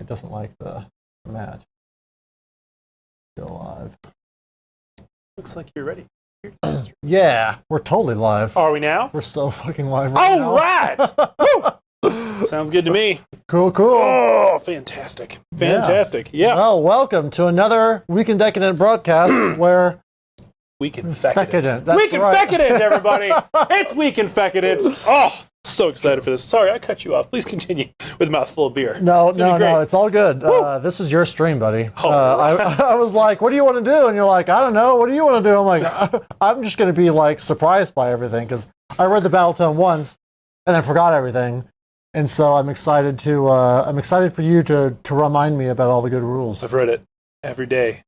doesn't like the match. Go live. Looks like you're ready. Yeah, we're totally live. Are we now? We're so fucking live right now. All right! Sounds good to me. Cool. Oh, fantastic. Yeah. Well, welcome to another Week in Decadent broadcast where... Week in Decadent. Week in Decadent, everybody! It's Week in Decadent. Oh, so excited for this. Sorry, I cut you off. Please continue with a mouthful of beer. No, it's all good. This is your stream, buddy. I was like, what do you want to do? And you're like, I don't know. What do you want to do? I'm like, I'm just going to be like surprised by everything because I read the Battletome once and I forgot everything. And so I'm excited for you to remind me about all the good rules. I've read it every day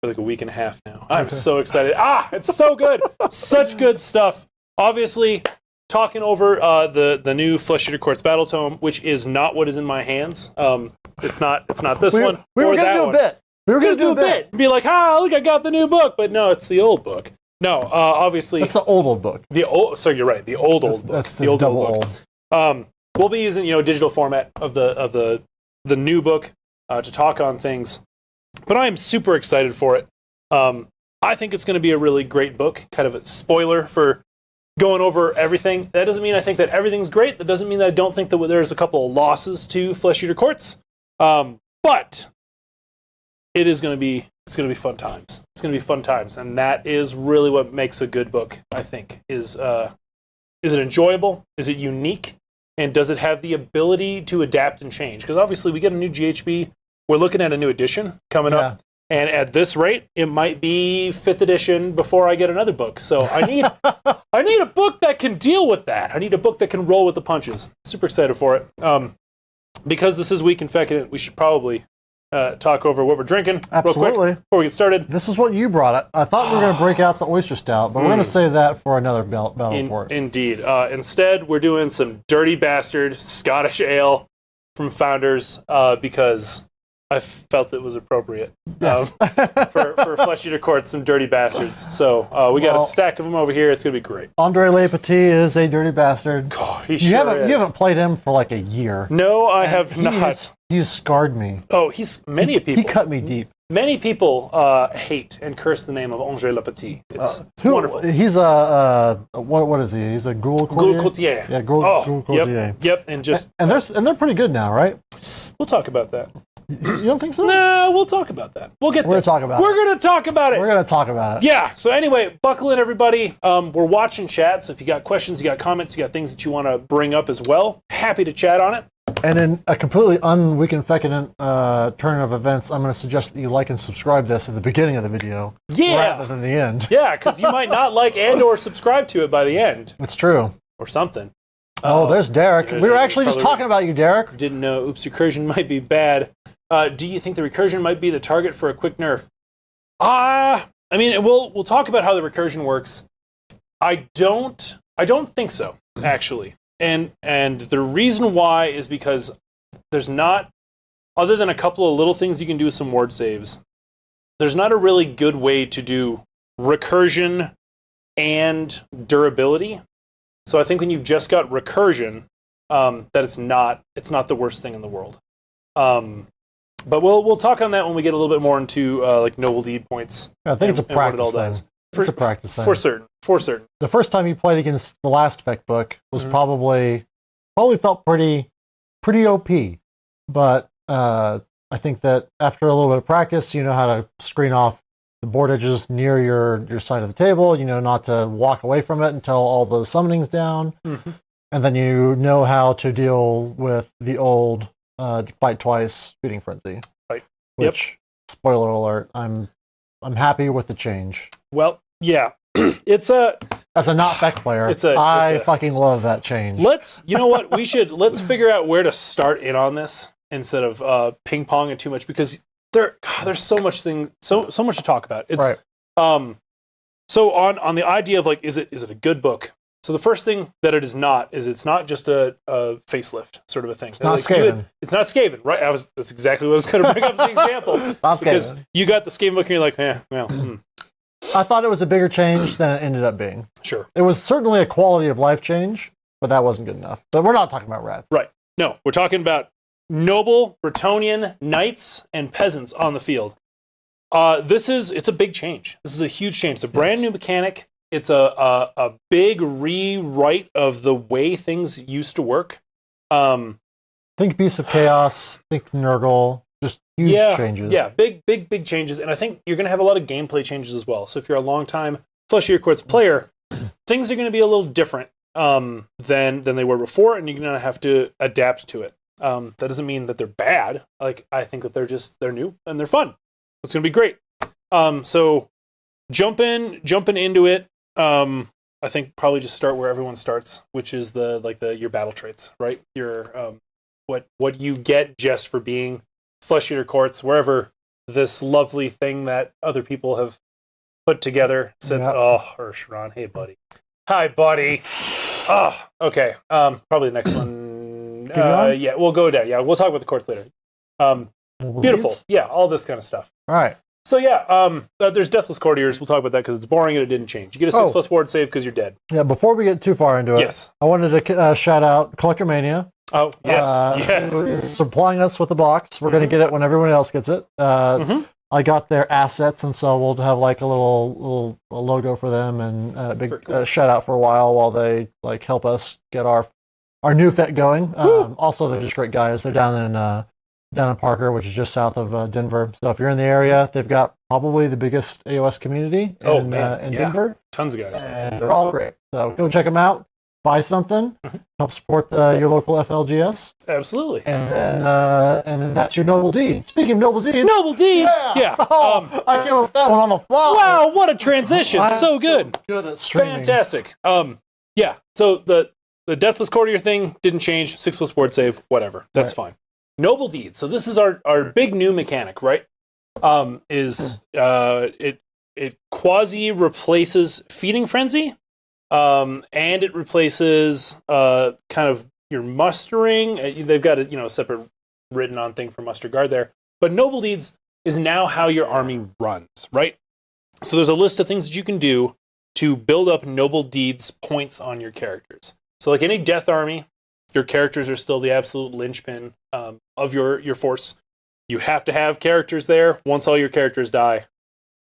for like a week and a half now. I'm so excited. It's so good. Such good stuff. Obviously, talking over the new Flesh Eater Courts Battletome, which is not what is in my hands. It's not this one. We were going to do a bit. We were going to do a bit. Be like, look, I got the new book. But no, it's the old book. No, obviously. It's the old book. So you're right. The old book. That's the old book. We'll be using digital format of the new book to talk on things, but I am super excited for it. I think it's going to be a really great book. Kind of a spoiler for going over everything. That doesn't mean I think that everything's great. That doesn't mean that I don't think that there's a couple of losses to Flesh Eater Courts. But it is going to be fun times. It's going to be fun times, and that is really what makes a good book. I think is it enjoyable? Is it unique? And does it have the ability to adapt and change? Because obviously we get a new GHB. We're looking at a new edition coming up. And at this rate, it might be 5th edition before I get another book. So I need a book that can deal with that. I need a book that can roll with the punches. Super excited for it. Because this is Week in Decadent, we should probably talk over what we're drinking real quick before we get started. This is what you brought. I thought we were going to break out the oyster stout, but we're going to save that for another battle report. Indeed. Instead, we're doing some Dirty Bastard Scottish Ale from Founders because I felt it was appropriate for Flesh Eater Courts, some Dirty Bastards. So we got a stack of them over here. It's going to be great. Andre Le Petit is a dirty bastard. He you haven't played him for like a year. No, I have not. He's scarred me. Oh, many people. He cut me deep. Many people hate and curse the name of Andre Le Petit. It's wonderful. He's what is he? He's a ghoul courtier. Yeah, ghoul courtier. Yep, and they're pretty good now, right? We'll talk about that. You don't think so? No, we'll talk about that. We're going to talk about it. We're going to talk about it. Yeah. So anyway, buckle in, everybody. We're watching chat. So if you got questions, you got comments, you got things that you want to bring up as well, happy to chat on it. And in a completely un-Week in Decadent turn of events, I'm going to suggest that you like and subscribe this at the beginning of the video, rather than the end. Yeah, because you might not like and/or subscribe to it by the end. It's true. Or something. Oh, there's Derek. We were actually just talking about you, Derek. Didn't know. Oops, recursion might be bad. Do you think the recursion might be the target for a quick nerf? I mean, we'll talk about how the recursion works. I don't think so, actually. And the reason why is because there's not, other than a couple of little things you can do with some ward saves, there's not a really good way to do recursion and durability. So I think when you've just got recursion, that it's not the worst thing in the world. But we'll talk on that when we get a little bit more into like noble deed points. I think it's a practice thing. It's a practice thing. For certain. The first time you played against the last spec book was probably felt pretty OP. But I think that after a little bit of practice, you know how to screen off the board edges near your side of the table. You know not to walk away from it until all the summoning's down. Mm-hmm. And then you know how to deal with the old fight twice feeding frenzy. Right. Which, spoiler alert, I'm happy with the change. Well, yeah. As a not Beck player, I fucking love that change. You know what? Let's figure out where to start in on this instead of ping-ponging too much, because there's so much to talk about. It's right. So on the idea of like, is it a good book? So the first thing that it is not is it's not just a facelift sort of a thing. It's not Skaven. It's not Skaven, right? That's exactly what I was going to bring up as the example. Because Skaven. You got the Skaven book and you're like, I thought it was a bigger change than it ended up being. Sure. It was certainly a quality of life change, but that wasn't good enough. But we're not talking about rats. Right. No, we're talking about noble Bretonnian knights and peasants on the field. It's a big change. This is a huge change. It's a brand new mechanic. It's a big rewrite of the way things used to work. Think Beasts of Chaos, think Nurgle, just huge changes. Yeah, big changes. And I think you're going to have a lot of gameplay changes as well. So if you're a long-time Flesh Eater Courts player, things are going to be a little different than they were before, and you're going to have to adapt to it. That doesn't mean that they're bad. Like, I think that they're new and they're fun. It's going to be great. So jumping into it, I think probably just start where everyone starts, which is your battle traits, right? Your what you get just for being Flesh Eater Courts, wherever this lovely thing that other people have put together sits. Yep. Oh, Ursharon, hey buddy, hi buddy. Oh, okay. Probably the next one. Yeah, we'll go down. Yeah, we'll talk about the courts later. Beautiful. Yeah, all this kind of stuff. All right. So yeah, there's Deathless Courtiers. We'll talk about that because it's boring and it didn't change. You get a 6+ ward save because you're dead. Yeah, before we get too far into it, yes. I wanted to shout out Collector Mania. Oh, yes. Supplying us with the box. We're going to get it when everyone else gets it. I got their assets, and so we'll have like a little logo for them and a big cool. Shout out for a while they like help us get our new FET going. Also, they're just great guys. They're down in Parker, which is just south of Denver. So if you're in the area, they've got probably the biggest AOS community in Denver. Tons of guys. And they're all great. So go check them out. Buy something. Help support your local FLGS. Absolutely. And then that's your noble deed. Speaking of noble deeds. Noble deeds! Yeah. I came up with that one on the fly. Wow, what a transition. So good. So good at streaming. Fantastic. Yeah, so the Deathless Courtier thing didn't change. 6+ ward save, whatever. That's fine. Noble deeds. So this is our big new mechanic, right? It quasi replaces Feeding Frenzy, and it replaces kind of your mustering. They've got a separate written on thing for muster guard there, but Noble Deeds is now how your army runs, right? So there's a list of things that you can do to build up Noble Deeds points on your characters. So like any Death Army, your characters are still the absolute linchpin of your force. You have to have characters there. Once all your characters die,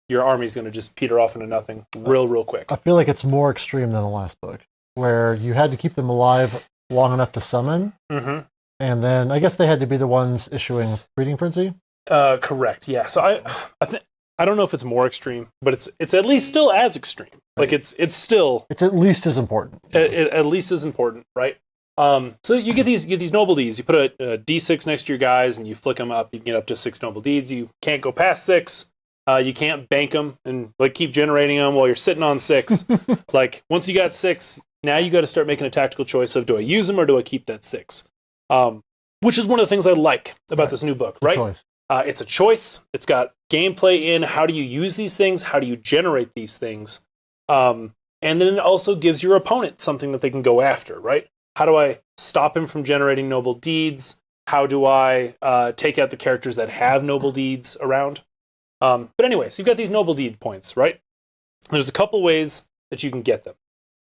your army's going to just peter off into nothing real quick. I feel like it's more extreme than the last book, where you had to keep them alive long enough to summon, and then I guess they had to be the ones issuing Feeding Frenzy. Correct. Yeah. So I don't know if it's more extreme, but it's at least still as extreme. Like it's at least as important. At least as important, right? So you get these noble deeds. You put a D6 next to your guys, and you flick them up. You can get up to 6 noble deeds. You can't go past 6. You can't bank them and like keep generating them while you're sitting on 6. Like once you got 6, now you got to start making a tactical choice of, do I use them or do I keep that 6? Which is one of the things I like about this new book, right? It's a choice. It's got gameplay in how do you use these things, how do you generate these things, and then it also gives your opponent something that they can go after, right? How do I stop him from generating noble deeds? How do I take out the characters that have noble deeds around? But anyway, so you've got these noble deed points, right? There's a couple ways that you can get them.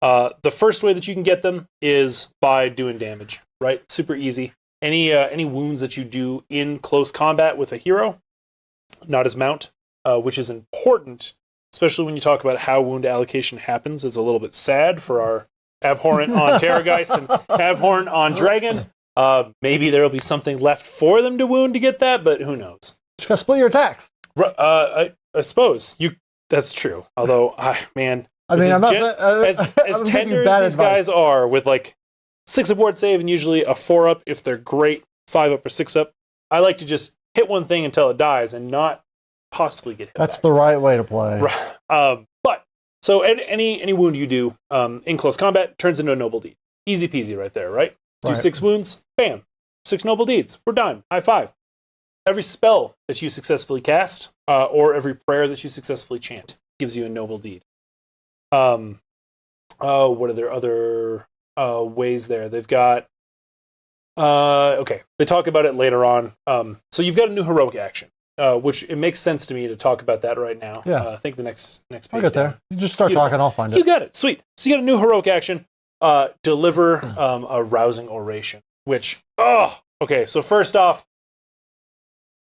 The first way that you can get them is by doing damage, right? Super easy. Any wounds that you do in close combat with a hero, not as mount, which is important, especially when you talk about how wound allocation happens. It's a little bit sad for our abhorrent on Terrorgeist and abhorrent on Dragon. Maybe there will be something left for them to wound to get that, but who knows? Just gotta split your attacks. I suppose that's true. Although, man, I'm not as tender as these guys are with like 6 up ward save and usually a 4 up if they're great, 5 up or 6 up. I like to just hit one thing until it dies and not possibly get hit. That's the right way to play. Right. But so any wound you do in close combat turns into a noble deed. Easy peasy right there, right? Do 6 wounds, bam, 6 noble deeds. We're done. High five. Every spell that you successfully cast, or every prayer that you successfully chant, gives you a noble deed. What are their other ways there? They've got... okay, they talk about it later on. So you've got a new heroic action, which it makes sense to me to talk about that right now. Yeah. I think the next page. I'll get there. You just start talking, I'll find it. You got it. Sweet. So you got a new heroic action. Deliver a rousing oration, which, Okay, so first off,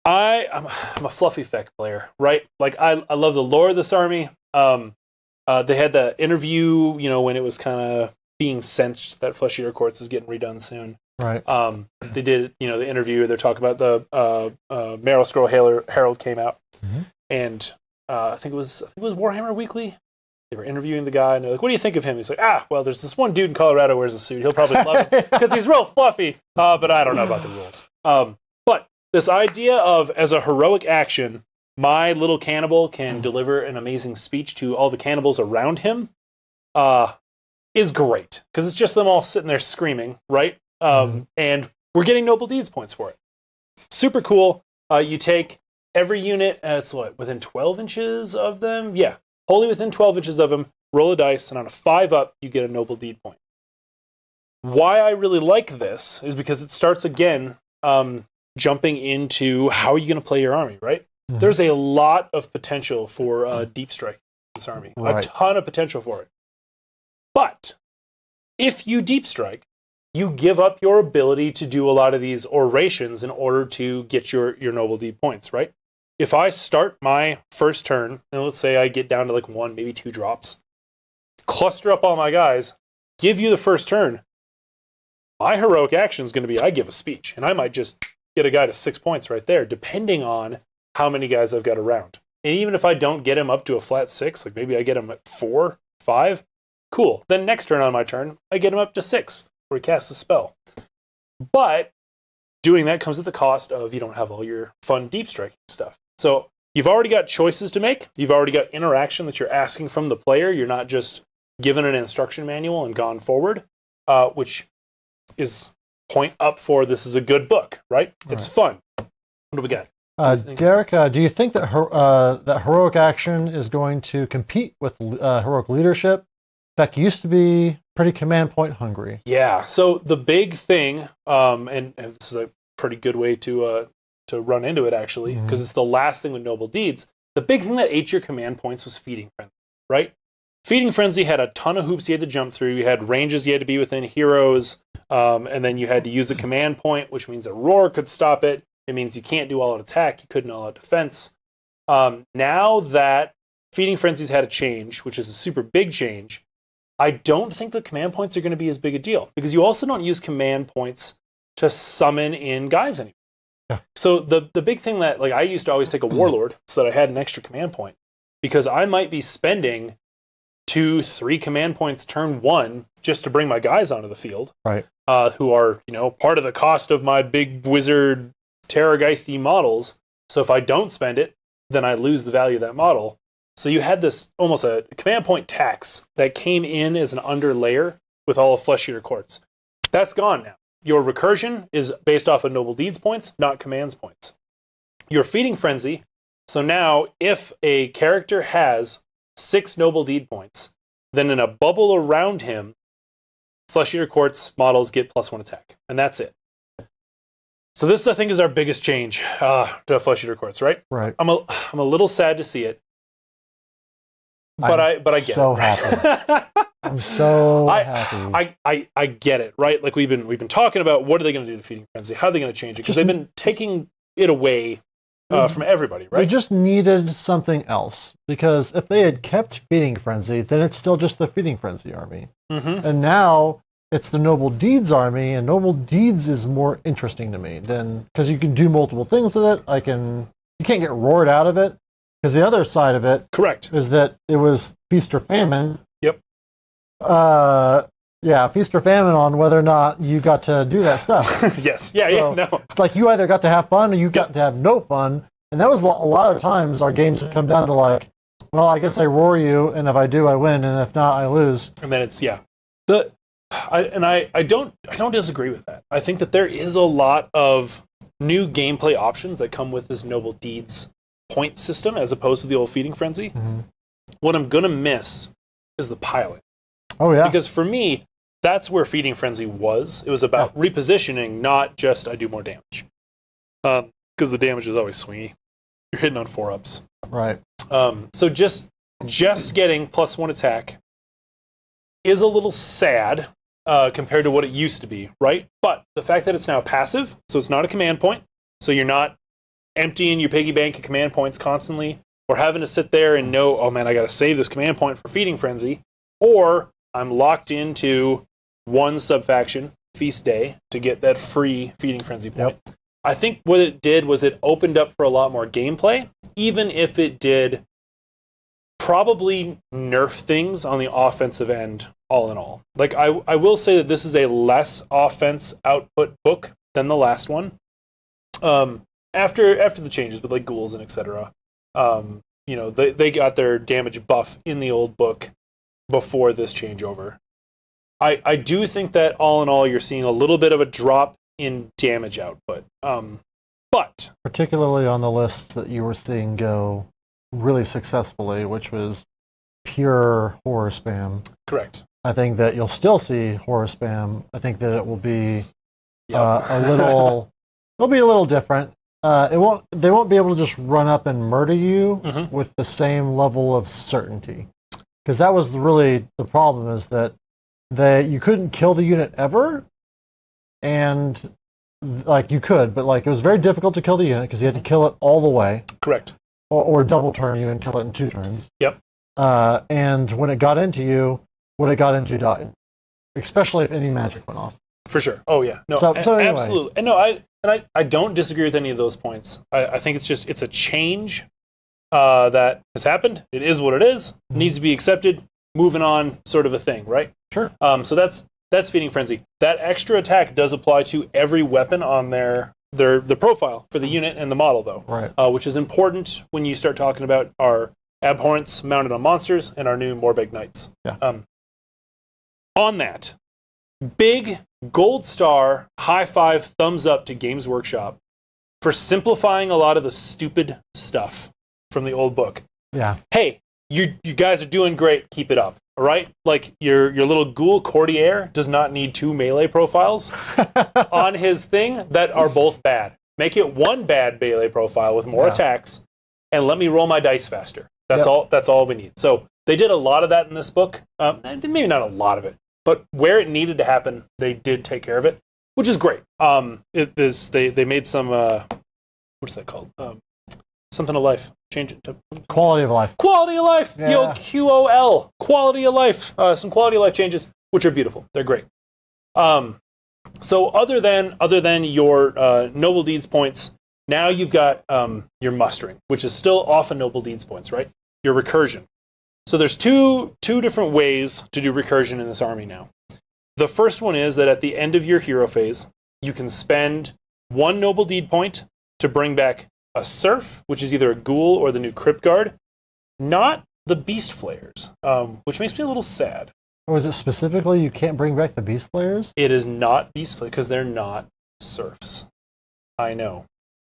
I'm a fluffy feck player, right? Like I love the lore of this army. They had the interview, when it was kind of being sensed that Flesh Eater Courts is getting redone soon. Right. They did, the interview. They're talking about the Marrow Scroll Herald came out, and I think it was Warhammer Weekly. They were interviewing the guy, and they're like, "What do you think of him?" He's like, well, there's this one dude in Colorado who wears a suit. He'll probably love him because he's real fluffy, but I don't know about the rules. But this idea of, as a heroic action, my little cannibal can deliver an amazing speech to all the cannibals around him is great, because it's just them all sitting there screaming, right? And we're getting noble deeds points for it. Super cool. You take every unit, it's within 12 inches of them? Yeah, wholly within 12 inches of them, roll a dice, and on a 5 up, you get a noble deed point. Why I really like this is because it starts again jumping into how are you going to play your army, right? There's a lot of potential for deep strike in this army. Right. A ton of potential for it. But if you deep strike, you give up your ability to do a lot of these orations in order to get your noble deed points, right? If I start my first turn, and let's say I get down to like 1, maybe 2 drops, cluster up all my guys, give you the first turn, my heroic action is going to be I give a speech, and I might just get a guy to 6 points right there, depending on how many guys I've got around. And even if I don't get him up to a flat 6, like maybe I get him at 4, 5, cool. Then next turn on my turn, I get him up to 6, where he casts a spell. But doing that comes at the cost of you don't have all your fun deep striking stuff. So you've already got choices to make. You've already got interaction that you're asking from the player. You're not just given an instruction manual and gone forward, which is point up for this is a good book, right? It's fun. What do we got? Derek, do you think that that heroic action is going to compete with heroic leadership? In fact, it used to be pretty command point hungry. Yeah. So the big thing, and this is a pretty good way to run into it actually, because it's the last thing with noble deeds. The big thing that ate your command points was Feeding Frenzy, right? Feeding Frenzy had a ton of hoops you had to jump through. You had ranges you had to be within heroes, and then you had to use a command point, which means a roar could stop it. It means you can't do all-out attack. You couldn't all-out defense. Now that Feeding Frenzy's had a change, which is a super big change, I don't think the command points are going to be as big a deal, because you also don't use command points to summon in guys anymore. Yeah. So the big thing that, like, I used to always take a Warlord so that I had an extra command point, because I might be spending 2-3 command points turn 1 just to bring my guys onto the field, right? Who are, part of the cost of my big wizard Terrorgeisty models. So if I don't spend it, then I lose the value of that model. So you had this almost a command point tax that came in as an underlayer with all of Flesh Eater Courts. That's gone now. Your recursion is based off of noble deeds points, not commands points. Your Feeding Frenzy, so now if a character has 6 noble deed points, then in a bubble around him, Flesh Eater Courts models get +1 attack, and that's it. So this, I think, is our biggest change to Flesh Eater Courts, right? Right. I'm a little sad to see it, but I get so it. Right? Happy. I'm so happy. I get it, right? Like we've been talking about what are they going to do to Feeding Frenzy? How are they going to change it? Because they've been taking it away from everybody, right? They just needed something else, because if they had kept Feeding Frenzy, then it's still just the Feeding Frenzy army. And now it's the Noble Deeds army, and Noble Deeds is more interesting to me than, because you can do multiple things with it. You can't get roared out of it, because the other side of it, correct, is that it was feast or famine. Yep. Yeah, feast or famine on whether or not you got to do that stuff. Yes. Yeah. No. It's like you either got to have fun or you got to have no fun, and that was a lot of times our games would come down to like, well, I guess I roar you, and if I do, I win, and if not, I lose. And then it's I don't disagree with that. I think that there is a lot of new gameplay options that come with this Noble Deeds point system as opposed to the old Feeding Frenzy. What I'm gonna miss is the pilot. Oh yeah. Because for me, that's where Feeding Frenzy was. It was about repositioning, not just I do more damage. Because the damage is always swingy. You're hitting on 4-ups. Right. So just getting +1 attack is a little sad, compared to what it used to be, right? But the fact that it's now passive, so it's not a command point, so you're not emptying your piggy bank of command points constantly, or having to sit there and know, oh man, I got to save this command point for Feeding Frenzy, or I'm locked into one subfaction, Feast Day, to get that free Feeding Frenzy point. Yep. I think what it did was it opened up for a lot more gameplay, even if it did probably nerf things on the offensive end, all in all. Like, I will say that this is a less offense output book than the last one. After the changes with like ghouls and etc. They got their damage buff in the old book before this changeover. I do think that all in all, you're seeing a little bit of a drop in damage output. But particularly on the lists that you were seeing go really successfully, which was pure horror spam. Correct. I think that you'll still see horror spam. I think that it will be it'll be a little different. They won't be able to just run up and murder you with the same level of certainty. Because that was really the problem, is that you couldn't kill the unit ever, and like you could, but like it was very difficult to kill the unit because you had to kill it all the way. Correct. Or double turn you and kill it in 2 turns. Yep. And when it got into you, what it got into died. Especially if any magic went off. For sure. Oh yeah. No. So anyway. Absolutely. And no, I don't disagree with any of those points. I think it's a change that has happened. It is what it is. It needs to be accepted. Moving on, sort of a thing, right? Sure. So that's Feeding Frenzy. That extra attack does apply to every weapon on the profile for the unit and the model, though. Right. Which is important when you start talking about our abhorrents mounted on monsters and our new Morbeg Knights. Yeah. On that, big gold star, high five, thumbs up to Games Workshop for simplifying a lot of the stupid stuff from the old book. Yeah. Hey, you guys are doing great. Keep it up. All right? Like, your little ghoul courtier does not need 2 melee profiles on his thing that are both bad. Make it 1 bad melee profile with more attacks, and let me roll my dice faster. That's all. That's all we need. So they did a lot of that in this book. Maybe not a lot of it, but where it needed to happen, they did take care of it, which is great. They made some what's that called? Something of life. Change it to quality of life. Quality of life. Yeah. The old QOL. Quality of life. Some quality of life changes, which are beautiful. They're great. So other than your noble deeds points, now you've got your mustering, which is still often noble deeds points, right? Your recursion. So there's two different ways to do recursion in this army now. The first one is that at the end of your hero phase, you can spend 1 noble deed point to bring back a serf, which is either a ghoul or the new crypt guard, not the beast flayers, which makes me a little sad. Or is it specifically you can't bring back the beast flayers? It is not beast flayers because they're not serfs. I know.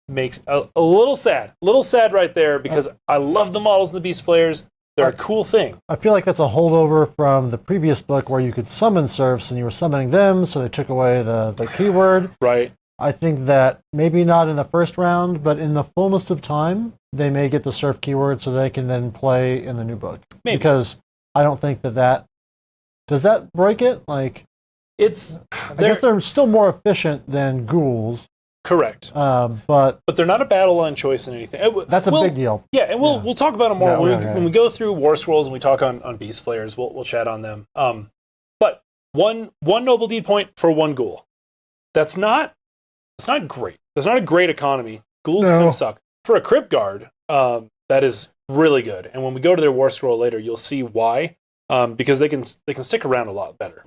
Makes a little sad. A little sad right there because I love the models in the beast flayers. They're a cool thing. I feel like that's a holdover from the previous book where you could summon serfs and you were summoning them, so they took away the keyword. Right. I think that maybe not in the first round, but in the fullness of time, they may get the serf keyword so they can then play in the new book. Maybe. Because I don't think that does that break it? Like, I guess they're still more efficient than ghouls. Correct. But they're not a battle line choice in anything. That's a big deal. Yeah, and we'll talk about them more when we go through War Scrolls and we talk on beast flayers. We'll chat on them. But one noble deed point for 1 ghoul. That's not great. That's not a great economy. Ghouls kind of suck. For a crypt guard, that is really good. And when we go to their War Scroll later, you'll see why. Because they can stick around a lot better.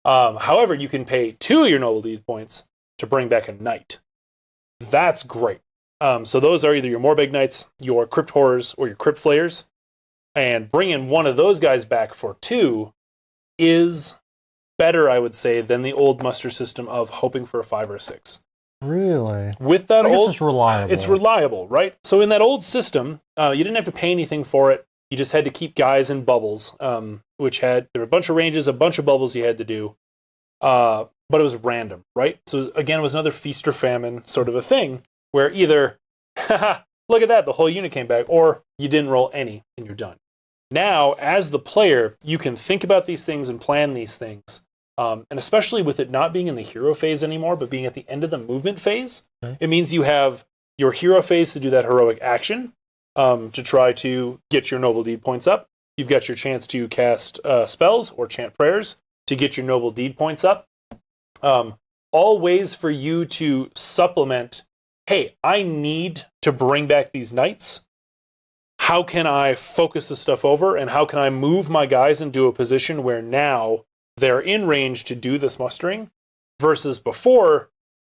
However, you can pay 2 of your noble deed points to bring back a knight. That's great. So those are either your Morbeg Knights, your Crypt Horrors, or your Crypt Flayers. And bringing one of those guys back for 2 is better, I would say, than the old muster system of hoping for a 5 or a 6. Really? With that it's reliable. It's reliable, right? So in that old system, you didn't have to pay anything for it. You just had to keep guys in bubbles, which there were a bunch of ranges, a bunch of bubbles you had to do. But it was random, right? So again, it was another feast or famine sort of a thing, where either, look at that, the whole unit came back, or you didn't roll any and you're done. Now, as the player, you can think about these things and plan these things And especially with it not being in the hero phase anymore, but being at the end of the movement phase, it means you have your hero phase to do that heroic action to try to get your noble deed points up. You've got your chance to cast spells or chant prayers to get your noble deed points up. All ways for you to supplement, hey, I need to bring back these knights. How can I focus this stuff over, and how can I move my guys into a position where now they're in range to do this mustering, versus before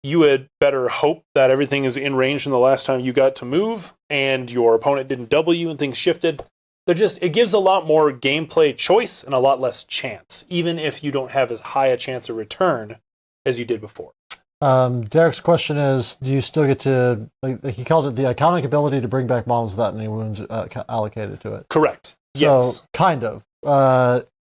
you had better hope that everything is in range from the last time you got to move and your opponent didn't double you and things shifted. It gives a lot more gameplay choice and a lot less chance, even if you don't have as high a chance of return as you did before. Derek's question is, do you still get to, he called it the iconic ability to bring back models without any wounds allocated to it? Correct. Yes. So, kind of.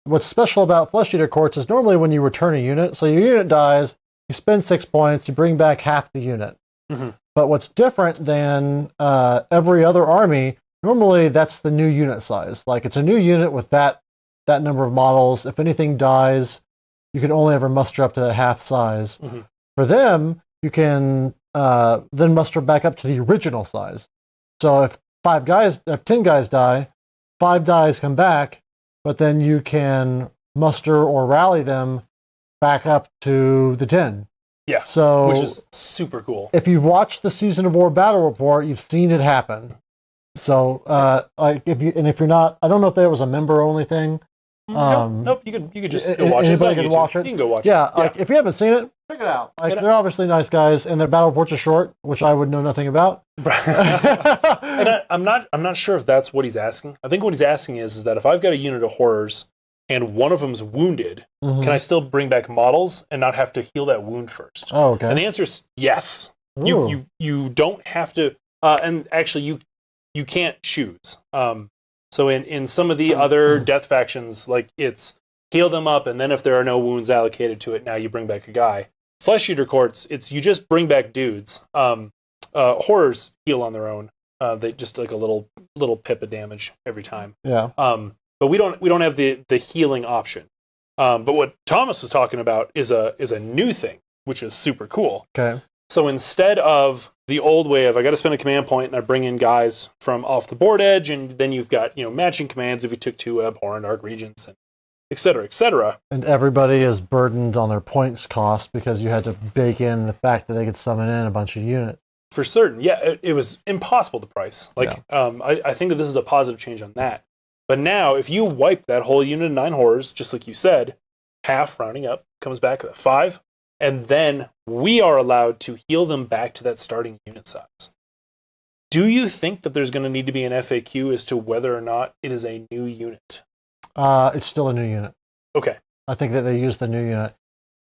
What's special about Flesh Eater Courts is normally when you return a unit, so your unit dies, you spend 6 points, you bring back half the unit. Mm-hmm. But what's different than every other army, normally that's the new unit size. Like, it's a new unit with that number of models. If anything dies, you can only ever muster up to that half size. Mm-hmm. For them, you can then muster back up to the original size. So if 10 guys die, 5 dies come back, but then you can muster or rally them back up to the 10. Yeah, so which is super cool. If you've watched the Season of War battle report, you've seen it happen. So, if you're not, I don't know if there was a member only thing. Nope. You could just go watch it. Anybody can watch it. You can go watch it. Yeah, like if you haven't seen it, check it out. Like, they're obviously nice guys, and their battle reports are short, which I would know nothing about. And I'm not sure if that's what he's asking. I think what he's asking is that if I've got a unit of horrors and one of them's wounded, can I still bring back models and not have to heal that wound first? Oh, okay. And the answer is yes. Ooh. You don't have to, and actually you can't choose. So in some of the other death factions, like it's heal them up, and then if there are no wounds allocated to it, now you bring back a guy. Flesh Eater Courts, it's you just bring back dudes. Horrors heal on their own. They just like a little pip of damage every time. Yeah. But we don't have the healing option. But what Thomas was talking about is a new thing, which is super cool. Okay. So instead of the old way of I got to spend a command point and I bring in guys from off the board edge, and then you've got matching commands if you took 2 abhorrent arc regents and et cetera, et cetera. And everybody is burdened on their points cost because you had to bake in the fact that they could summon in a bunch of units. For certain, yeah, it was impossible to price. I think that this is a positive change on that. But now, if you wipe that whole unit of 9 horrors, just like you said, half rounding up comes back at 5, and then we are allowed to heal them back to that starting unit size. Do you think that there's going to need to be an FAQ as to whether or not it is a new unit? It's still a new unit. Okay. I think that they use the new unit,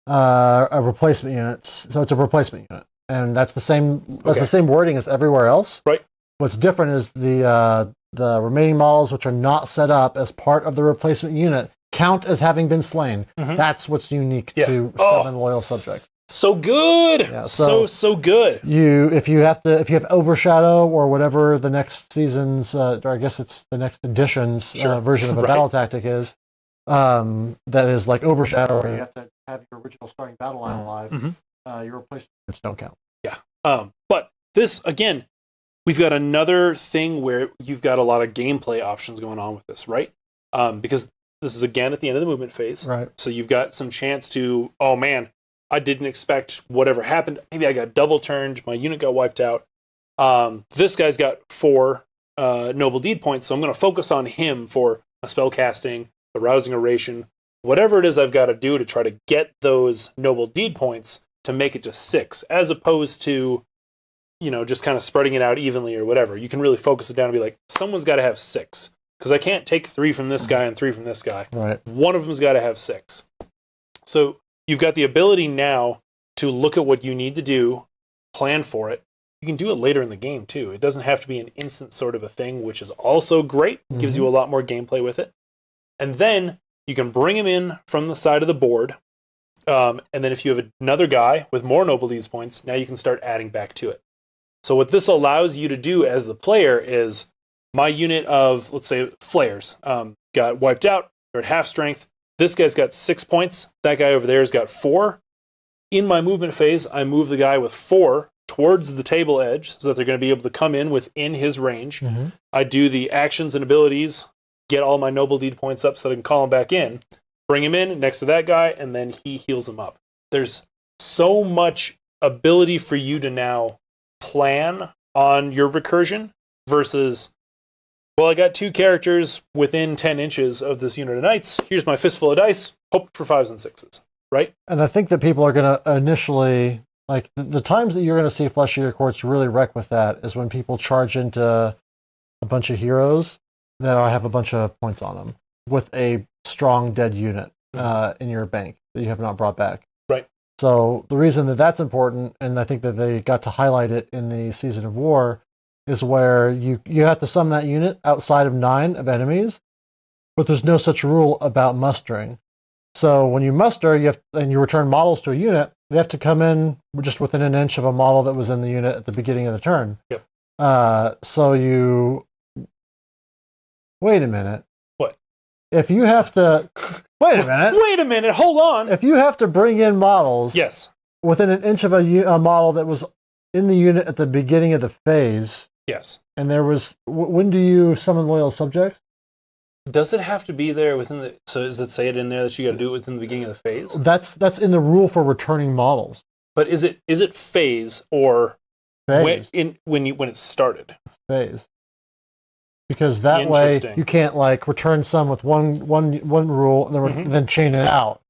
a replacement units. So it's a replacement unit, and that's the same. That's the same wording as everywhere else. Right. What's different is the remaining models, which are not set up as part of the replacement unit, count as having been slain. Mm-hmm. That's what's unique to Summon Loyal Subject. So good. Yeah, so good. If you have Overshadow or whatever the next season's, or I guess it's the next edition's version of a battle tactic is, that is like Overshadow, where you have to have your original starting battle line alive. Mm-hmm. Your replacements don't count. Yeah. But this again, we've got another thing where you've got a lot of gameplay options going on with this, right? Because this is again at the end of the movement phase, right? So you've got some chance to, oh man, I didn't expect whatever happened. Maybe I got double turned. My unit got wiped out. This guy's got 4 noble deed points, so I'm going to focus on him for a spell casting, a rousing oration, whatever it is I've got to do to try to get those noble deed points to make it to 6, as opposed to, just kind of spreading it out evenly or whatever. You can really focus it down and be like, someone's got to have 6, because I can't take 3 from this guy and 3 from this guy. Right. One of them's got to have 6. So you've got the ability now to look at what you need to do, plan for it. You can do it later in the game, too. It doesn't have to be an instant sort of a thing, which is also great. It gives you a lot more gameplay with it. And then you can bring him in from the side of the board. And then if you have another guy with more Noble Deeds points, now you can start adding back to it. So what this allows you to do as the player is, my unit of, let's say, flares got wiped out. They're at half strength. this guy's got 6 points. That guy over there has got 4. In my movement phase, I move the guy with 4 towards the table edge so that they're going to be able to come in within his range. Mm-hmm. I do the actions and abilities, get all my noble deed points up so that I can call him back in, bring him in next to that guy, and then he heals him up. There's so much ability for you to now plan on your recursion versus, well, I got 2 characters within 10 inches of this unit of knights. Here's my fistful of dice. Hope for 5s and 6s, right? And I think that people are going to initially, like, the times that you're going to see Flesh Eater Courts really wreck with that is when people charge into a bunch of heroes that have a bunch of points on them with a strong dead unit in your bank that you have not brought back. Right. So the reason that that's important, and I think that they got to highlight it in the Season of War, is where you have to summon that unit outside of 9 of enemies, but there's no such rule about mustering. So when you muster, and you return models to a unit, they have to come in just within an inch of a model that was in the unit at the beginning of the turn. Yep. So you... Wait a minute. What? If you have to... Wait a minute. Wait a minute. Hold on. If you have to bring in models... Yes. Within an inch of a model that was in the unit at the beginning of the phase... Yes. And there was... When do you summon loyal subjects? Does it have to be there within the... So does it say it in there that you got to do it within the beginning of the phase? That's in the rule for returning models. But is it phase or Phase. when it started? Phase. Because that way you can't like return some with one rule and then chain it out.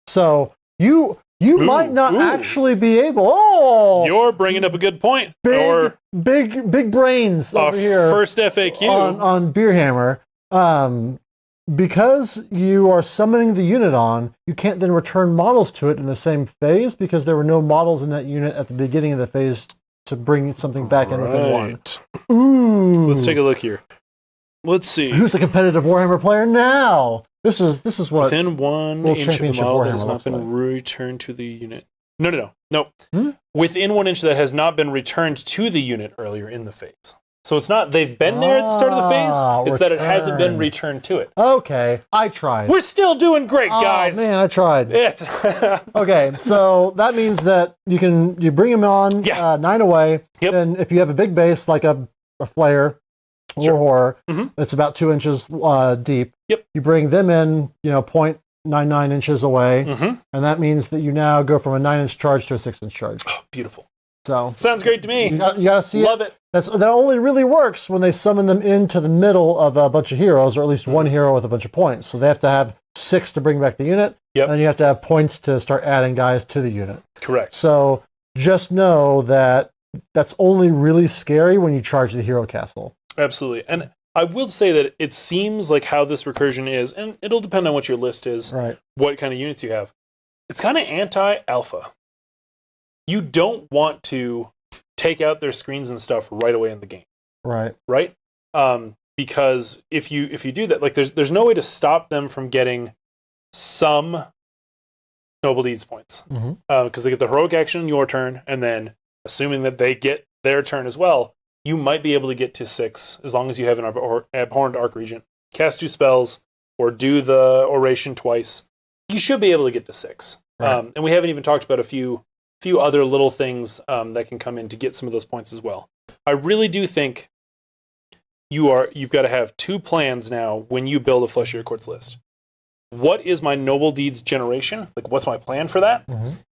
So you might not actually be able. Oh, you're bringing up a good point. Big brains over here. First FAQ on Beerhammer. Because you are summoning the unit on, you can't then return models to it in the same phase because there were no models in that unit at the beginning of the phase to bring something back in within 1. Ooh. Let's take a look here. Let's see. Who's a competitive Warhammer player now? This is what within 1 World inch of the model Warhammer that has not been like. returned to the unit. No. Within 1 inch that has not been returned to the unit earlier in the phase. So it's not they've been there at the start of the phase. It's that it hasn't been returned to it. Okay, I tried. We're still doing great, guys. Oh man, I tried. It's Okay, so that means that you bring them on 9 away. Yep. And if you have a big base like a flare or horror, that's about 2 inches deep. Yep. You bring them in, 0.99 inches away, and that means that you now go from a 9-inch charge to a 6-inch charge. Oh, beautiful. So sounds great to me. You gotta see Love it. That only really works when they summon them into the middle of a bunch of heroes, or at least one hero with a bunch of points. So they have to have 6 to bring back the unit, and then you have to have points to start adding guys to the unit. Correct. So just know that that's only really scary when you charge the hero castle. Absolutely. And I will say that it seems like how this recursion is, and it'll depend on what your list is, right? What kind of units you have. It's kind of anti-alpha. You don't want to take out their screens and stuff right away in the game. Right. Right? Because if you do that, like there's no way to stop them from getting some noble deeds points. Because they get the heroic action in your turn, and then assuming that they get their turn as well, you might be able to get to 6 as long as you have an abhorrent arc regent. Cast 2 spells or do the oration twice. You should be able to get to 6. Right. And we haven't even talked about a few other little things that can come in to get some of those points as well. I really do think you've got to have 2 plans now when you build a Flesh Eater Courts list. What is my noble deeds generation? Like, what's my plan for that?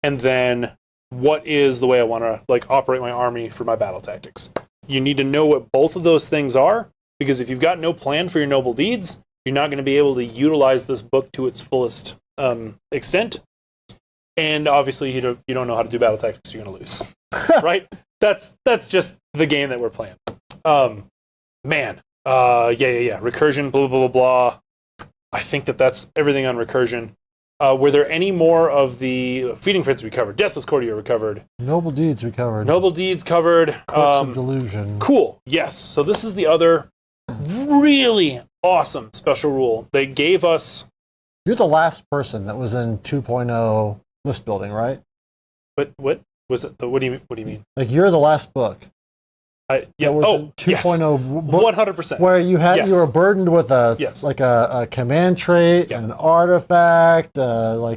And then what is the way I want to operate my army for my battle tactics? You need to know what both of those things are, because if you've got no plan for your noble deeds, you're not going to be able to utilize this book to its fullest extent. And obviously, you don't know how to do battle tactics, you're going to lose. Right? That's just the game that we're playing. Man. Recursion, blah, blah, blah, blah. I think that's everything on recursion. Were there any more of the Feeding Frenzy we covered? Deathless Courtier we covered. Noble Deeds we covered. Noble Deeds covered. Corpse of Delusion. Cool. Yes. So this is the other really awesome special rule. They gave us... You're the last person that was in 2.0 list building, right? What was it? What do you mean? Like, you're the last book. Yeah. There was Oh, a 2.0 book 100%. where you Yes. were burdened with a command trait, Yeah. an artifact, No.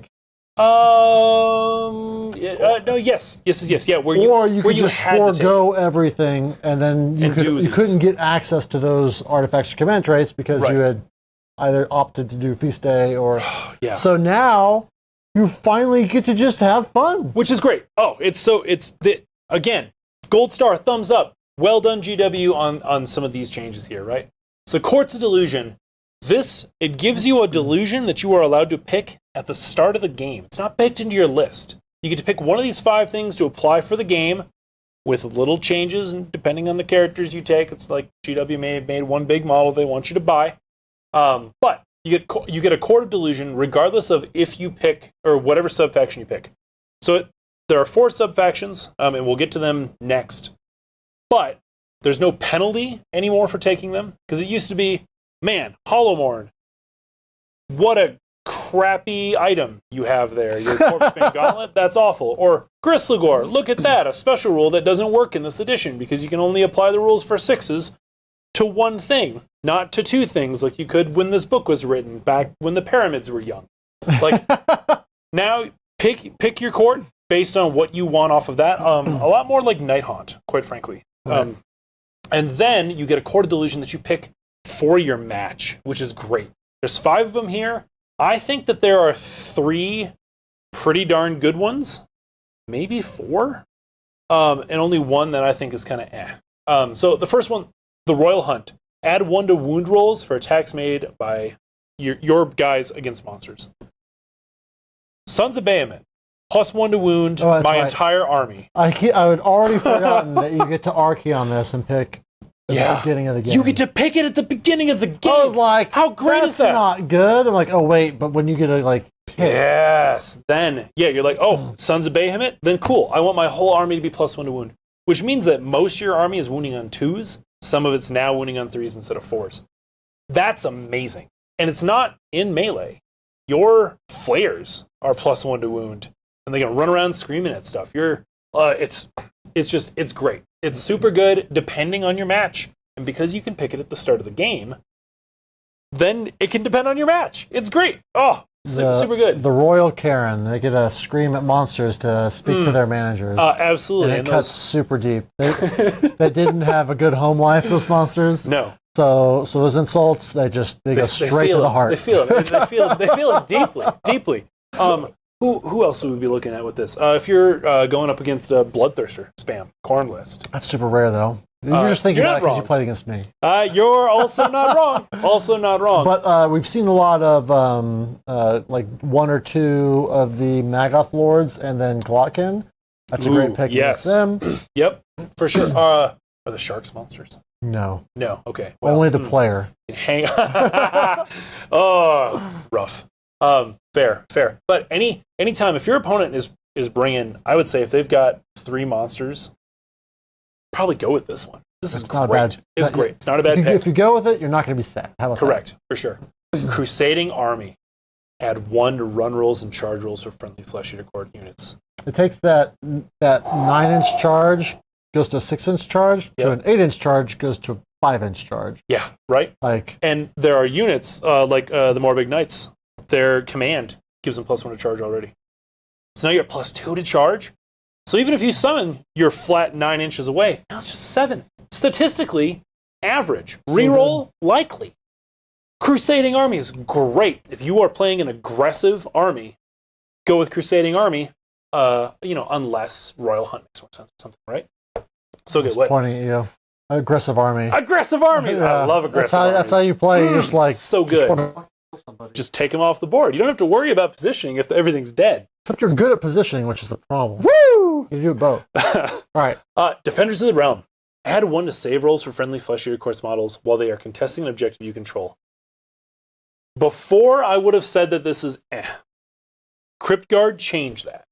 Yes. Yeah. or you could just had to take forego everything, and then you couldn't get access to those artifacts or command traits because you had either opted to do feast day or. Yeah. So now you finally get to just have fun, which is great. Oh, again, gold star, thumbs up. Well done, GW, on some of these changes here, right? So Courts of Delusion, it gives you a delusion that you are allowed to pick at the start of the game. It's not baked into your list. You get to pick one of these 5 things to apply for the game with little changes, and depending on the characters you take, it's like GW may have made one big model they want you to buy. But you get a Court of Delusion regardless of if you pick, or whatever subfaction you pick. So there are 4 subfactions, and we'll get to them next. But there's no penalty anymore for taking them, because it used to be, man, Hollowmorn, what a crappy item you have there. Your Corpse Fan Gauntlet, that's awful. Or Grisligor, look at that, a special rule that doesn't work in this edition, because you can only apply the rules for 6s to one thing, not to 2 things, like you could when this book was written, back when the pyramids were young. Like, now, pick your court based on what you want off of that. A lot more like Night Haunt, quite frankly. Right. And then you get a Court of Delusion that you pick for your match, which is great. There's 5 of them here. I think that there are 3 pretty darn good ones, maybe 4, and only one that I think is kind of eh. So the first one, the Royal Hunt. Add 1 to wound rolls for attacks made by your guys against monsters. Sons of Bahamut. +1 to wound entire army. I had already forgotten that you get to Archie on this and pick at the beginning of the game. You get to pick it at the beginning of the game. I was like, how great is that? That's not good. I'm like, oh wait, but when you get to pick. Yes. Then, you're like, oh, Sons of Bahamut? Then cool. I want my whole army to be +1 to wound. Which means that most of your army is wounding on 2s. Some of it's now wounding on 3s instead of 4s. That's amazing. And it's not in melee. Your flayers are +1 to wound. And they can run around screaming at stuff. It's great. It's super good depending on your match. And because you can pick it at the start of the game, then it can depend on your match. It's great. Oh, super good. The Royal Karen, they get to scream at monsters to speak to their managers. Absolutely. And it cuts super deep. They didn't have a good home life, those monsters. No. So those insults, they go straight to the heart. They feel it. They feel it deeply. Who else would we be looking at with this? If you're going up against a Bloodthirster spam, Corn list. That's super rare, though. You're just thinking about it because you played against me. You're also not wrong. But we've seen a lot of 1 or 2 of the Magath Lords and then Glotkin. That's a great pick against them. Yep, for sure. Are the Sharks monsters? No. Okay. Well, only the player. Hang on. Oh, rough. Fair. But anytime, if your opponent is bringing, I would say if they've got 3 monsters, probably go with this one. This is great. It's great. It's not a bad pick. If you go with it, you're not going to be sad. How about Correct, for sure. Crusading Army. Add 1 to run rolls and charge rolls for friendly Flesh Eater Court units. It takes that 9-inch charge, goes to a 6-inch charge, to an 8-inch charge, goes to a 5-inch charge. Yeah, right? And there are units, like the Morbid Knights, their command gives them +1 to charge already. So now you're +2 to charge. So even if you summon, you're flat 9 inches away. Now it's just 7. Statistically, average. Reroll, likely. Crusading Army is great. If you are playing an aggressive army, go with Crusading Army, unless Royal Hunt makes more sense or something, right? So good. What? Pointing at you. Aggressive army. Aggressive army! Yeah. I love aggressive armies. That's how you play. You're just so good. Just take them off the board. You don't have to worry about positioning if everything's dead. Except you're good at positioning, which is the problem. Woo! You do it both. All right. Defenders of the Realm. Add 1 to save rolls for friendly Flesh Eater Courts models while they are contesting an objective you control. Before, I would have said that this is Cryptguard changed that.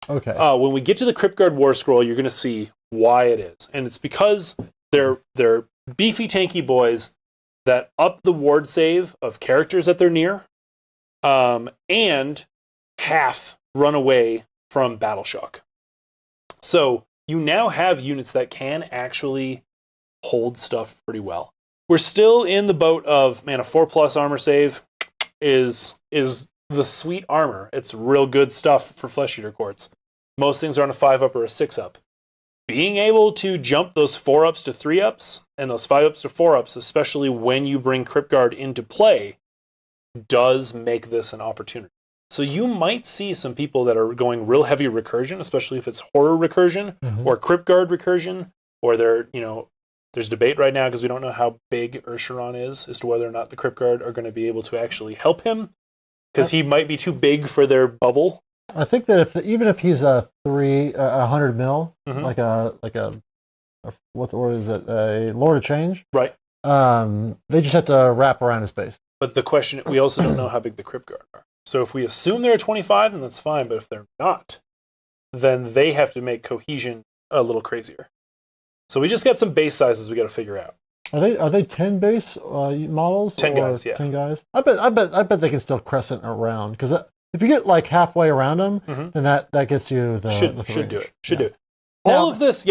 Okay. When we get to the Cryptguard War Scroll, you're going to see why it is. And it's because they're beefy, tanky boys that up the ward save of characters that they're near, and half run away from Battle Shock. So you now have units that can actually hold stuff pretty well. We're still in the boat of, man, a 4+ armor save is the sweet armor. It's real good stuff for Flesh Eater Courts. Most things are on a 5-up or a 6-up. Being able to jump those 4-ups to 3-ups and those 5-ups to 4-ups, especially when you bring Crypt Guard into play, does make this an opportunity. So you might see some people that are going real heavy recursion, especially if it's horror recursion or Crypt Guard recursion, or there's debate right now because we don't know how big Ursheron is as to whether or not the Crypt Guard are going to be able to actually help him, because he might be too big for their bubble. I think that even if he's a 100 mil, like a what is it, a Lord of Change, right? They just have to wrap around his base. But the question, we also don't know how big the Crypt Guard are. So if we assume they're 25, then that's fine. But if they're not, then they have to make cohesion a little crazier. So we just got some base sizes we got to figure out. Are they 10 base models? 10 guys, yeah. 10 guys. I bet they can still crescent around, because if you get like halfway around them, then that gets you the should range. do it. Should do it. All of this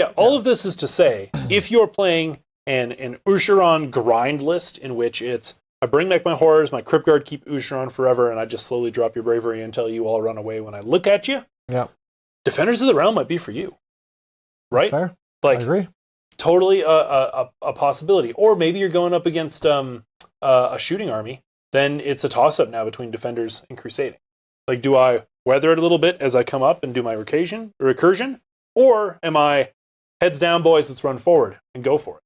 is to say, if you're playing an Ursheron grind list in which it's I bring back my horrors, my Crypt Guard keep Ursheron forever, and I just slowly drop your bravery until you all run away when I look at you. Yeah. Defenders of the Realm might be for you. Right? That's fair. Like, I agree. Totally a possibility. Or maybe you're going up against a shooting army, then it's a toss-up now between Defenders and Crusading. Like, do I weather it a little bit as I come up and do my recursion? Or am I heads down, boys, let's run forward and go for it?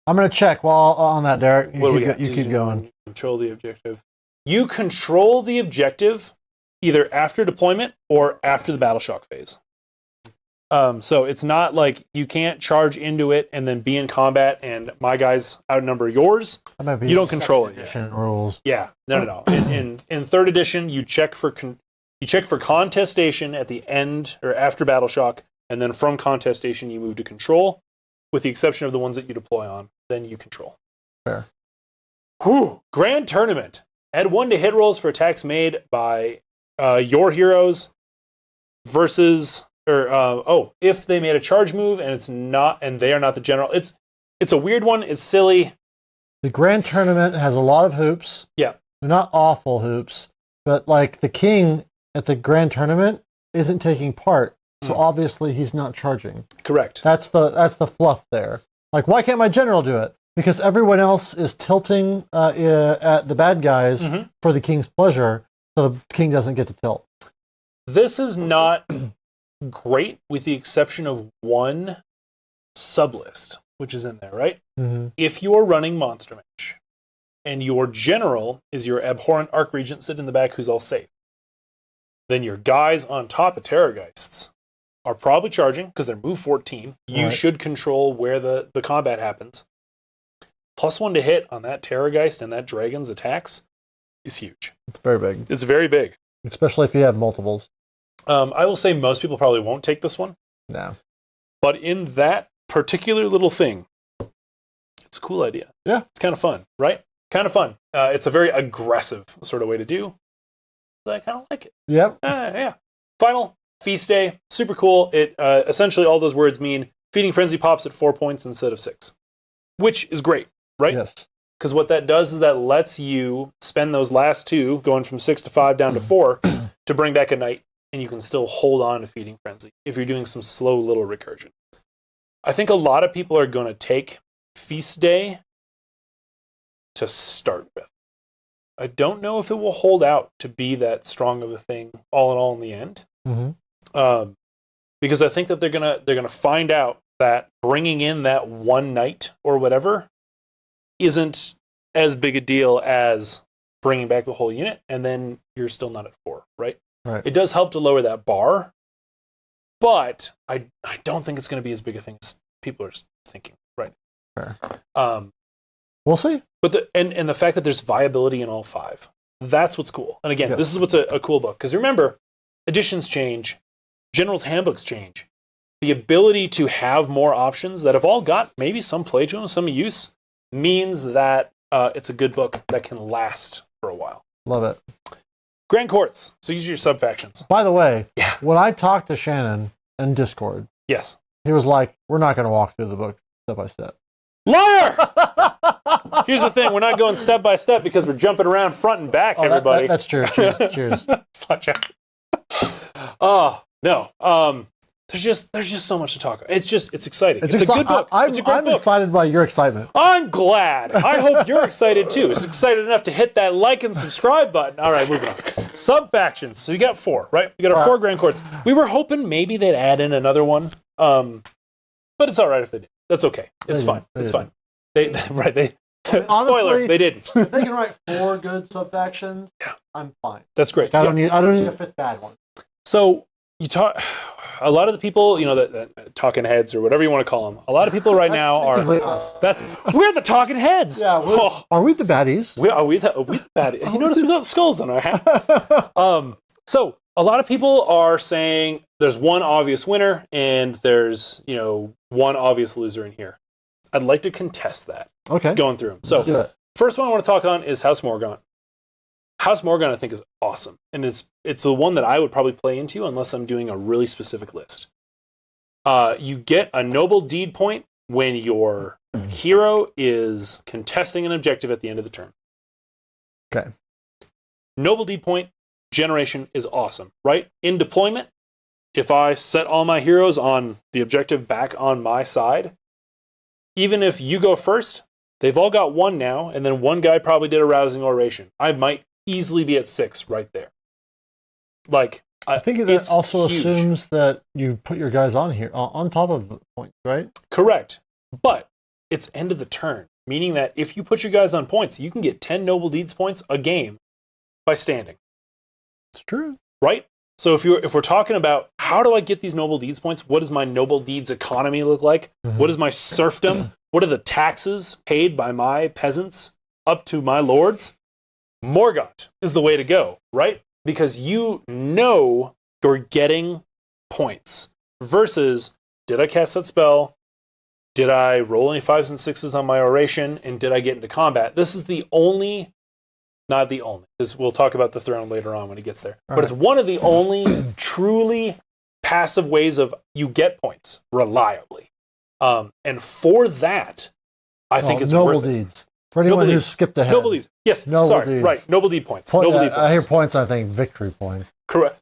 I'm going to check while on that, Derek. You keep going. Control the objective. You control the objective either after deployment or after the battle shock phase. So it's not like you can't charge into it and then be in combat and my guys outnumber yours. You don't control it yet. Rules. Yeah, no. In 3rd edition, you check for contestation at the end or after battle shock, and then from contestation you move to control, with the exception of the ones that you deploy on. Then you control. Fair. Whew. Grand Tournament. Add 1 to hit rolls for attacks made by your heroes versus, if they made a charge move and they are not the general. It's a weird one. It's silly. The Grand Tournament has a lot of hoops. Yeah. They're not awful hoops, but like the king at the Grand Tournament isn't taking part, so obviously he's not charging. Correct. That's the fluff there. Like, why can't my general do it? Because everyone else is tilting at the bad guys for the king's pleasure, so the king doesn't get to tilt. This is not great, with the exception of one sublist, which is in there, right? If you're running Monster Mash, and your general is your abhorrent Archregent sitting in the back who's all safe, then your guys on top of Terrorgeists are probably charging, because they're move 14. You should control where the combat happens. +1 to hit on that Terrorgeist and that Dragon's attacks is huge. It's very big. It's very big. Especially if you have multiples. I will say most people probably won't take this one. No. But in that particular little thing, it's a cool idea. Yeah. It's kind of fun, right? Kind of fun. It's a very aggressive sort of way to do. But I kind of like it. Yep. Yeah. Final Feast Day. Super cool. It essentially all those words mean Feeding Frenzy pops at 4 points instead of 6. Which is great, right? Yes. Because what that does is that lets you spend those last 2, going from 6 to 5 down to 4, to bring back a night, and you can still hold on to Feeding Frenzy if you're doing some slow little recursion. I think a lot of people are going to take Feast Day to start with. I don't know if it will hold out to be that strong of a thing all in all in the end. Because I think that they're gonna find out that bringing in that one night or whatever isn't as big a deal as bringing back the whole unit, and then you're still not at 4, right? Right. It does help to lower that bar, but I don't think it's going to be as big a thing as people are thinking, right? Fair. We'll see. But the fact that there's viability in all 5, that's what's cool. And again, this is what's a cool book, because remember, editions change, General's handbooks change. The ability to have more options that have all got maybe some play to them, some use, means that it's a good book that can last for a while. Love it. Grand Courts. So use your sub-factions. By the way, when I talked to Shannon in Discord, yes, he was like, "We're not going to walk through the book step by step." Liar! Here's the thing: we're not going step by step because we're jumping around front and back. Everybody, that's true. Cheers. Oh no. There's just so much to talk about. It's exciting. It's a good book. It's a great book. I'm excited by your excitement. I'm glad. I hope you're excited too. It's excited enough to hit that like and subscribe button. All right, moving on. Sub factions. So you got 4, right? We got our 4 Grand Courts. We were hoping maybe they'd add in another one, but it's all right if they did. That's okay. It's fine. It's fine. They Honestly, spoiler, they didn't. If they can write 4 good sub factions, I'm fine. That's great. I don't need a 5th bad one. So you talk. A lot of the people, that talking heads or whatever you want to call them. A lot of people right now are. We're the talking heads. Yeah. Are we the baddies? Are we the baddies? You notice we got skulls on our hat. So a lot of people are saying there's one obvious winner and there's one obvious loser in here. I'd like to contest that. Okay. Going through them. So first one I want to talk on is House Morgan. House Morgan, I think, is awesome, and it's the one that I would probably play into unless I'm doing a really specific list. You get a noble deed point when your hero is contesting an objective at the end of the turn. Okay. Noble deed point generation is awesome, right? In deployment, if I set all my heroes on the objective back on my side, even if you go first, they've all got 1 now, and then one guy probably did a rousing oration. I might easily be at 6 right there. I think that also assumes that you put your guys on here on top of points, right? Correct. But it's end of the turn, meaning that if you put your guys on points, you can get 10 noble deeds points a game by standing. It's true. Right? So if we're talking about how do I get these noble deeds points, what does my noble deeds economy look like? Mm-hmm. What is my serfdom? What are the taxes paid by my peasants up to my lords? Morgott is the way to go, right? Because you're getting points. Versus, did I cast that spell? Did I roll any 5s and 6s on my oration? And did I get into combat? This is not the only, because we'll talk about the throne later on when it gets there. But it's one of the only truly passive ways of you get points reliably. And for that, I think it's noble worth it. Deeds. For anyone who skipped ahead. Noble deeds. Yes, noble deeds. Right. Noble deed points. Noble deed points. I hear points, I think victory points. Correct.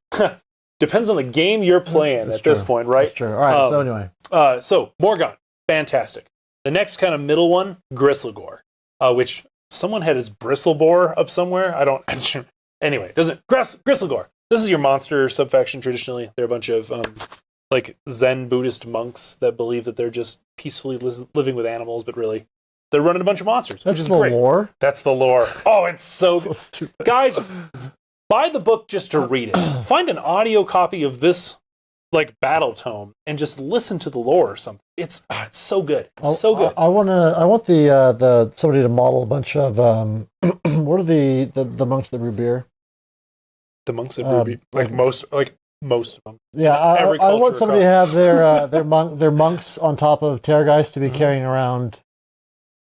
Depends on the game you're playing this point, right? That's true. All right, so anyway. So, Morgan, fantastic. The next kind of middle one, Gristlegore, which someone had his Bristlebore up somewhere. Anyway, Gristlegore. This is your monster subfaction traditionally. They're a bunch of Zen Buddhist monks that believe that they're just peacefully living with animals, but really they're running a bunch of monsters, which is great. Lore? That's the lore. Oh, it's so stupid. Guys, buy the book just to read it. Find an audio copy of this Battletome and just listen to the lore or something. It's so good. It's so good. I want the somebody to model a bunch of what are the monks that brew beer? The monks that brew beer, most of them. Yeah, I want somebody to have their monks on top of Terrorgeist to be carrying around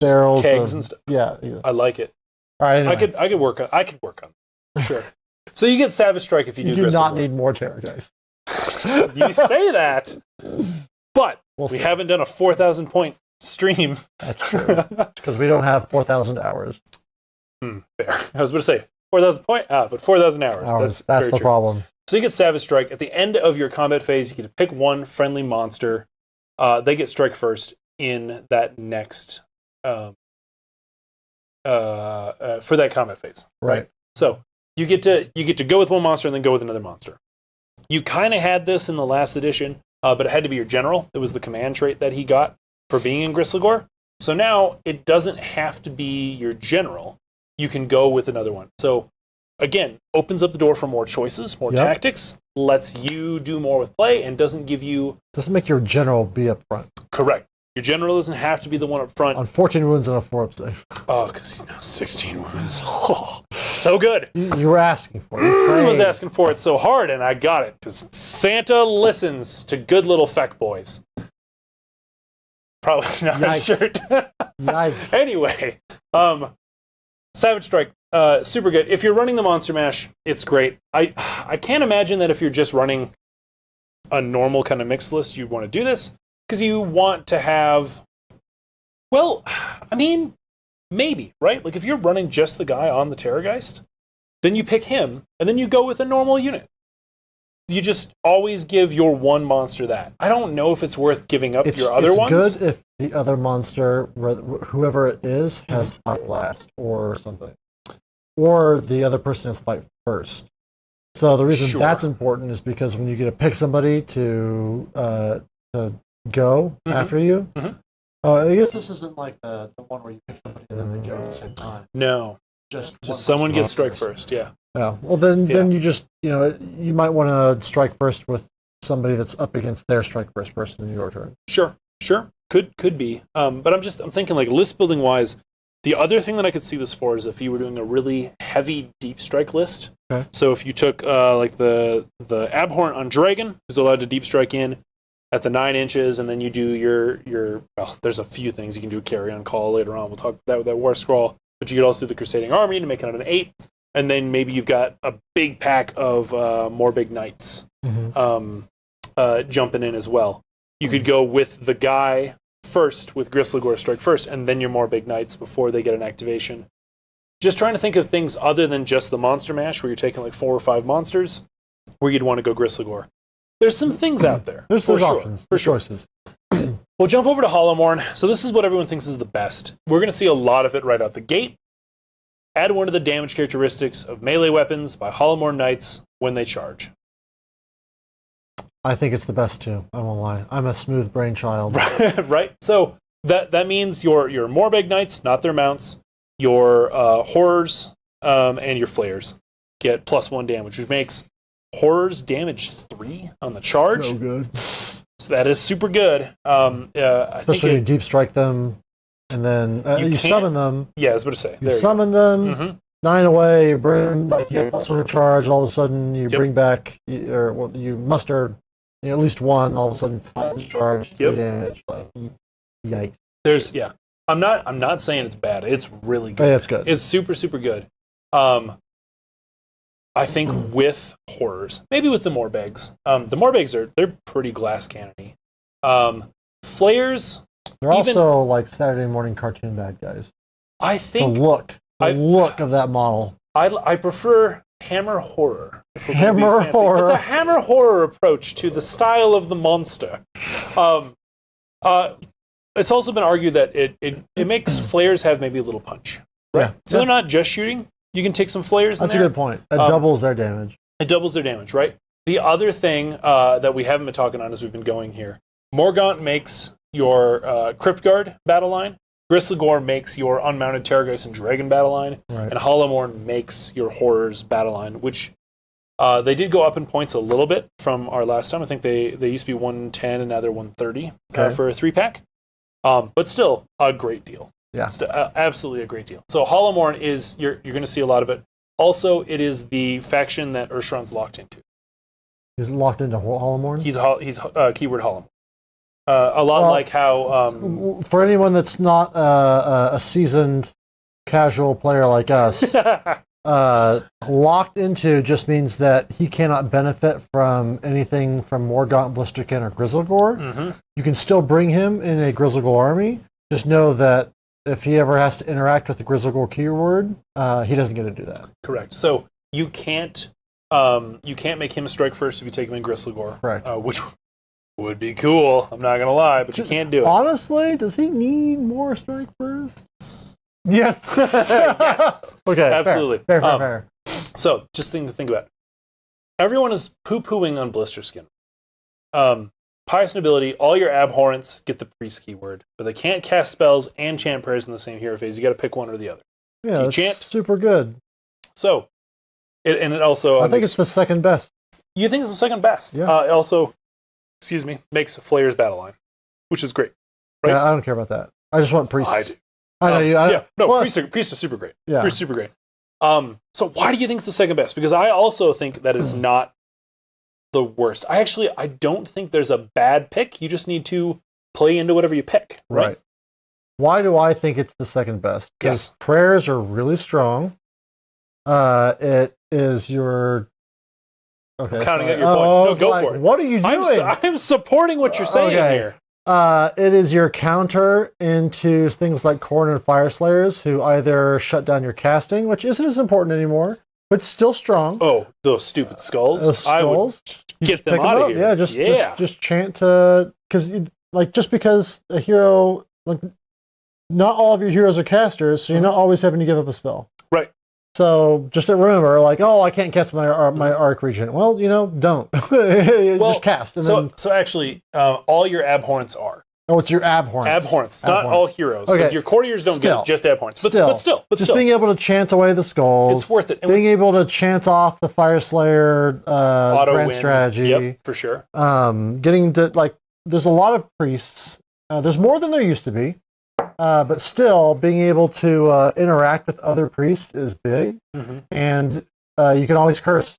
barrels, kegs and stuff. Yeah, I like it. All right, anyway. I could work on it, for sure. So you get Savage Strike if you do. You do not need more Terrorgeist. You say that, but we haven't done a 4,000 point stream. That's true, because we don't have 4,000 hours. Fair. I was going to say 4,000 point, but 4,000 hours. That's the problem. So you get Savage Strike at the end of your combat phase. You get to pick one friendly monster. They get strike first in that next for that combat phase. Right. So you get to go with one monster and then go with another monster. You kind of had this in the last edition, but it had to be your general. It was the command trait that he got for being in Gristlegore. So now it doesn't have to be your general. You can go with another one. So again, opens up the door for more choices, more tactics, lets you do more with play, and doesn't make your general be up front. Correct. Your general doesn't have to be the one up front. On 14 wounds and a 4-up save. Oh, because he's now 16 wounds. Oh, so good. You were asking for it. I was asking for it so hard, and I got it. Because Santa listens to good little feck boys. Probably not a shirt. Nice. Anyway, Savage Strike, super good. If you're running the Monster Mash, it's great. I can't imagine that if you're just running a normal kind of mixed list, you'd want to do this. because you want to have. Well, I mean, maybe, right? Like if you're running just the guy on the Terrorgeist, then you pick him, and then you go with a normal unit. You just always give your one monster that. I don't know if it's worth giving up your other ones. It's good if the other monster, whoever it is, has fight last or something. Or the other person has fight first. So the reason that's important is because when you get to pick somebody to go after you, I guess this isn't like the one where you pick somebody and then they go at the same time. No. Just someone gets strike first, yeah. Yeah. Well, then you just, you might want to strike first with somebody that's up against their strike first person in your turn. Sure. Could be. But I'm thinking like list building wise, the other thing that I could see this for is if you were doing a really heavy deep strike list. Okay. So if you took like the Abhorrent on Dragon, who's allowed to deep strike in at the 9 inches, and then you do your there's a few things you can do carry on call later on. We'll talk about that with that War Scroll. But you could also do the Crusading Army to make it an 8. And then maybe you've got a big pack of more big knights jumping in as well. You could go with the guy first with Gristlegore strike first, and then your more big knights before they get an activation. Just trying to think of things other than just the monster mash, where you're taking like 4 or 5 monsters, where you'd want to go Gristlegore. There's some things out there. There's options. For choices. We'll jump over to Hollowmorn. So this is what everyone thinks is the best. We're going to see a lot of it right out the gate. Add one of the damage characteristics of melee weapons by Hollowmorn Knights when they charge. I think it's the best too. I won't lie. I'm a smooth brain child. Right? So that means your Morbeg Knights, not their mounts, your Horrors, and your Flayers get +1 damage, which makes Horrors damage 3 on the charge. So good. So that is super good. Especially you deep strike them, and then you summon them. Yeah, I was about to say. You summon them, 9 away, you bring like you have sort of charge. All of a sudden, you bring back, you muster at least 1. All of a sudden, 5 charge, 3 damage. Like, yikes. I'm not saying it's bad. It's really good. Yeah, it's good. It's super super good. I think with Horrors, maybe with the Morbegs. The Morbegs they're pretty glass cannony. Flayers. They're also like Saturday morning cartoon bad guys. I think the look of that model. I prefer Hammer Horror. Hammer Horror. It's a Hammer Horror approach to the style of the monster. It's also been argued that it makes Flayers have maybe a little punch. Right? Yeah. So they're not just shooting. You can take some Flayers in there. That's a good point. That doubles their damage. It doubles their damage, right? The other thing that we haven't been talking on as we've been going here, Morgaunt makes your Crypt Guard battle line, Gristlegore makes your Unmounted Terrorgeist and Dragon battle line, and Hollowmorn makes your Horrors battle line, which they did go up in points a little bit from our last time. I think they used to be 110 and now they're 130 for a 3-pack. But still a great deal. Yeah, absolutely a great deal. So Hollowmorn is you're going to see a lot of it. Also, it is the faction that Urshron's locked into. He's locked into Hollowmorn? He's keyword Hollowmorn. A lot like how for anyone that's not a seasoned casual player like us, locked into just means that he cannot benefit from anything from Morgaunt, Blisterkin, or Gristlegore. You can still bring him in a Gristlegore army. Just know that if he ever has to interact with the Gristlegore keyword, he doesn't get to do that. Correct. So you can't make him a strike first if you take him in Gristlegore. Correct. Which would be cool. I'm not gonna lie, but you can't do it. Honestly, does he need more strike first? Yes. Yes. Okay. Absolutely. Fair. So, just thing to think about. Everyone is poo-pooing on Blisterskin. Pious Nobility, all your Abhorrents get the priest keyword, but they can't cast spells and chant prayers in the same hero phase. You got to pick one or the other. Yeah, you chant. Super good. So, it also. I think it's the second best. You think it's the second best? Yeah. It also, makes a Flayer's battle line, which is great. Right? Yeah, I don't care about that. I just want priests. I do. I know you. Priests are super great. Yeah. Priests are super great. So why do you think it's the second best? Because I also think that it's not the worst. I don't think there's a bad pick. You just need to play into whatever you pick. Right. Why do I think it's the second best? Because prayers are really strong. It is your. Okay, I'm counting out your points. No, go for it. What are you doing? I'm supporting what you're saying here. It is your counter into things like Khorne and Fire Slayers, who either shut down your casting, which isn't as important anymore, but still strong. Oh, those stupid skulls! Those skulls. I would get them out of here. Yeah, just chant to just because a hero not all of your heroes are casters, so you're not always having to give up a spell. Right. So just remember, I can't cast my arc regent. Well, don't. Just cast. And so actually, all your abhorrents are. Oh, it's your abhorrents. Abhorrents, not all heroes, because your courtiers don't get just abhorrents. But still, being able to chant away the skulls. It's worth it. And being able to chant off the Fire Slayer grand strategy. Yep, for sure. Getting to there's a lot of priests. There's more than there used to be. But still, being able to interact with other priests is big, and you can always curse.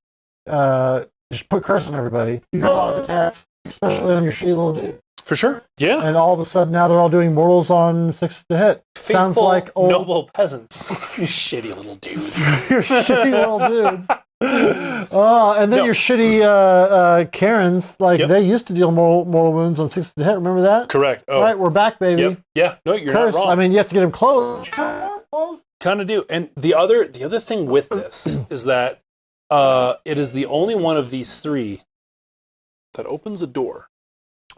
Just put curse on everybody. You got a lot of attacks, especially on your shitty little dudes. For sure, yeah. And all of a sudden, now they're all doing mortals on 6 to hit. Faithful, sounds like noble peasants. You shitty little dudes. Your shitty little dudes. And then your shitty Karens, they used to deal mortal wounds on 6 to hit. Remember that? Correct. Oh. All right, we're back, baby. Yep. Yeah. No, you're curse. not wrong. I mean, you have to get him close. Kind of do. And the other thing with this is that it is the only one of these three that opens a door.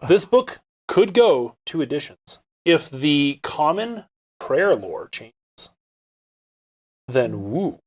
This book could go 2 editions. If the common prayer lore changes, then woo.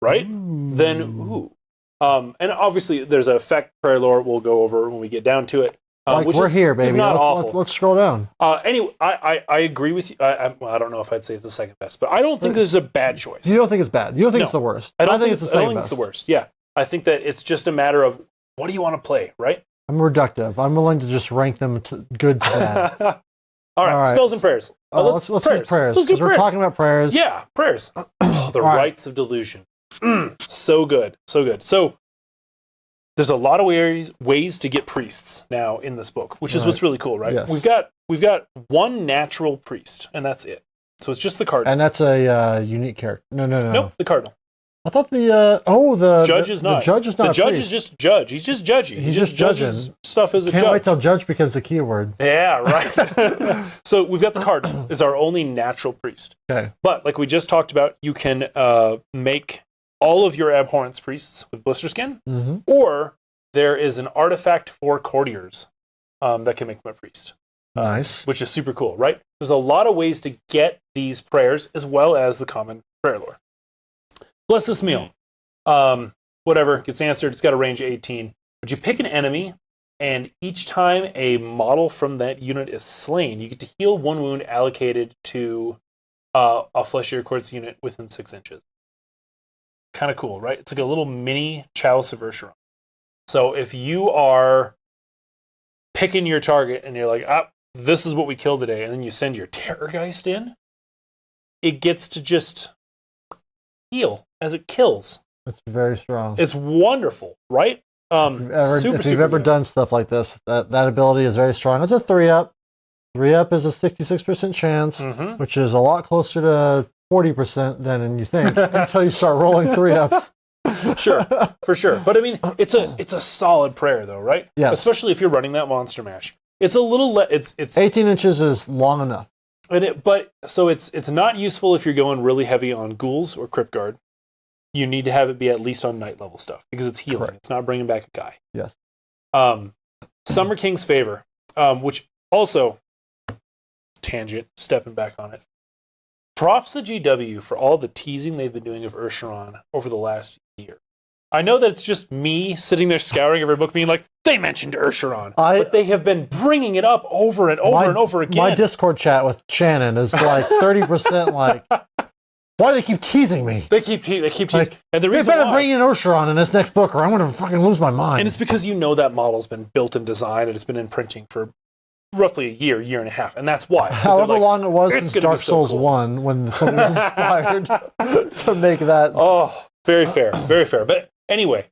Right? Then woo. And obviously there's an effect prayer lore we'll go over when we get down to it. Which we're here, baby. Not awful. Let's scroll down. Anyway, I agree with you. I don't know if I'd say it's the second best, but I don't think this is a bad choice. You don't think it's bad? You don't think it's the worst? I don't think it's the worst. Yeah. I think that it's just a matter of what do you want to play, right? I'm reductive. I'm willing to just rank them to good to bad. All right, spells and prayers. Let's do prayers. Let's do prayers. We're talking about prayers. Yeah, prayers. The rites of delusion. So good. So good. So there's a lot of ways to get priests now in this book, which is what's really cool, right? Yes. We've got one natural priest, and that's it. So it's just the cardinal. And that's a unique character. No. Nope, the cardinal. I thought the judge is not. The judge is not. The judge is just judge. He's just judgy. He just judges stuff as a judge. Can't wait till judge becomes a keyword. Yeah, right. So we've got the cardinal is our only natural priest. Okay. But like we just talked about, you can make all of your abhorrence priests with blister skin, or there is an artifact for courtiers that can make them a priest. Nice. Which is super cool, right? There's a lot of ways to get these prayers as well as the common prayer lore. Bless this meal. Whatever gets answered. It's got a range of 18. But you pick an enemy, and each time a model from that unit is slain, you get to heal 1 wound allocated to a fleshier quartz unit within 6 inches. Kind of cool, right? It's like a little mini Chalice of Ursharon. So if you are picking your target and you're like, this is what we killed today, and then you send your Terrorgeist in, it gets to just heal as it kills. It's very strong. It's wonderful, right? If you've ever done stuff like this, that ability is very strong. It's a 3-up. 3-up is a 66% chance, which is a lot closer to 40% than you think until you start rolling 3-ups. Sure, for sure. But I mean, it's a solid prayer, though, right? Yes. Especially if you're running that monster mash. It's a little. It's 18 inches is long enough. But it's not useful if you're going really heavy on ghouls or crypt guard. You need to have it be at least on night level stuff because it's healing. Correct. It's not bringing back a guy. Yes. Summer King's Favor, which also tangent, stepping back on it. Props to GW for all the teasing they've been doing of Ursharon over the last year. I know that it's just me sitting there scouring every book being like, they mentioned Ursharon. But they have been bringing it up over and over and over again. My Discord chat with Shannon is like 30% like, why do they keep teasing me? They keep teasing. Like, and the reason they better bring in Ursharon in this next book or I'm going to fucking lose my mind. And it's because you know that model's been built and designed and it's been in printing for roughly a year and a half. And that's why. However long it was since Dark Souls 1 when someone was inspired to make that. Oh, very fair. Very fair. But anyway,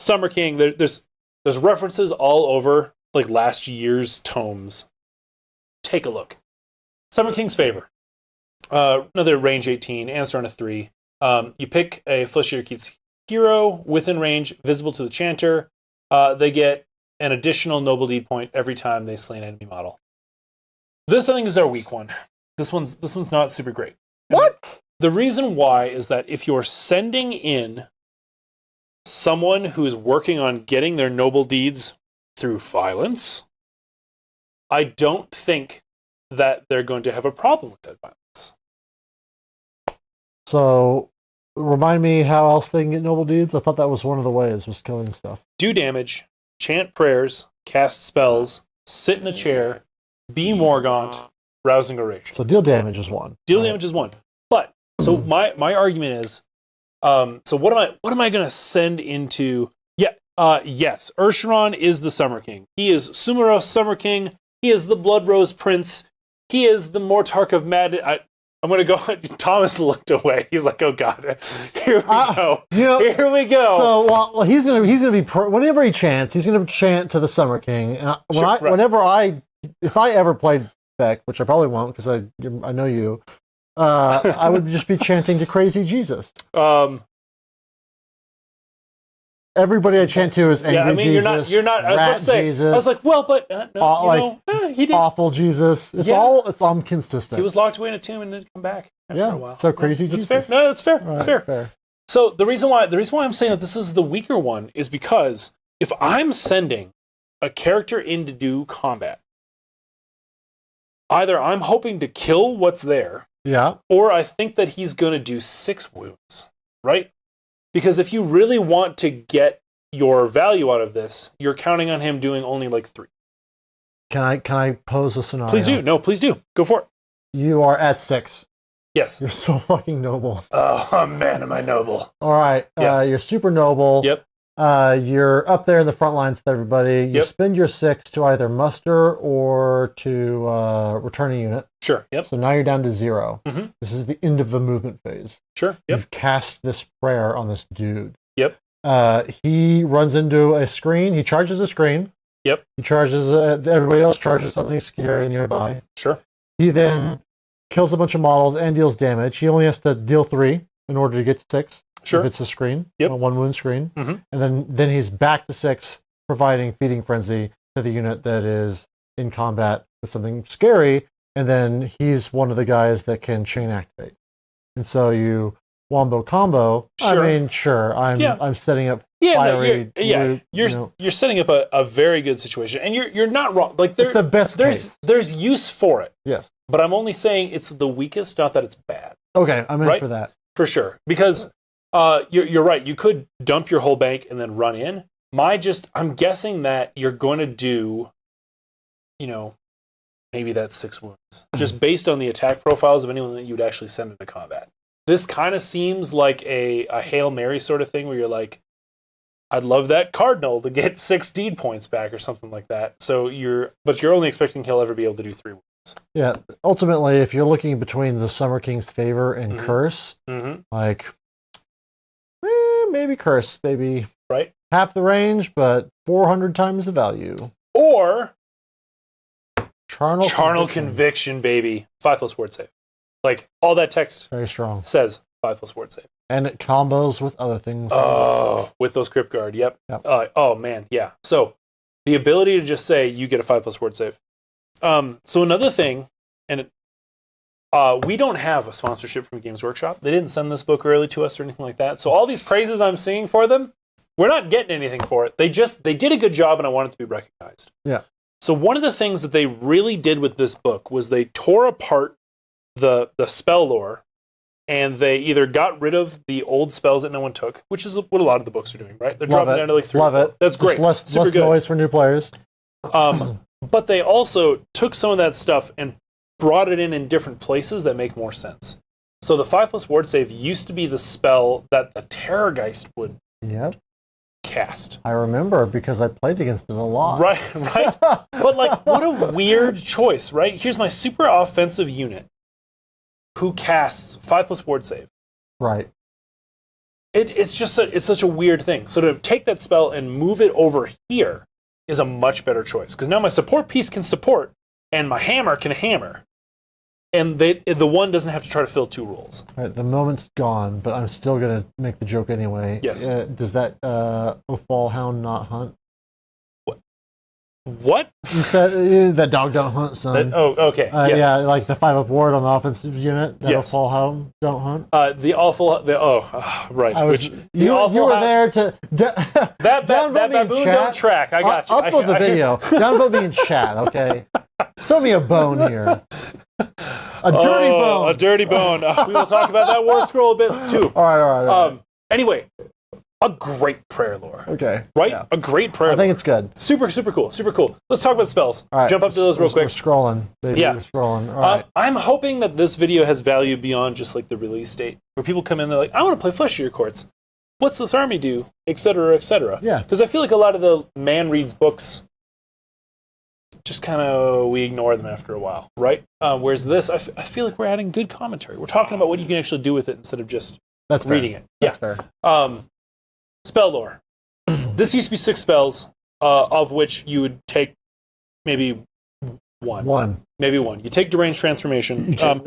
Summer King, there's references all over like last year's tomes. Take a look. Summer King's Favor. Another range 18, answer on a 3. You pick a Fleshier Keats hero within range, visible to the chanter. They get an additional noble deed point every time they slay an enemy model. This, I think, is our weak one. This one's not super great. What? The reason why is that if you're sending in someone who's working on getting their noble deeds through violence, I don't think that they're going to have a problem with that violence. So, remind me how else they can get noble deeds? I thought that was one of the ways, was killing stuff. Do damage, chant prayers, cast spells, sit in a chair, be Morgaunt, rousing oration. So deal damage is one. Deal damage is one. But so my argument is, so what am I going to send into? Yes, Ursharon is the Summer King. He is Sumeros Summer King. He is the Blood Rose Prince. He is the Mortarch of Mad. I'm going to go. Thomas looked away. He's like, "Oh God, here we go. Here we go." So, well, he's gonna be whenever he chants, he's gonna chant to the Summer King. And if I ever played Beck, which I probably won't because I know you, I would just be chanting to Crazy Jesus. Everybody I chant to is angry Jesus. You're not. I was about to say. Jesus, I was like, well, but he did. Awful Jesus. It's all consistent. He was locked away in a tomb and didn't come back after a while. So Crazy Jesus. That's fair. No, that's fair. Right, that's fair. So the reason why I'm saying that this is the weaker one is because if I'm sending a character in to do combat, either I'm hoping to kill what's there, or I think that he's going to do 6 wounds, right? Because if you really want to get your value out of this, you're counting on him doing only like 3. Can I pose a scenario? Please do. No, please do. Go for it. You are at 6. Yes. You're so fucking noble. Oh man, am I noble? All right. Yes. You're super noble. Yep. You're up there in the front lines with everybody. You Yep. spend your 6 to either muster or to return a unit. Sure. Yep. So now you're down to 0. Mm-hmm. This is the end of the movement phase. Sure. Yep. You've cast this prayer on this dude. Yep. He runs into a screen. He charges a screen. Yep. He charges. Everybody else charges something scary nearby. Sure. He then kills a bunch of models and deals damage. He only has to deal 3 in order to get to 6. Sure. If it's a screen. Yep. A 1 wound screen. Mm-hmm. And then he's back to 6, providing Feeding Frenzy to the unit that is in combat with something scary. And then he's one of the guys that can chain activate. And so you wombo combo. Sure. I mean, sure. I'm setting up fiery. You're setting up a very good situation, and you're not wrong. Like it's the best case. There's use for it. Yes. But I'm only saying it's the weakest, not that it's bad. Okay, I'm in for that. For sure. Because you're right. You could dump your whole bank and then run in. I'm guessing that you're going to do, maybe that's 6 wounds, just based on the attack profiles of anyone that you'd actually send into combat. This kind of seems like a Hail Mary sort of thing where you're like, I'd love that Cardinal to get 6 deed points back or something like that. So you're only expecting he'll ever be able to do 3 wounds. Yeah, ultimately, if you're looking between the Summer King's favor and curse, like, maybe curse, maybe right, half the range, but 400 times the value. Or Charnel Conviction, baby. 5+ word save. Like, all that text very strong says 5+ word save. And it combos with other things. Oh, with those Crypt Guard, yep. Oh, man, yeah. So, the ability to just say, you get a 5+ word save. So another thing, and we don't have a sponsorship from Games Workshop. They didn't send this book early to us or anything like that. So all these praises I'm singing for them, we're not getting anything for it. They did a good job, and I want it to be recognized. Yeah. So one of the things that they really did with this book was they tore apart the spell lore, and they either got rid of the old spells that no one took, which is what a lot of the books are doing, right? They're dropping down to like 3 or 4. Love it. That's great. Less noise for new players. But they also took some of that stuff and brought it in different places that make more sense. So the 5+ ward save used to be the spell that the Terrorgeist would cast. I remember because I played against it a lot. Right. But like, what a weird choice, right? Here's my super offensive unit who casts 5+ ward save. Right. It's such a weird thing. So to take that spell and move it over here is a much better choice, because now my support piece can support and my hammer can hammer, and the one doesn't have to try to fill 2 roles. Right, the moment's gone, but I'm still gonna make the joke anyway. Yes. Does that Fall Hound not hunt? What? What? You said that dog don't hunt, son. Okay. Yes. Yeah, like the 5-up ward on the offensive unit. That'll Yes. fall home, don't hunt. Right. You were there to that baboon don't track. I got you. Upload the video. Downvote me in chat, okay? Throw me a bone here. A dirty bone. A dirty bone. We will talk about that war scroll a bit too. All right. Anyway, a great prayer lore. Okay. Right? Yeah. A great prayer lore. I think it's good. Super cool. Let's talk about spells. All right. Jump up to those real quick. We're scrolling. Baby. Yeah. We're scrolling. All right. I'm hoping that this video has value beyond just like the release date, where people come in, they're like, I want to play Flesh Eater Courts. What's this army do? Etc. Etc. Yeah. Because I feel like a lot of the man reads books, just kind of we ignore them after a while, right? Whereas this, I feel like we're adding good commentary. We're talking about what you can actually do with it instead of just reading it. That's fair. Spell lore. This used to be 6 spells, of which you would take maybe one. Maybe one. You take Deranged Transformation. You take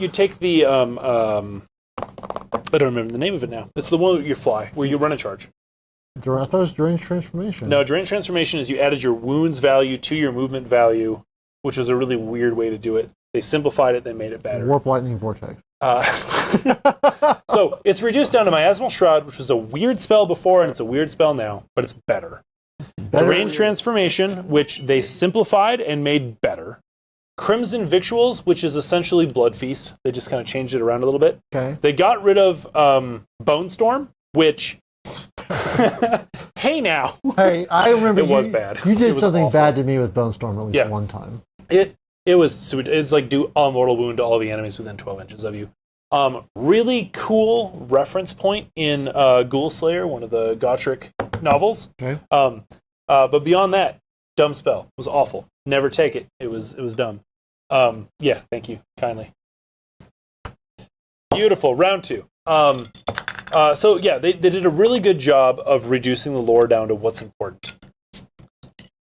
you take the I don't remember the name of it now. It's the one where you fly, where you run a charge. I thought it was Deranged Transformation. No, Deranged Transformation is you added your wounds value to your movement value, which was a really weird way to do it. They simplified it, they made it better. Warp Lightning Vortex. So it's reduced down to Miasmal Shroud, which was a weird spell before, and it's a weird spell now, but it's better. Deranged Transformation, which they simplified and made better. Crimson Victuals, which is essentially Blood Feast. They just kind of changed it around a little bit. Okay. They got rid of Bone Storm, which... Hey now! Hey, I remember it was bad. You did something awful. bad to me with Bone Storm at least one time. It's like do a mortal wound to all the enemies within 12 inches of you. Really cool reference point in Ghoul Slayer, one of the Gotrek novels. Okay. But beyond that, dumb spell. It was awful. Never take it. It was dumb. Yeah, thank you kindly. Beautiful. Round 2. So yeah, they did a really good job of reducing the lore down to what's important.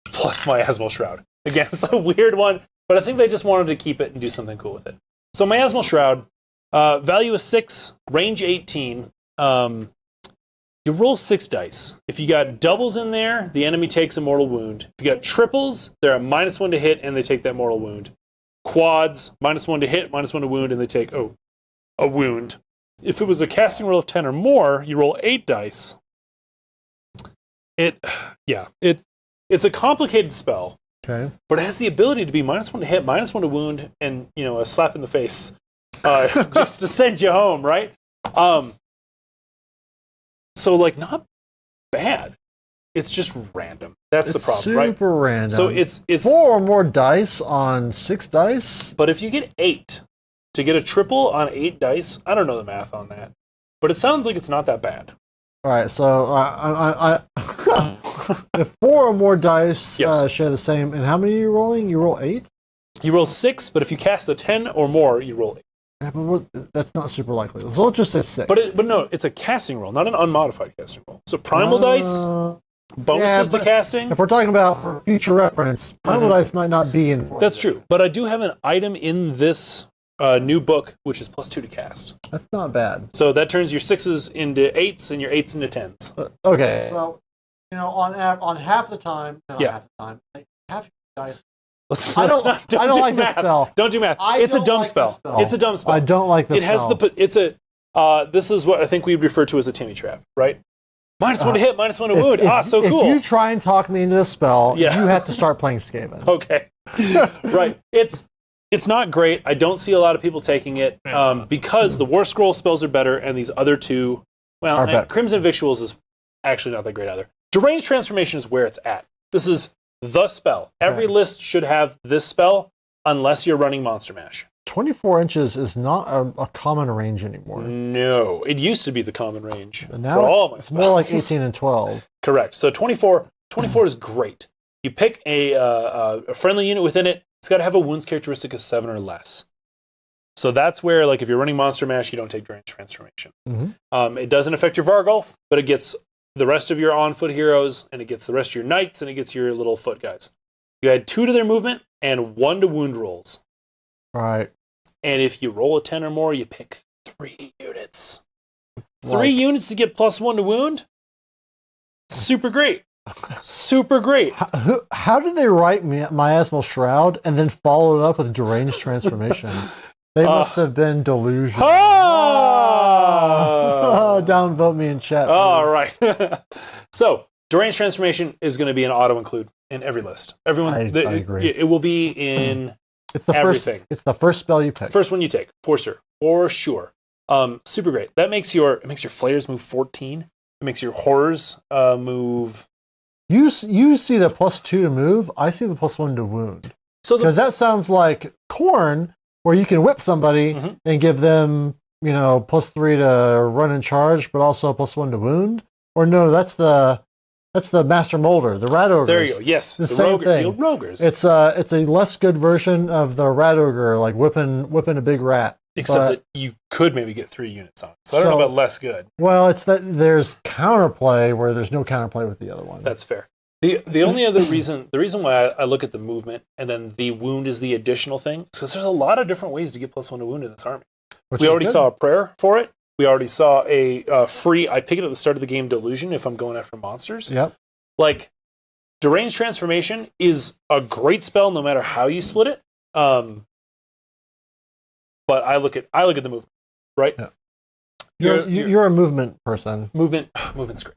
Plus Miasmal Shroud. Again, it's a weird one, but I think they just wanted to keep it and do something cool with it. So Miasmal Shroud, value is 6, range 18. You roll 6 dice. If you got doubles in there, the enemy takes a mortal wound. If you got triples, they're at -1 to hit, and they take that mortal wound. Quads, -1 to hit, -1 to wound, and they take a wound. If it was a casting roll of 10 or more, you roll 8 dice. It's a complicated spell. Okay. But it has the ability to be -1 to hit, -1 to wound, and a slap in the face, just to send you home, right? So like not bad. It's just random. That's the problem, right? Super random. So it's 4 or more dice on 6 dice. But if you get 8 to get a triple on 8 dice, I don't know the math on that, but it sounds like it's not that bad. All right, so if 4 or more dice share the same, and how many are you rolling? You roll 8? You roll 6, but if you cast a 10 or more, you roll 8. Yeah, but that's not super likely. So let's just say 6. But no, it's a casting roll, not an unmodified casting roll. So primal dice, bonuses to casting. If we're talking about for future reference, primal dice might not be in. That's true, but I do have an item in this new book which is +2 to cast. That's not bad. So that turns your 6s into 8s and your 8s into 10s. Okay. So on half the time, half the time, half your dice. I don't like this spell. Don't do math. It's a dumb spell. It's a dumb spell. I don't like this spell. This is what I think we'd refer to as a Timmy trap, right? -1 to hit, -1 to wound. So cool. If you try and talk me into this spell, you have to start playing Skaven. Okay. Right. It's not great. I don't see a lot of people taking it because the War Scroll spells are better, and these other two, Crimson Victuals is actually not that great either. Deranged Transformation is where it's at. This is the spell. Every list should have this spell unless you're running Monster Mash. 24 inches is not a common range anymore. No, it used to be the common range now for all my spells. It's more like 18 and 12. Correct. So 24 is great. You pick a friendly unit within it. It's got to have a wounds characteristic of 7 or less. So that's where, like, if you're running Monster Mash, you don't take Deranged Transformation. Mm-hmm. It doesn't affect your Vargulf, but it gets the rest of your on-foot heroes, and it gets the rest of your knights, and it gets your little foot guys. You add 2 to their movement and 1 to wound rolls. All right. And if you roll a 10 or more, you pick 3 units. 3 units to get +1 to wound? Super great. Super great. How did they write Miasmal Shroud and then follow it up with Deranged Transformation? They must have been delusional. Downvote me in chat. All right. So, Deranged Transformation is going to be an auto include in every list. I agree. It will be in it's the everything. It's the first spell you pick. First one you take, for sure. For sure. Super great. That makes your flayers move 14. It makes your horrors move. You see the +2 to move. I see the +1 to wound. So because that sounds like Corn, where you can whip somebody and give them, +3 to run and charge, but also +1 to wound. Or no, that's the Master Molder, the Rat Ogre. There you go. Yes, the same thing. The Rogers. It's a less good version of the Rat Ogre, like whipping a big rat. Except that you could maybe get 3 units on it. So I don't know about less good. Well, it's that there's counterplay where there's no counterplay with the other one. That's fair. The only other reason, the reason why I look at the movement and then the wound is the additional thing, is because there's a lot of different ways to get +1 to wound in this army. We already saw a prayer for it. We already saw a free, I pick it at the start of the game, delusion if I'm going after monsters. Yep. Like, Deranged Transformation is a great spell no matter how you split it. But I look at the movement, right? Yeah. You're a movement person. Movement's great.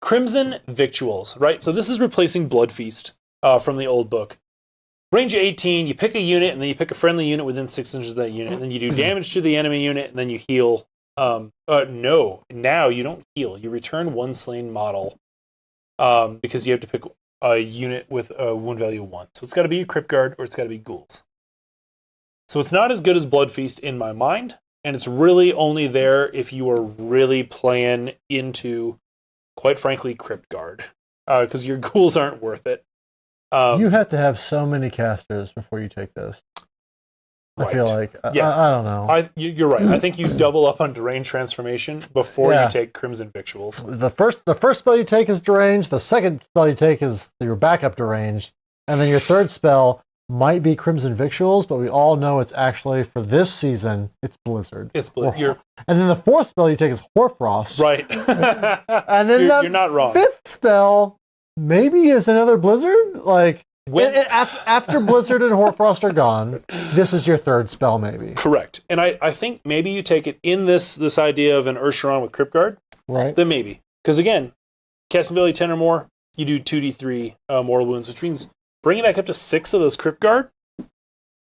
Crimson Victuals, right? So this is replacing Blood Feast from the old book. Range 18, you pick a unit, and then you pick a friendly unit within 6 inches of that unit, and then you do damage to the enemy unit, and then you heal. No, now you don't heal. You return 1 slain model because you have to pick a unit with a wound value of 1. So it's got to be a Crypt Guard or it's got to be ghouls. So it's not as good as Blood Feast in my mind, and it's really only there if you are really playing into, quite frankly, Crypt Guard, because your ghouls aren't worth it. You have to have so many casters before you take this. Right. I feel like, yeah. I don't know. You're right. I think you double up on Deranged Transformation before you take Crimson Victuals. The first spell you take is Deranged, the second spell you take is your backup Deranged, and then your third spell might be Crimson Victuals, but we all know it's actually, for this season, it's Blizzard. It's Blizzard. And then the fourth spell you take is Hoarfrost. Right. And then you're not wrong. Fifth spell maybe is another Blizzard? Like, after Blizzard and Hoarfrost are gone, this is your third spell maybe. Correct. And I think maybe you take it in this idea of an Ursharon with Crypt Guard. Right. Then maybe. Because again, casting ability 10 or more, you do 2d3 mortal wounds, which means bringing back up to 6 of those Crypt Guard,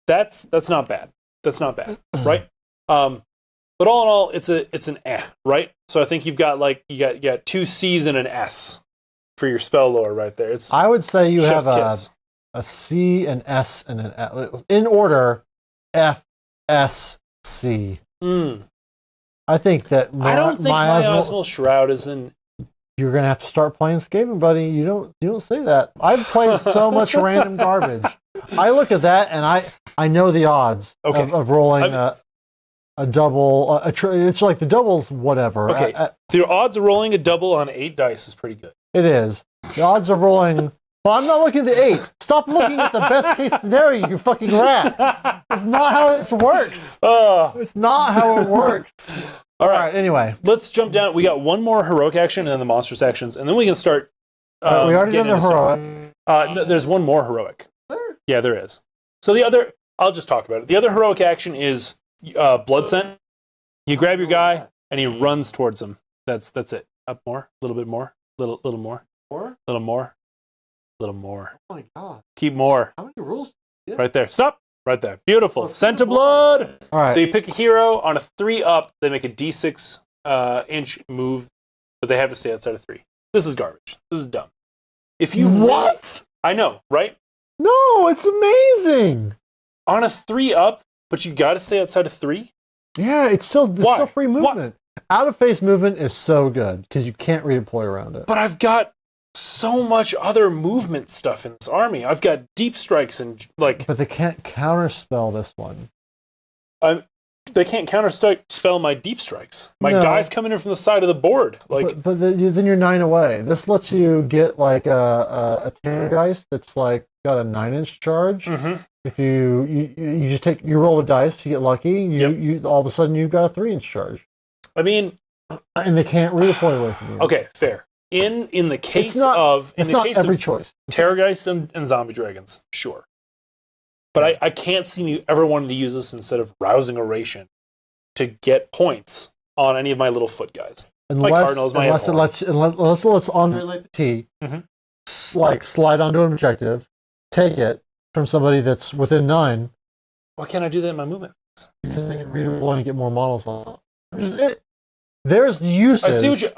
that's not bad. That's not bad, right? But all in all, it's an right? So I think you got 2 C's and an S for your spell lore right there. I would say you have kiss. A C, an S, and an S. In order, F, S, C. I think that I don't think Miasmal Shroud is in. You're gonna have to start playing Skaven, buddy. You don't say that. I've played so much random garbage. I look at that and I know the odds of rolling a double. It's like the doubles, whatever. Okay, the odds of rolling a double on 8 dice is pretty good. It is. The odds of rolling. Well, I'm not looking at the 8. Stop looking at the best case scenario, you fucking rat. It's not how this works. It's not how it works. All right. Anyway, let's jump down. We got one more heroic action and then the monstrous actions, and then we can start. We already did the heroic. No, there's one more heroic. Yeah, there is. So the other, I'll just talk about it. The other heroic action is Blood Scent. You grab your guy and he runs towards him. That's it. Up more, a little bit more, little more, little more. Oh my god! Keep more. How many rules? Yeah. Right there. Stop. Right there. Beautiful. Scent of blood. All right. So you pick a hero on a 3 up. They make a d6 inch move, but they have to stay outside of 3. This is garbage. This is dumb. If you what? I know, right? No, it's amazing. On a 3 up, but you got to stay outside of 3. Yeah, it's still free movement. Out of phase movement is so good because you can't redeploy around it. But I've got so much other movement stuff in this army. I've got deep strikes and like. But they can't counterspell this one. They can't counterspell my deep strikes. My guys coming in from the side of the board. Like, but then you're 9 away. This lets you get like a Tannergeist that's like got a 9-inch charge. Mm-hmm. If you just you roll the dice, you get lucky. You all of a sudden you've got a 3-inch charge. I mean, and they can't redeploy away from you. Okay, fair. in the case It's not- of It's not every choice. Terrorgeists and zombie dragons, sure. But I can't see me ever wanting to use this instead of rousing oration to get points on any of my little foot guys. My Cardinals, my unless it lets Andre Le Petit slide onto an objective, take it from somebody that's within 9. Why can't I do that in my movement? Because they can redeploy and get more models on. There's uses. I see what you're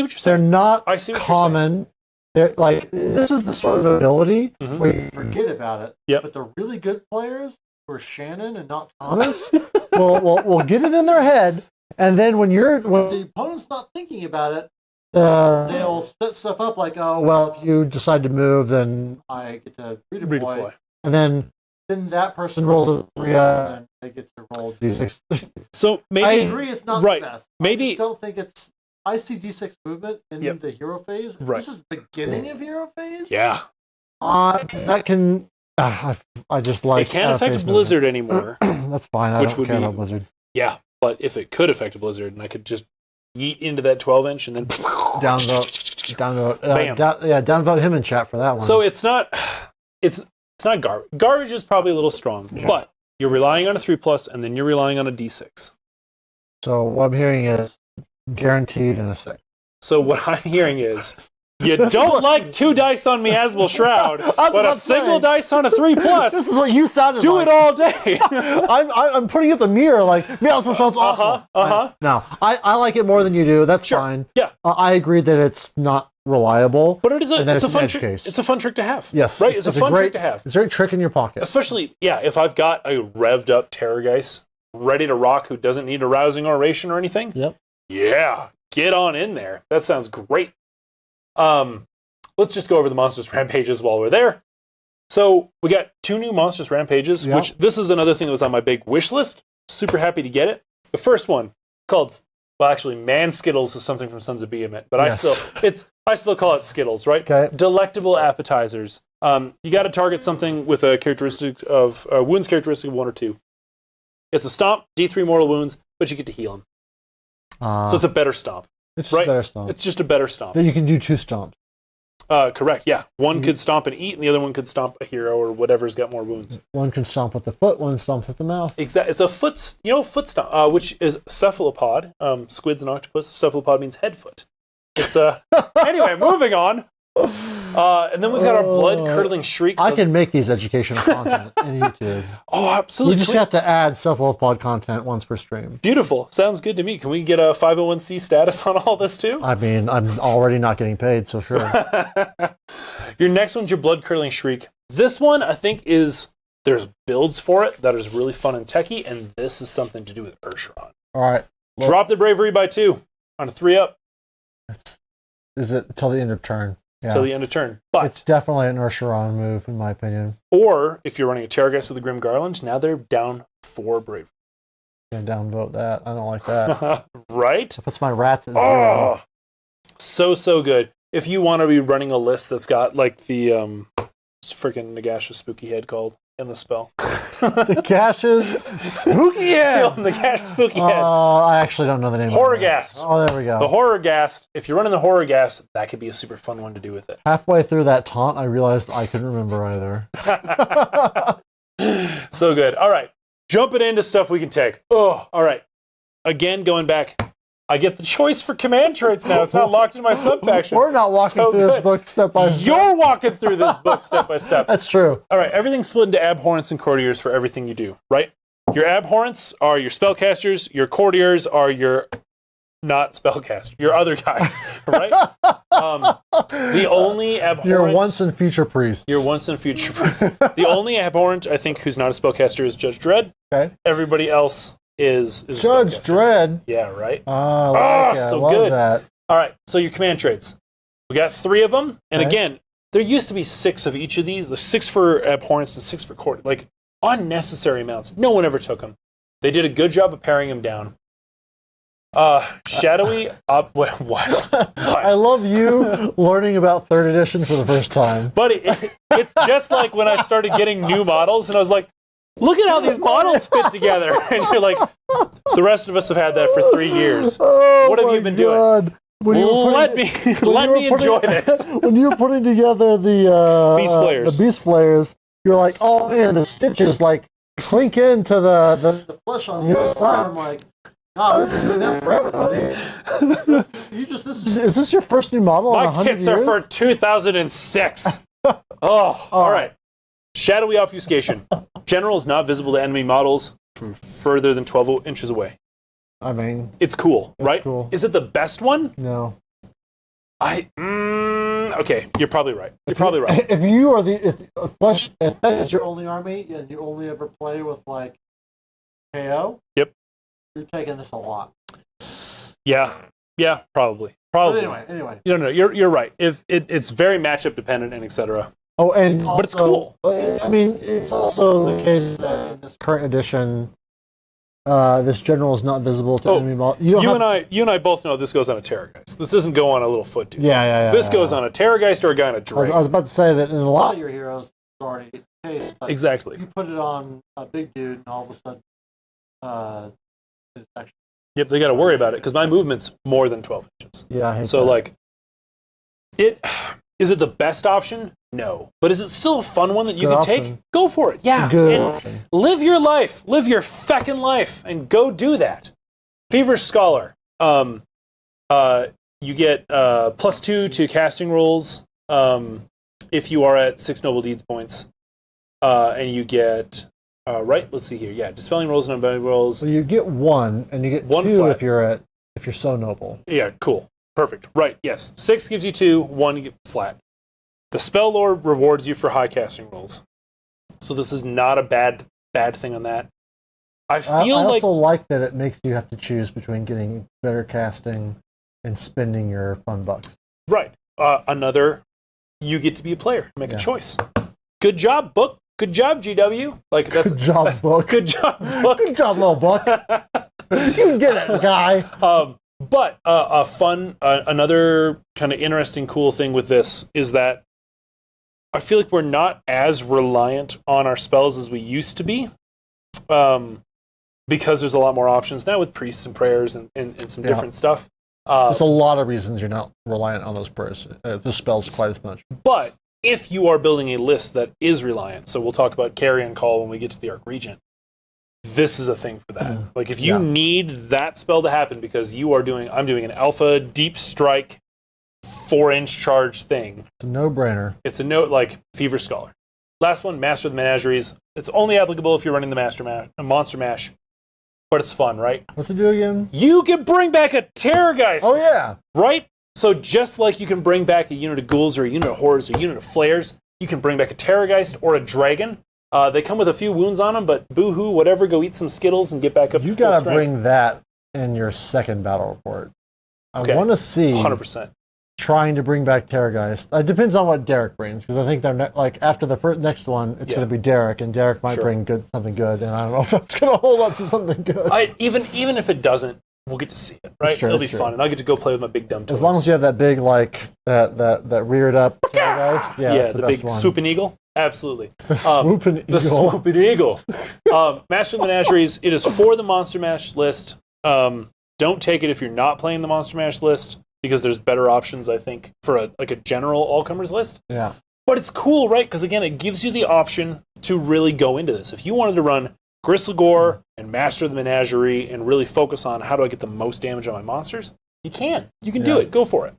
saying. They're not I see what common. They're like, this is the sort of ability where you forget about it. Yep. But the really good players who are Shannon and not Thomas will get it in their head, and then when the opponent's not thinking about it, they'll set stuff up like, oh well, if you decide to move, then I get to redeploy. And then that person rolls a 3 and then they get to roll D6. So maybe I agree, it's not the best. Maybe I just don't think it's. I see D6 movement in the hero phase. Right. This is the beginning of hero phase. Yeah. Because that can. I just like. It can't affect Blizzard anymore. That's fine. I don't care about Blizzard. Yeah, but if it could affect a Blizzard, and I could just yeet into that 12-inch and then downvote. Bam. Downvote him in chat for that one. So it's not garbage. Garbage is probably a little strong, but you're relying on a 3+, and then you're relying on a D6. So what I'm hearing is guaranteed in a 6. So what I'm hearing is you don't like 2 dice on Miasmal Shroud, but a single dice on a 3+. This is what you sounded Do like. it all day. I'm putting at the mirror like Miasmal Shroud's awful. No, I like it more than you do. That's fine. Yeah. I agree that it's not reliable. But it's a fun trick. It's a fun trick to have. Yes. Right? It's a fun trick to have. It's a great trick in your pocket. Especially, if I've got a revved up Terrorgeist ready to rock who doesn't need a rousing oration or anything. Yep. Yeah. Get on in there. That sounds great. Let's just go over the Monstrous Rampages while we're there. So we got 2 new Monstrous Rampages, which this is another thing that was on my big wish list. Super happy to get it. The first one called, Man Skittles is something from Sons of Behemoth, but I still call it Skittles, right? Okay. Delectable appetizers. You got to target something with a characteristic of wounds characteristic of 1 or 2. It's a stomp, D3 mortal wounds, but you get to heal them. So it's a better stomp. It's right? a better stomp. It's just a better stomp. Then you can do 2 stomps. Correct, yeah. One could stomp and eat, and the other one could stomp a hero or whatever's got more wounds. One can stomp with the foot, one stomps with the mouth. Exactly. It's a foot stomp, which is cephalopod. Squids and octopus. Cephalopod means head foot. It's anyway, moving on. And then we've got our blood-curdling shrieks. I can make these educational content in YouTube. Oh, absolutely. We just have to add cephalopod content once per stream. Beautiful. Sounds good to me. Can we get a 501c status on all this too? I mean, I'm already not getting paid, so sure. Your next one's your blood-curdling shriek. This one, I think, there's builds for it that is really fun and techy, and this is something to do with Ursheron. All right. Well, drop the bravery by 2 on a 3-up. Is it until the end of turn? Yeah. Till the end of turn. But it's definitely an Ursheron move, in my opinion. Or, if you're running a Terrorgeist with the Grim Garland, now they're down 4 bravery. I'm going to downvote that. I don't like that. Right? That puts my rats at 0. So good. If you want to be running a list that's got, like, the freaking Nagash's spooky head called in the spell. The Gash's spooky head! The Gash's spooky head. I actually don't know the name Horrorghast. Oh, there we go. The Horrorghast. If you're running the Horrorghast, that could be a super fun one to do with it. Halfway through that taunt, I realized I couldn't remember either. So good. All right. Jumping into stuff we can take. Oh, all right. Again, going back. I get the choice for command traits now. It's not locked in my sub-faction. We're not walking through this book step by step. You're walking through this book step by step. That's true. All right, everything's split into abhorrents and courtiers for everything you do, right? Your abhorrents are your spellcasters. Your courtiers are your not spellcasters. Your other guys, right? The only abhorrent... Your once and future priest. Your once and future priest. The only abhorrent, I think, who's not a spellcaster is Judge Dredd. Okay. Everybody else is Judge Dredd. Yeah, right? I like it. So I love good. that. All right, so your command traits. We got 3 of them, and again, there used to be 6 of each of these. There's 6 for abhorrents and 6 for court. Like, unnecessary amounts. No one ever took them. They did a good job of paring them down. Shadowy... what? I love you learning about 3rd edition for the first time. But it's just like when I started getting new models, and I was like, look at how these models fit together. And you're like, the rest of us have had that for 3 years. Oh, what have you been doing? Let me enjoy this. When you were putting together the beast flayers, you're like, oh man, the stitches like clink into the flesh on the other side. I'm like, oh, we've been doing that forever, buddy. Is this your first new model? My kits are for 2006. All right. Shadowy obfuscation. General is not visible to enemy models from further than 12 inches away. I mean, it's cool, right? Cool. Is it the best one? No. Okay, you're probably right. You're probably right. If you are if that is your only army and you only ever play with like KO, yep, you're taking this a lot. Yeah, probably. But anyway. No, you're right. If it's very matchup dependent and etc. Oh, and but it's cool. I mean, it's also the case that in this current edition, this general is not visible to enemy models. You and I both know this goes on a Terrorgeist. This doesn't go on a little foot dude. Yeah. This goes on a Terrorgeist or a guy on a Drake. I was about to say that in a lot of your heroes, it's already the case. But exactly. You put it on a big dude, and all of a sudden, it's actually. Yep, they got to worry about it because my movement's more than 12 inches. Yeah, I hate so that. Is it the best option? No. But is it still a fun one that you can take? Go for it. Yeah. And live your life. Live your feckin' life and go do that. Feverish Scholar. You get +2 to casting rolls if you are at 6 Noble Deeds points. And you get let's see here. Yeah, dispelling rolls and unbounding rolls. So you get 1 and you get 1 2 flat. if you're so noble. Yeah, cool. Perfect. Right, yes. 6 gives you 2, 1 you get flat. The Spell Lord rewards you for high casting rolls. So this is not a bad thing on that. I also like that it makes you have to choose between getting better casting and spending your fun bucks. Right. You get to be a player, make a choice. Good job, book. Good job, GW. Good job, book. Good job, book. Good job, little book. You get it, guy. But another kind of interesting, cool thing with this is that I feel like we're not as reliant on our spells as we used to be, because there's a lot more options now with priests and prayers and some different stuff. There's a lot of reasons you're not reliant on those prayers, the spells quite as much. But if you are building a list that is reliant, so we'll talk about Carrion Call when we get to the Arc Regent, this is a thing for that. Like if you need that spell to happen because I'm doing an alpha deep strike 4-inch charge thing. It's a no-brainer. It's like Fever Scholar. Last one, Master of the Menageries. It's only applicable if you're running the Monster Mash, but it's fun, right? What's it do again? You can bring back a Terrorgeist. Oh yeah. Right? So just like you can bring back a unit of ghouls or a unit of horrors or a unit of flayers, you can bring back a Terrorgeist or a dragon. They come with a few wounds on them, but boo-hoo, whatever, go eat some Skittles and get back up to full strength. You gotta bring that in your second battle report. I want to see 100%. Trying to bring back Terrorgeist. It depends on what Derek brings, because I think they're after the next one, it's going to be Derek, and Derek might bring something good, and I don't know if that's going to hold up to something good. Even if it doesn't, we'll get to see it, right? It'll be fun, and I'll get to go play with my big dumb toys. As long as you have that big, that reared up Terrorgeist. Yeah, the big swooping eagle. Absolutely. The swooping eagle. The swooping eagle. Master of the Menageries, it is for the Monster Mash list. Don't take it if you're not playing the Monster Mash list, because there's better options, I think, for a general all-comers list. Yeah. But it's cool, right? Because, again, it gives you the option to really go into this. If you wanted to run Gristlegore and Master of the Menagerie and really focus on how do I get the most damage on my monsters, you can. You can do it. Go for it.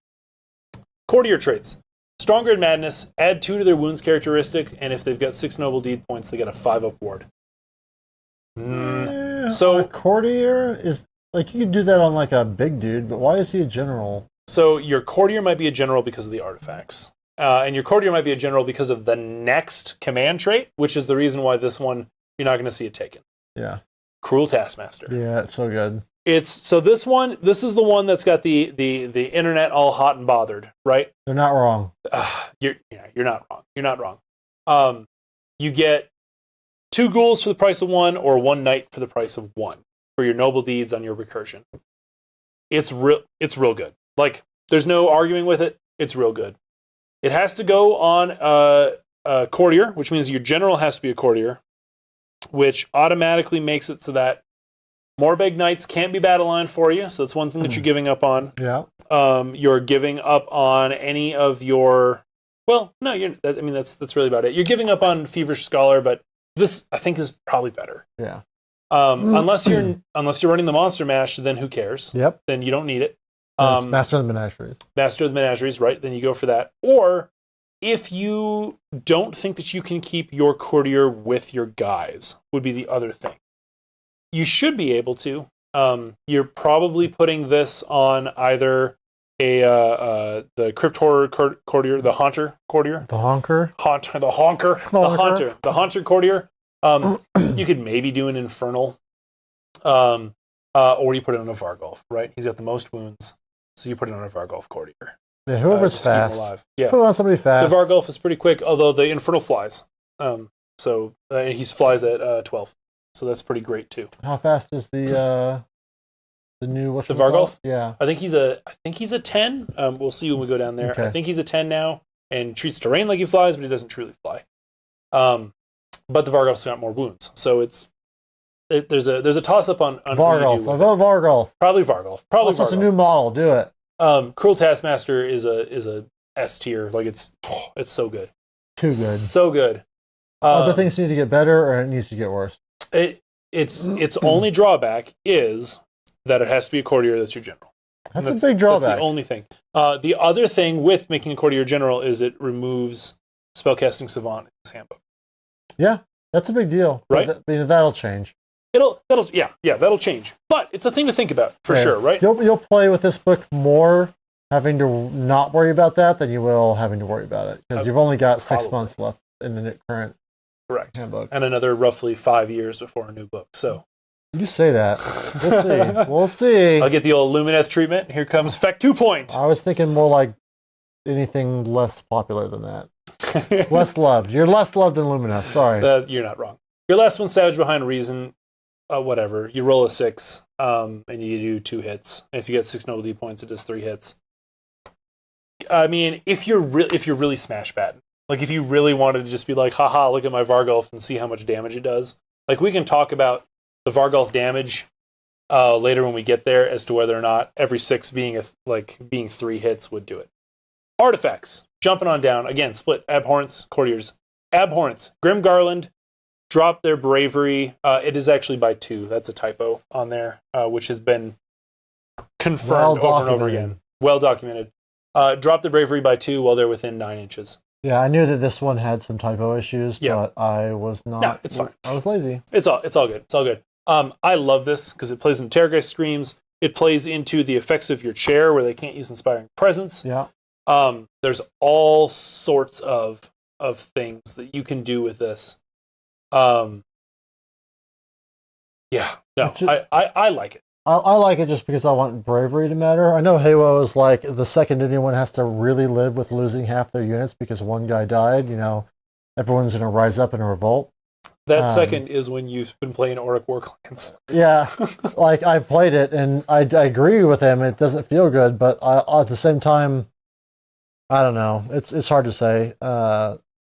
Courtier traits. Stronger in Madness, add 2 to their wounds characteristic, and if they've got 6 Noble Deed points, they get a 5-up ward. So a Courtier is... you could do that on a big dude, but why is he a general? So your Courtier might be a general because of the artifacts. And your Courtier might be a general because of the next command trait, which is the reason why this one, you're not going to see it taken. Yeah. Cruel Taskmaster. Yeah, it's so good. This is the one that's got the internet all hot and bothered, right? They're not wrong. You're not wrong. You're not wrong. You get 2 ghouls for the price of 1 or 1 knight for the price of 1 for your noble deeds on your recursion. It's real good. There's no arguing with it. It's real good. It has to go on a courtier, which means your general has to be a courtier, which automatically makes it so that Morbeg Knights can't be battle line for you, so that's one thing that you're giving up on. Yeah. You're giving up on any of your... Well, no, that's really about it. You're giving up on Feverish Scholar, but this, I think, is probably better. Yeah. Unless you're running the Monster Mash, then who cares? Yep. Then you don't need it. It's Master of the Menageries. Master of the Menageries, right? Then you go for that. Or if you don't think that you can keep your courtier with your guys, would be the other thing. You should be able to. You're probably putting this on either the Crypt Horror courtier, the Haunter courtier. The Honker? The Haunter courtier. You could maybe do an Infernal. Or you put it on a Vargolf, right? He's got the most wounds. So you put it on a Vargolf courtier. Yeah, whoever's fast. Yeah. Put it on somebody fast. The Vargolf is pretty quick, although the Infernal flies. He flies at 12. So that's pretty great too. How fast is the new the Vargolf? Yeah. I think he's a 10. We'll see when we go down there. Okay. I think he's a 10 now and treats terrain like he flies, but he doesn't truly fly. But the Vargolf's got more wounds. So there's a toss up on Vargolf. Who you do I vote Vargolf. Probably Vargolf. It's a new model. Do it. Cruel Taskmaster is a S tier. Like it's so good. Too good. So good. Other things need to get better, or it needs to get worse. Its only drawback is that it has to be a courtier that's your general. That's a big drawback. That's the only thing. The other thing with making a courtier general is it removes spellcasting savant in his handbook. Yeah, that's a big deal. Right? That'll change. That'll change. But it's a thing to think about for sure, right? You'll play with this book more having to not worry about that than you will having to worry about it, because you've only got 6 months left in the current handbook, and another roughly 5 years before a new book. So you say that. We'll see. We'll see. I'll get the old Lumineth treatment. Here comes Fect 2 Point. I was thinking more like anything less popular than that. Less loved. You're less loved than Lumineth. Sorry. You're not wrong. Your last one, Savage Behind Reason. Whatever. You roll a 6, and you do 2 hits. If you get 6 nobility points, it does 3 hits. I mean, if you're really smash batting, like if you really wanted to just be like, haha, look at my Vargolf and see how much damage it does. Like we can talk about the Vargolf damage later when we get there as to whether or not every 6 being 3 hits would do it. Artifacts. Jumping on down. Again, split. Abhorrence, Courtiers. Abhorrence. Grim Garland. Drop their bravery. It is actually by 2. That's a typo on there, which has been confirmed over and over again. Well documented. Drop their bravery by 2 while they're within 9 inches. Yeah, I knew that this one had some typo issues, but I was not. No, it's fine. I was lazy. It's all good. It's all good. I love this because it plays into Terrorgeist Screams. It plays into the effects of your chair where they can't use Inspiring Presence. Yeah. There's all sorts of things that you can do with this. I like it. I like it just because I want bravery to matter. I know Haywo is like the second anyone has to really live with losing half their units because one guy died, everyone's going to rise up in a revolt. That second is when you've been playing Auric Warclans. Yeah, like I played it and I agree with him. It doesn't feel good, but at the same time, I don't know. It's hard to say.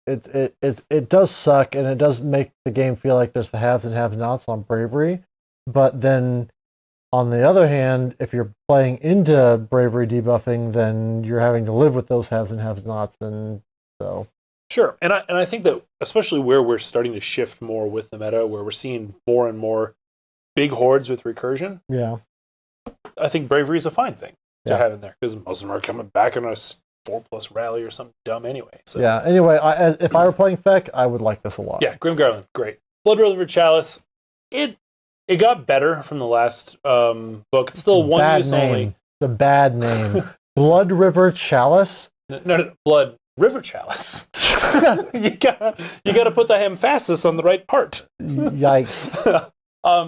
It does suck, and it does make the game feel like there's the haves and have-nots on bravery. But then, on the other hand, if you're playing into bravery debuffing, then you're having to live with those haves and have-nots, and so. Sure, and I think that especially where we're starting to shift more with the meta, where we're seeing more and more big hordes with recursion. Yeah, I think bravery is a fine thing to have in there because most of them are coming back in a 4+ rally or something dumb anyway. So. Yeah. Anyway, if I were playing Feck, I would like this a lot. Yeah, Grim Garland, great. Blood River Chalice, it got better from the last book. It's still one use only. The bad name. Blood River Chalice. No, Blood River Chalice. you gotta put the emphasis on the right part. Yikes.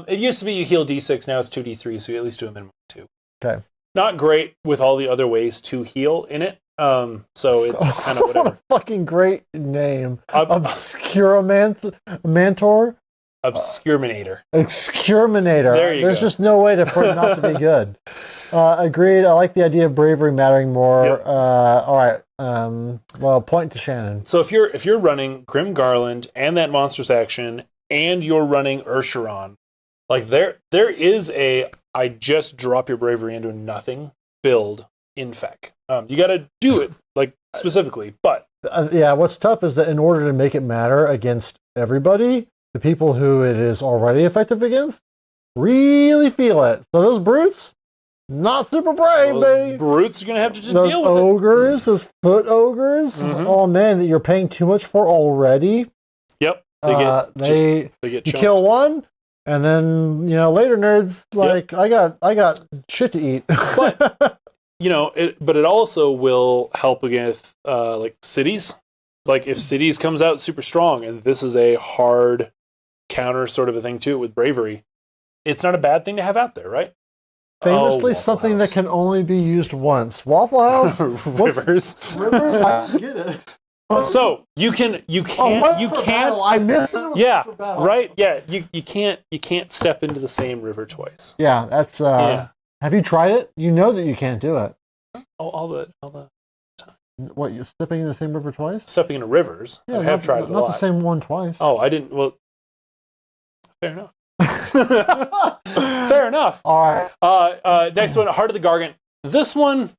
It used to be you heal D6, now it's 2D3, so you at least do a minimum of 2. Okay. Not great with all the other ways to heal in it. So it's kind of whatever. What a fucking great name. Obscuromantor? Obscurminator. Excurminator. There you go. There's just no way for it not to be good. Agreed. I like the idea of bravery mattering more. Yep. All right. Well, point to Shannon. So if you're running Grim Garland and that monstrous action, and you're running Ursheron, Like there is a I just drop your bravery into nothing build in FEC. You got to do it like specifically, but yeah, what's tough is that in order to make it matter against everybody, the people who it is already effective against really feel it. So those brutes, not super brave, baby. Brutes are gonna have to just those deal with ogres, those foot ogres. Oh man, that you're paying too much for already. Yep, they get you kill one, and then later nerds like I got shit to eat. But but it also will help against like cities. Like if cities comes out super strong, and this is a hard counter sort of a thing too with bravery, it's not a bad thing to have out there, right? Famously, something that can only be used once. Waffle House rivers. I get it. So you can't. I miss it. Yeah, right. Yeah, you can't step into the same river twice. Yeah, that's. Have you tried it? You know that you can't do it. All the time. What, you're stepping in the same river twice? Stepping into rivers. Yeah, I have tried it a lot. Not the same one twice. Oh, I didn't. Well, fair enough. Fair enough. All right. Next one, Heart of the Gargant. This one,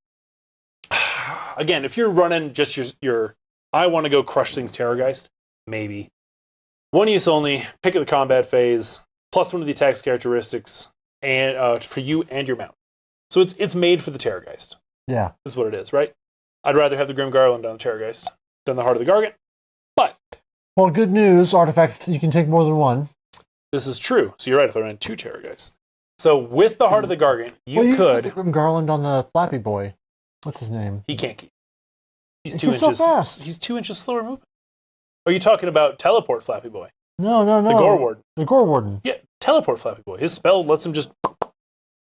again, if you're running just your I want to go crush things Terrorgeist, maybe. One use only, pick at the combat phase, +1 of the attack's characteristics, and for you and your mount. So it's made for the Terrorgeist. Yeah. Is what it is, right? I'd rather have the Grim Garland on the Terrorgeist than the Heart of the Gargant. But well, good news, artifacts, you can take more than one. This is true. So you're right, if I ran 2 Terrorgeists. So with the Heart of the Gargant, you could... put the Grim Garland on the Flappy Boy. What's his name? He can't keep. He's 2 inches. So fast. He's 2 inches slower movement. Are you talking about Teleport Flappy Boy? No. The Gore Warden. The Gore Warden. Yeah, Teleport Flappy Boy. His spell lets him just...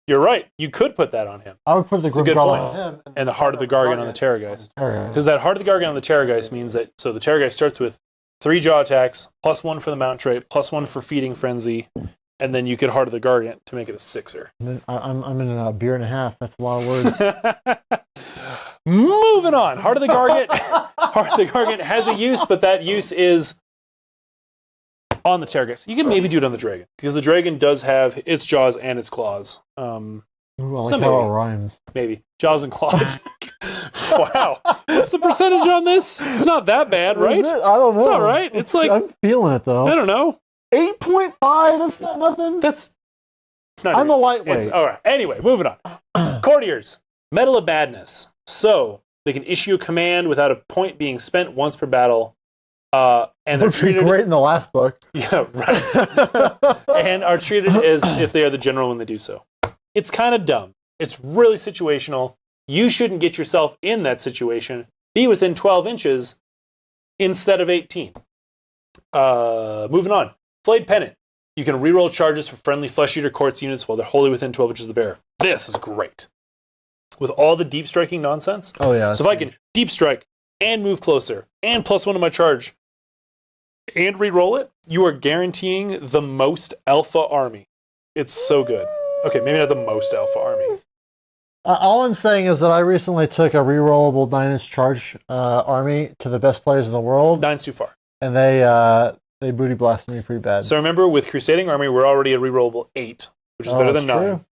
You're right. You could put that on him. I would put the Grim Garland on him. And the Heart of the Gargant on the Terrorgeist. Because that Heart of the Gargant on the Terrorgeist means that... So the Terrorgeist starts with 3 jaw attacks, +1 for the mount trait, +1 for Feeding Frenzy, and then you could Heart of the Gargant to make it a 6er. I'm in a beer and a half. That's a lot of words. Moving on. Heart of the Gargant. Heart of the Gargant has a use, but that use is on the Terrorgeist. You can maybe do it on the Dragon, because the Dragon does have its jaws and its claws. Ooh, I like how it rhymes. Maybe. Jaws and claws. Wow. What's the percentage on this? It's not that bad, right? Is it? I don't know. It's all right. It's like... I'm feeling it, though. I don't know. 8.5? That's not nothing. It's not I'm a lightweight. All right. Anyway, moving on. Courtiers. Medal of Badness. So, they can issue a command without a point being spent once per battle. And they're treated... great in the last book. Yeah, right. And are treated as if they are the general when they do so. It's kind of dumb. It's really situational. You shouldn't get yourself in that situation. Be within 12 inches instead of 18. Moving on. Flayed Pennant. You can reroll charges for friendly Flesh Eater Courts units while they're wholly within 12 inches of the bearer. This is great. With all the deep striking nonsense. Oh, yeah. So if I can deep strike and move closer and +1 to my charge and reroll it, you are guaranteeing the most alpha army. It's so good. Okay, maybe not the most alpha army. All I'm saying is that I recently took a rerollable 9-inch charge army to the best players in the world. 9's too far. And they booty blasted me pretty bad. So remember, with Crusading Army, we're already at rerollable 8, which is better than 9. True.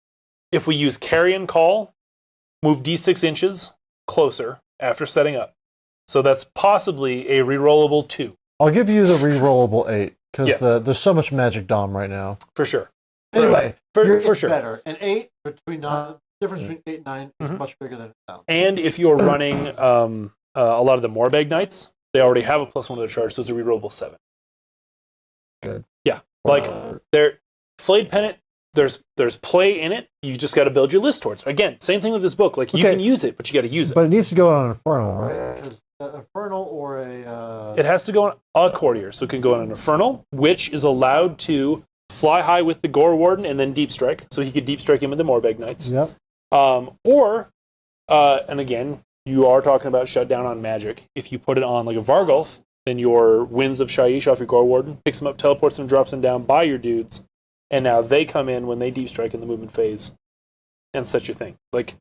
If we use Carrion Call, move D6 inches closer after setting up. So that's possibly a rerollable 2. I'll give you the rerollable 8, because yes. There's so much Magic Dom right now. For sure. Anyway, for sure. Better. An 8 between 9, the difference between 8 and 9 is much bigger than it sounds. And if you're running a lot of the Morbeg Knights, they already have a +1 to their charge, so it's a rerollable 7. Good. Yeah. Like, they're Flayed Pennant, there's play in it. You just got to build your list towards it. Again, same thing with this book. Like, you can use it, but you got to use it. But it needs to go on an Infernal, right? Because Infernal or a... It has to go on a Courtier, so it can go on an Infernal, which is allowed to fly high with the Gore Warden and then deep strike, so he could deep strike him with the Morbeg Knights. Yep. And again, you are talking about shutdown on magic. If you put it on like a Vargulf, then your Winds of Shaiish off your Gore Warden picks them up, teleports them, drops them down by your dudes, and now they come in when they deep strike in the movement phase and set your thing. Like,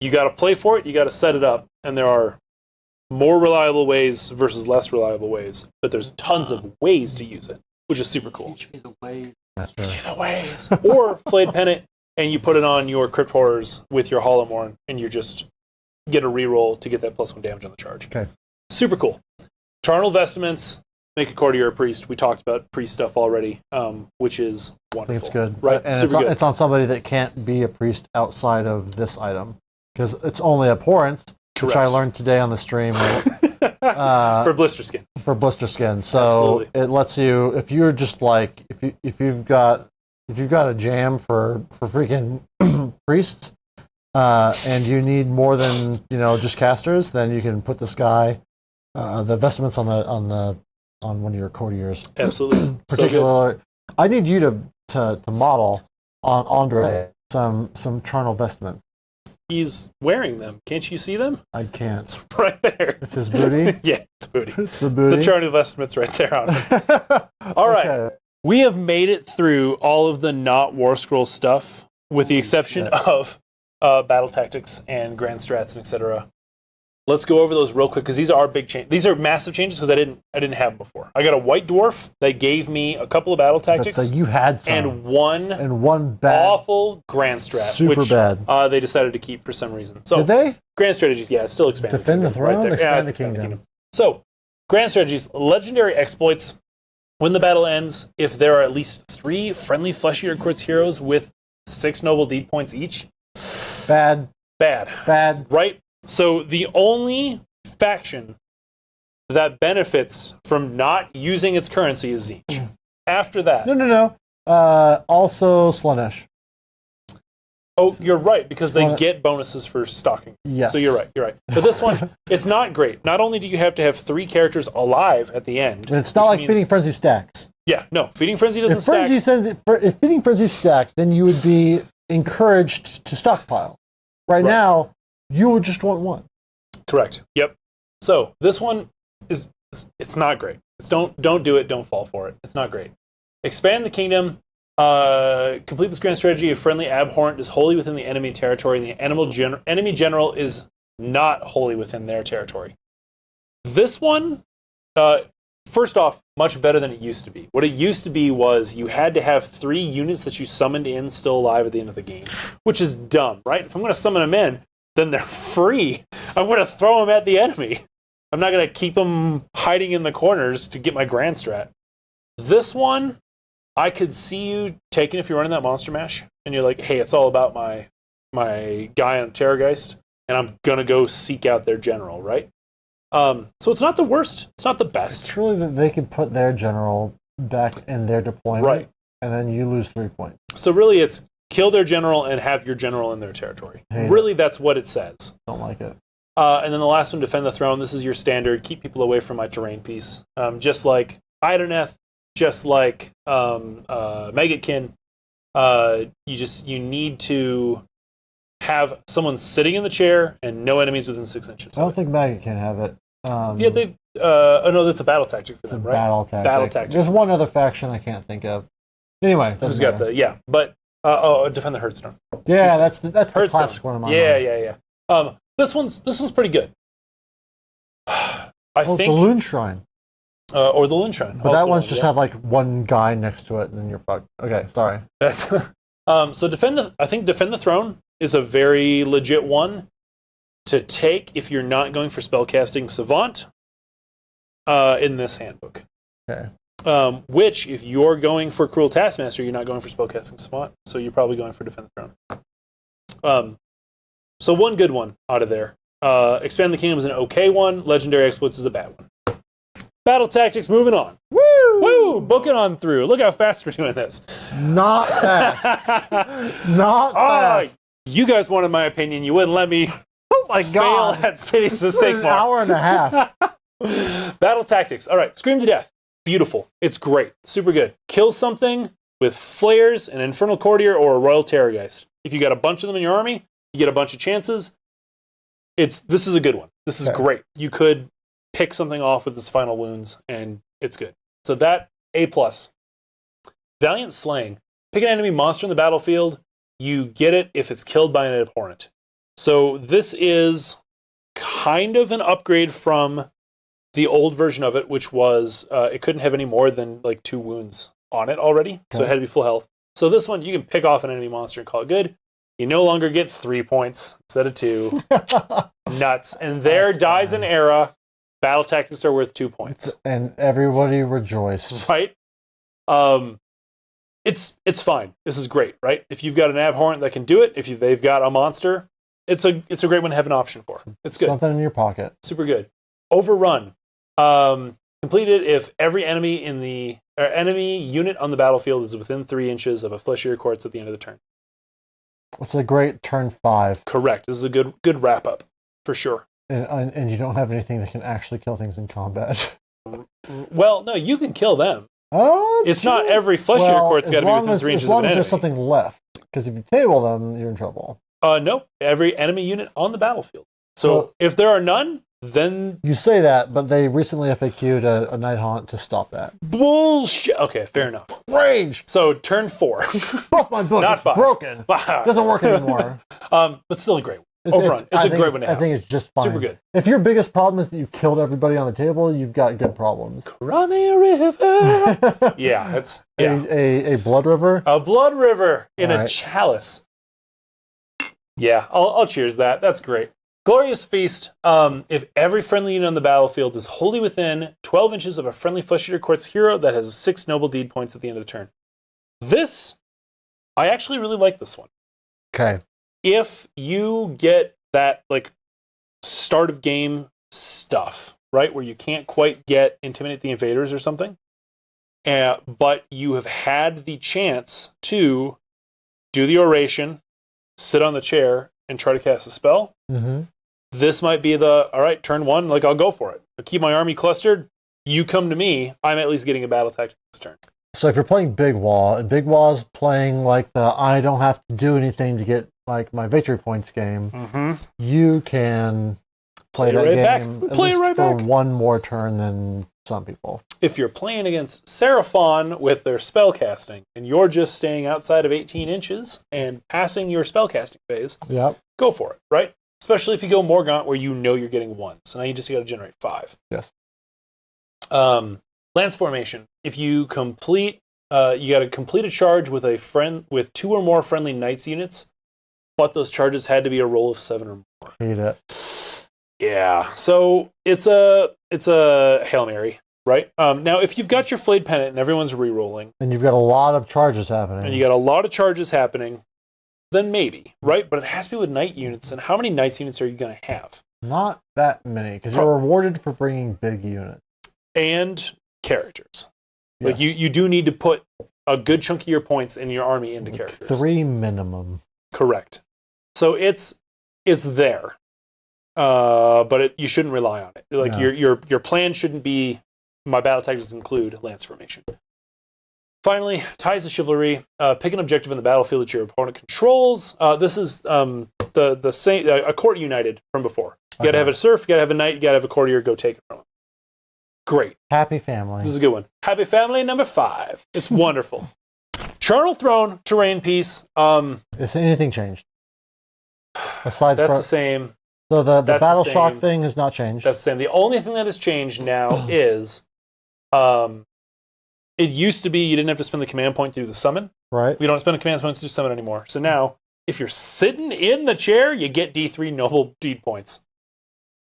you got to play for it, you got to set it up, and there are more reliable ways versus less reliable ways, but there's tons of ways to use it, which is super cool. Teach me the way. Teach you the ways. Or Flayed Pennant, and you put it on your Crypt Horrors with your Hollowmorn, and you just get a reroll to get that +1 damage on the charge. Okay. Super cool. Charnel Vestments, make a courtier a priest. We talked about priest stuff already, which is wonderful. I think it's good. Right? And Super good. it's on somebody that can't be a priest outside of this item. Because it's only abhorrence, which I learned today on the stream. For blister skin. For blister skin. So Absolutely. it lets you, if you're just like, if you've got a jam for freaking priests, and you need more than just casters, then you can put this guy, the vestments on one of your courtiers. Absolutely. Particularly, I need you to model on Andre some charnel vestments. He's wearing them. Can't you see them? I can't. It's right there. It's his booty? Yeah, it's booty. It's the booty. It's the Charnel Vestments right there on it. All right. Okay. We have made it through all of the not War Scroll stuff, with the exception of battle tactics and grand strats and etc. Let's go over those real quick because these are big changes. These are massive changes because I didn't have them before. I got a white dwarf that gave me a couple of battle tactics. So you had some. And one bad, awful grand strat, super which bad. They decided to keep for some reason. So did they? Grand strategies, yeah, it's still expanded. Defend the throne, right there. expand It's the kingdom. So grand strategies, legendary exploits. When the battle ends, if there are at least 3 friendly Flesh Eater Quartz heroes with 6 noble deed points each. Bad. Right? So the only faction that benefits from not using its currency is Tzeentch. After that... No. Also Slaanesh. Oh, you're right, because they get bonuses for stalking. Yes. So you're right. But this one, it's not great. Not only do you have to have 3 characters alive at the end... And it's not like Feeding Frenzy stacks. Yeah, no. Feeding Frenzy doesn't stack. If Feeding Frenzy stacked, then you would be encouraged to stockpile. Right now, you would just want 1. Correct. Yep. So this one it's not great. Don't do it. Don't fall for it. It's not great. Expand the kingdom. Complete this grand strategy. A friendly abhorrent is wholly within the enemy territory, and the enemy general is not wholly within their territory. This one, first off, much better than it used to be. What it used to be was you had to have 3 units that you summoned in still alive at the end of the game, which is dumb, right? If I'm going to summon them in, then they're free. I'm going to throw them at the enemy. I'm not going to keep them hiding in the corners to get my grand strat. This one, I could see you taking if you're running that Monster Mash, and you're like, hey, it's all about my guy on Terrorgeist, and I'm going to go seek out their general, right? So it's not the worst. It's not the best. It's really that they could put their general back in their deployment, right? And then you lose 3 points. So really, it's kill their general and have your general in their territory. Really, that's what it says. Don't like it. And then the last one, defend the throne. This is your standard. Keep people away from my terrain piece. Just like Idoneth, just like Meggetkin. You need to have someone sitting in the chair and no enemies within 6 inches. I don't think Maggot can have it. Yeah, they. Oh no, that's a battle tactic for them, right? Battle tactic. There's one other faction I can't think of. Anyway, who's got but defend the Hearthstone. Yeah, that's the classic one of mine. Yeah. This one's pretty good. I think the Loon Shrine. Or the Loon Shrine. But that one's just have like one guy next to it, and then you're fucked. Okay, sorry. So defend the throne is a very legit one to take if you're not going for spellcasting savant in this handbook. Okay. Which, if you're going for Cruel Taskmaster, you're not going for spellcasting savant, so you're probably going for defend the throne. So one good one out of there. Expand the Kingdom is an okay one. Legendary Exploits is a bad one. Battle tactics, moving on. Woo! Book it on through. Look how fast we're doing this. Not fast. Not fast. You guys wanted my opinion. You wouldn't let me fail at Cities of Sigmar. An hour and a half. Battle tactics. All right, Scream to Death. Beautiful. It's great. Super good. Kill something with flares, an Infernal Courtier, or a Royal Terrorgeist. If you got a bunch of them in your army, you get a bunch of chances. This is a good one. This is great. You could pick something off with his final wounds, and it's good. So that, A+. Valiant Slaying. Pick an enemy monster in the battlefield. You get it if it's killed by an abhorrent. So this is kind of an upgrade from the old version of it, which was it couldn't have any more than like 2 wounds on it already, so it had to be full health. So this one, you can pick off an enemy monster and call it good. You no longer get 3 points instead of 2. Nuts. And there dies an era. Battle tactics are worth 2 points. And everybody rejoiced. Right? It's fine. This is great, right? If you've got an abhorrent that can do it, if they've got a monster, it's a great one to have an option for. It's good. Something in your pocket. Super good. Overrun. Completed if every enemy enemy unit on the battlefield is within 3 inches of a fleshier quartz at the end of the turn. It's a great turn 5. Correct. This is a good wrap up for sure. And you don't have anything that can actually kill things in combat. Well, no, you can kill them. Oh, it's true. Not every fleshier quartz got to be within 3 inches of an enemy. As long as there's something left. Because if you table them, you're in trouble. No, every enemy unit on the battlefield. So if there are none, then... You say that, but they recently FAQ'd a Night Haunt to stop that. Bullshit! Okay, fair enough. Rage! So, turn 4. Buff my book, Not it's 5. broken. Doesn't work anymore. But still a great one. Overrun. It's a great one to have. I think it's just fine. Super good. If your biggest problem is that you killed everybody on the table, you've got good problems. Crimea River! Yeah, it's... Yeah. A blood river? A blood river in a chalice. Yeah, I'll cheers that. That's great. Glorious Feast. If every friendly unit on the battlefield is wholly within 12 inches of a friendly Flesh Eater Quartz hero that has 6 noble deed points at the end of the turn. I actually really like this one. Okay. If you get that, like, start of game stuff, right, where you can't quite get Intimidate the Invaders or something, but you have had the chance to do the oration, sit on the chair, and try to cast a spell, this might be all right, turn 1, like, I'll go for it. I'll keep my army clustered. You come to me, I'm at least getting a battle tactic this turn. So if you're playing Big Wall, and Big Wall is playing, like, the I don't have to do anything to get, like, my victory points game, you can play that game for one more turn than some people. If you're playing against Seraphon with their spellcasting, and you're just staying outside of 18 inches and passing your spellcasting phase, go for it, right? Especially if you go Morgaunt where you know you're getting 1. So now you just got to generate 5. Yes. Lance Formation. If you complete, you got to complete a charge with with 2 or more friendly Knights units, but those charges had to be a roll of 7 or more. Hate it. Yeah. So it's a Hail Mary. Right? Now, if you've got your Flayed Pennant and everyone's re-rolling... And you've got a lot of charges happening. Then maybe, right? But it has to be with Knight units, and how many Knights units are you going to have? Not that many, because you're rewarded for bringing big units. And characters. Yes. Like, you do need to put a good chunk of your points in your army into characters. 3 minimum. Correct. So it's there. But you shouldn't rely on it. Like, no. Your plan shouldn't be... My battle tactics include Lance Formation. Finally, Ties of Chivalry. Pick an objective in the battlefield that your opponent controls. This is the same, a court united from before. You gotta have a serf, you gotta have a knight, you gotta have a courtier, go take it from them. Great. Happy Family. This is a good one. Happy Family number 5. It's wonderful. Charnel Throne, Terrain Piece. Is anything changed? Aside that's from... the same. So the Battle Shock thing has not changed? That's the same. The only thing that has changed now is... it used to be you didn't have to spend the command point to do the summon. Right. We don't spend the command points to do summon anymore. So now, if you're sitting in the chair, you get D3 noble deed points.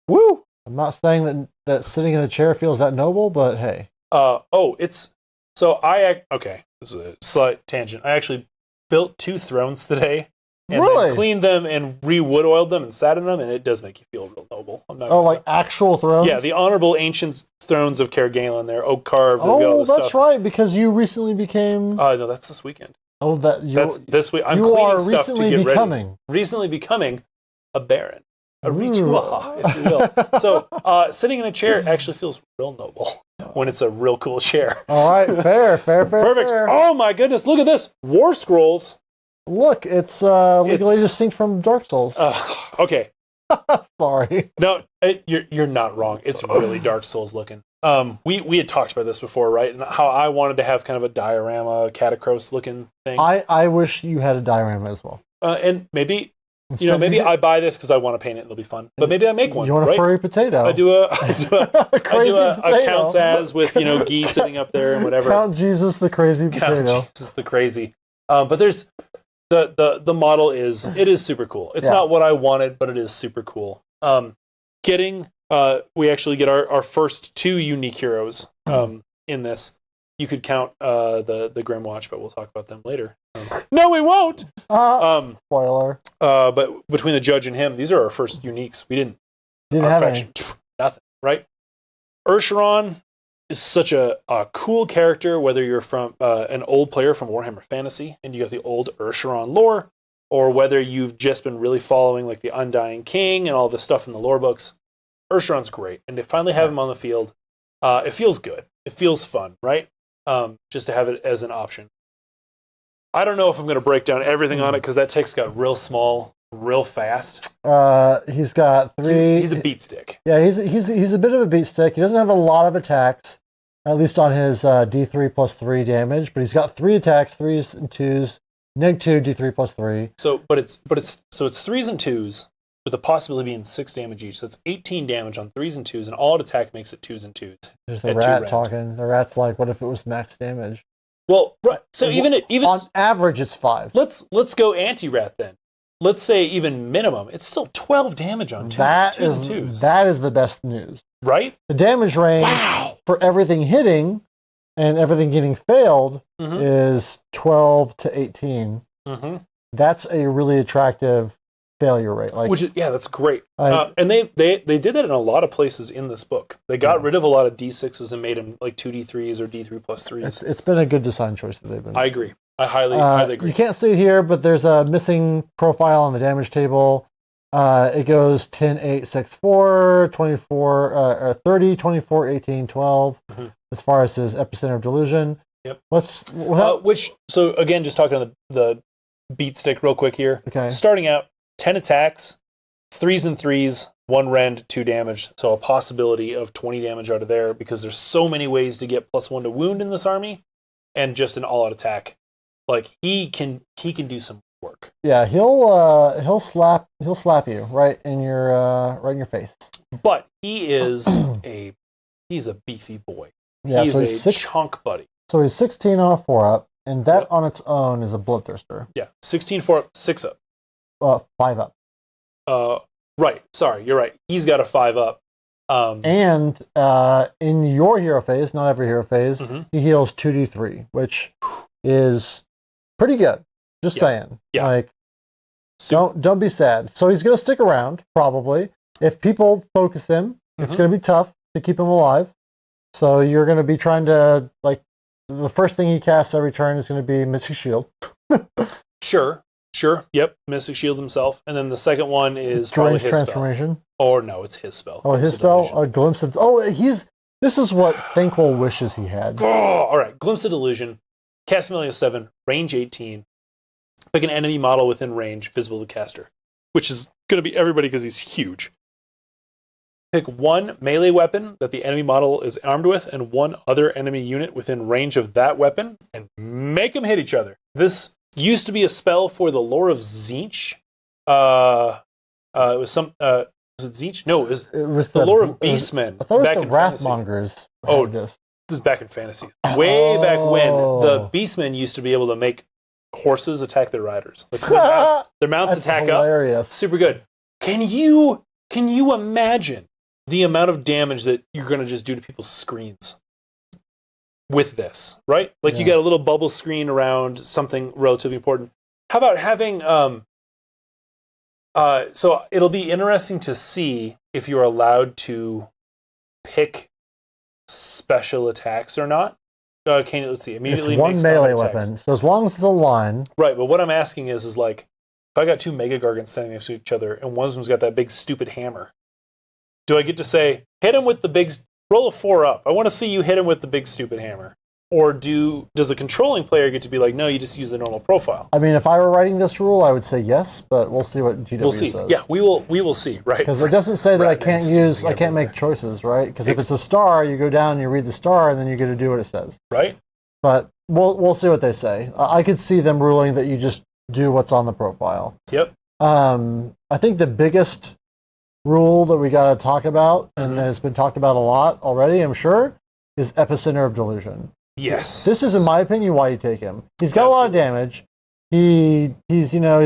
Woo! I'm not saying that sitting in the chair feels that noble, but hey. It's... So okay, this is a slight tangent. I actually built 2 thrones today. And then cleaned them and re-wood oiled them and sat in them, and it does make you feel real noble. Like actual thrones? Yeah, the honorable ancient thrones of Kergalen. They're oak carved. Oh, that's right, because you recently became... no, that's this weekend. Oh, that's this week. I'm cleaning stuff to get ready. Recently becoming a baron. A ritual, if you will. So, sitting in a chair actually feels real noble when it's a real cool chair. All right, fair. Perfect. Fair. Oh my goodness, look at this. War Scrolls. Look, it's legally distinct from Dark Souls. Okay. Sorry. No, you're not wrong. It's really Dark Souls looking. We had talked about this before, right? And how I wanted to have kind of a diorama, Catacross looking thing. I wish you had a diorama as well. And maybe maybe I buy this because I want to paint it and it'll be fun. But maybe I make one. You want a furry potato? I do a potato. Count's as with geese sitting up there and whatever. Count Jesus the crazy potato. Count Jesus the crazy. But there's the model is super cool. It's not what I wanted, but it is super cool. We actually get our first 2 unique heroes in this. You could count the Grimwatch, but we'll talk about them later. No, we won't. Spoiler. But between the judge and him, these are our first uniques. We didn't have any. Nothing, right? Ursheron is such a cool character, whether you're from an old player from Warhammer Fantasy and you got the old Ursheron lore, or whether you've just been really following like the Undying King and all the stuff in the lore books. Ursheron's great, and to finally have him on the field, it feels good. It feels fun, right? Just to have it as an option. I don't know if I'm going to break down everything on it because that text got real small, real fast. He's got 3. He's a beat stick. Yeah, he's a bit of a beat stick. He doesn't have a lot of attacks, at least on his D3 plus 3 damage. But he's got 3 attacks, 3s and 2s, -2 D3 plus 3. So it's 3s and 2s with the possibility of being 6 damage each. So that's 18 damage on 3s and 2s, and all attack makes it 2s and 2s. There's the rat talking. The rat's like, "What if it was max damage?" Well, right. So even on average, it's 5. Let's go anti-rat then. Let's say even minimum, it's still 12 damage on 2s and 2s. That is the best news, right? The damage range for everything hitting and everything getting failed is 12 to 18. Mm-hmm. That's a really attractive failure rate. That's great. And they did that in a lot of places in this book. They got rid of a lot of D6s and made them like 2D3s or D3 plus 3s. It's been a good design choice that they've been. I agree. I highly agree. You can't see it here, but there's a missing profile on the damage table. It goes 10, 8, 6, 4, 24, 30, 24, 18, 12, as far as his epicenter of delusion. Yep. So again, just talking on the beat stick real quick here. Okay. Starting out, 10 attacks, 3s and 3s, 1 rend, 2 damage. So a possibility of 20 damage out of there because there's so many ways to get +1 to wound in this army, and just an all-out attack. Like he can do some work. Yeah, he'll slap you right in your face. But he is he's a beefy boy. Yeah, he's a chunk buddy. So he's 16 on a 4-up, and that on its own is a bloodthirster. Yeah, 16 4-up, 6-up. 5-up. Right. Sorry, you're right. He's got a 5-up. And in your hero phase, not every hero phase, he heals 2d3, which is pretty good. Just saying. Yeah. Like, don't be sad. So he's going to stick around, probably. If people focus him, it's going to be tough to keep him alive. So you're going to be trying to, like, the first thing he casts every turn is going to be Mystic Shield. Sure. Yep. Mystic Shield himself. And then the second one is probably his Transformation. Spell. Or no, it's his spell. Oh, his spell? A Glimpse of... this is what Thankful wishes he had. Oh, all right. Glimpse of Delusion. Cast ability of 7. Range 18. Pick an enemy model within range, visible to caster. Which is going to be everybody because he's huge. Pick 1 melee weapon that the enemy model is armed with and 1 other enemy unit within range of that weapon and make them hit each other. This used to be a spell for the lore of Tzeentch. It was some... was it Tzeentch? No, it was the lore of Beastmen. I thought back it was the Wrathmongers. Oh, this is back in fantasy. Way back when the Beastmen used to be able to make horses attack their riders. Like their mounts attack hilarious. Up. Super good. Can you imagine the amount of damage that you're going to just do to people's screens with this, right? Like you got a little bubble screen around something relatively important. How about having so it'll be interesting to see if you're allowed to pick special attacks or not. Okay, let's see. Immediately it's one melee weapon, so as long as it's a line. Right, but what I'm asking is like, if I got 2 Mega Gargants standing next to each other, and one of them's got that big stupid hammer, do I get to say, hit him with the big, roll a 4-up? I want to see you hit him with the big stupid hammer. Or does the controlling player get to be like, no, you just use the normal profile? I mean, if I were writing this rule, I would say yes, but we'll see what GW says. Yeah, we will see, right? Because it doesn't say that I can't make choices, right? Because if it's a star, you go down and you read the star, and then you get to do what it says. Right. But we'll see what they say. I could see them ruling that you just do what's on the profile. Yep. I think the biggest rule that we got to talk about, and that has been talked about a lot already, I'm sure, is Epicenter of Delusion. Yes. This is, in my opinion, why you take him. He's got a lot of damage. He's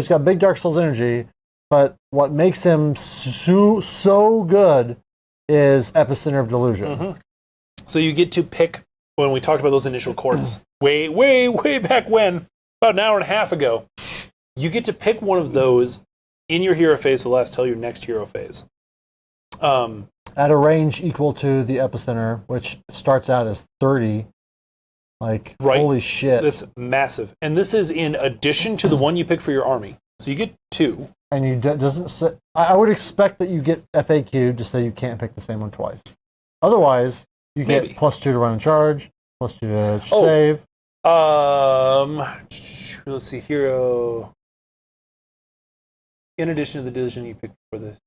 got big Dark Souls energy, but what makes him so good is Epicenter of Delusion. So you get to pick, when we talked about those initial courts, way back when, about an hour and a half ago, you get to pick one of those in your hero phase to last till your next hero phase. At a range equal to the Epicenter, which starts out as 30. Like, holy shit. That's massive. And this is in addition to the one you pick for your army. So you get 2. And you doesn't say, I would expect that you get FAQ to say you can't pick the same one twice. Otherwise, you get +2 to run and charge, +2 to save. Let's see, hero. In addition to the decision you picked for this.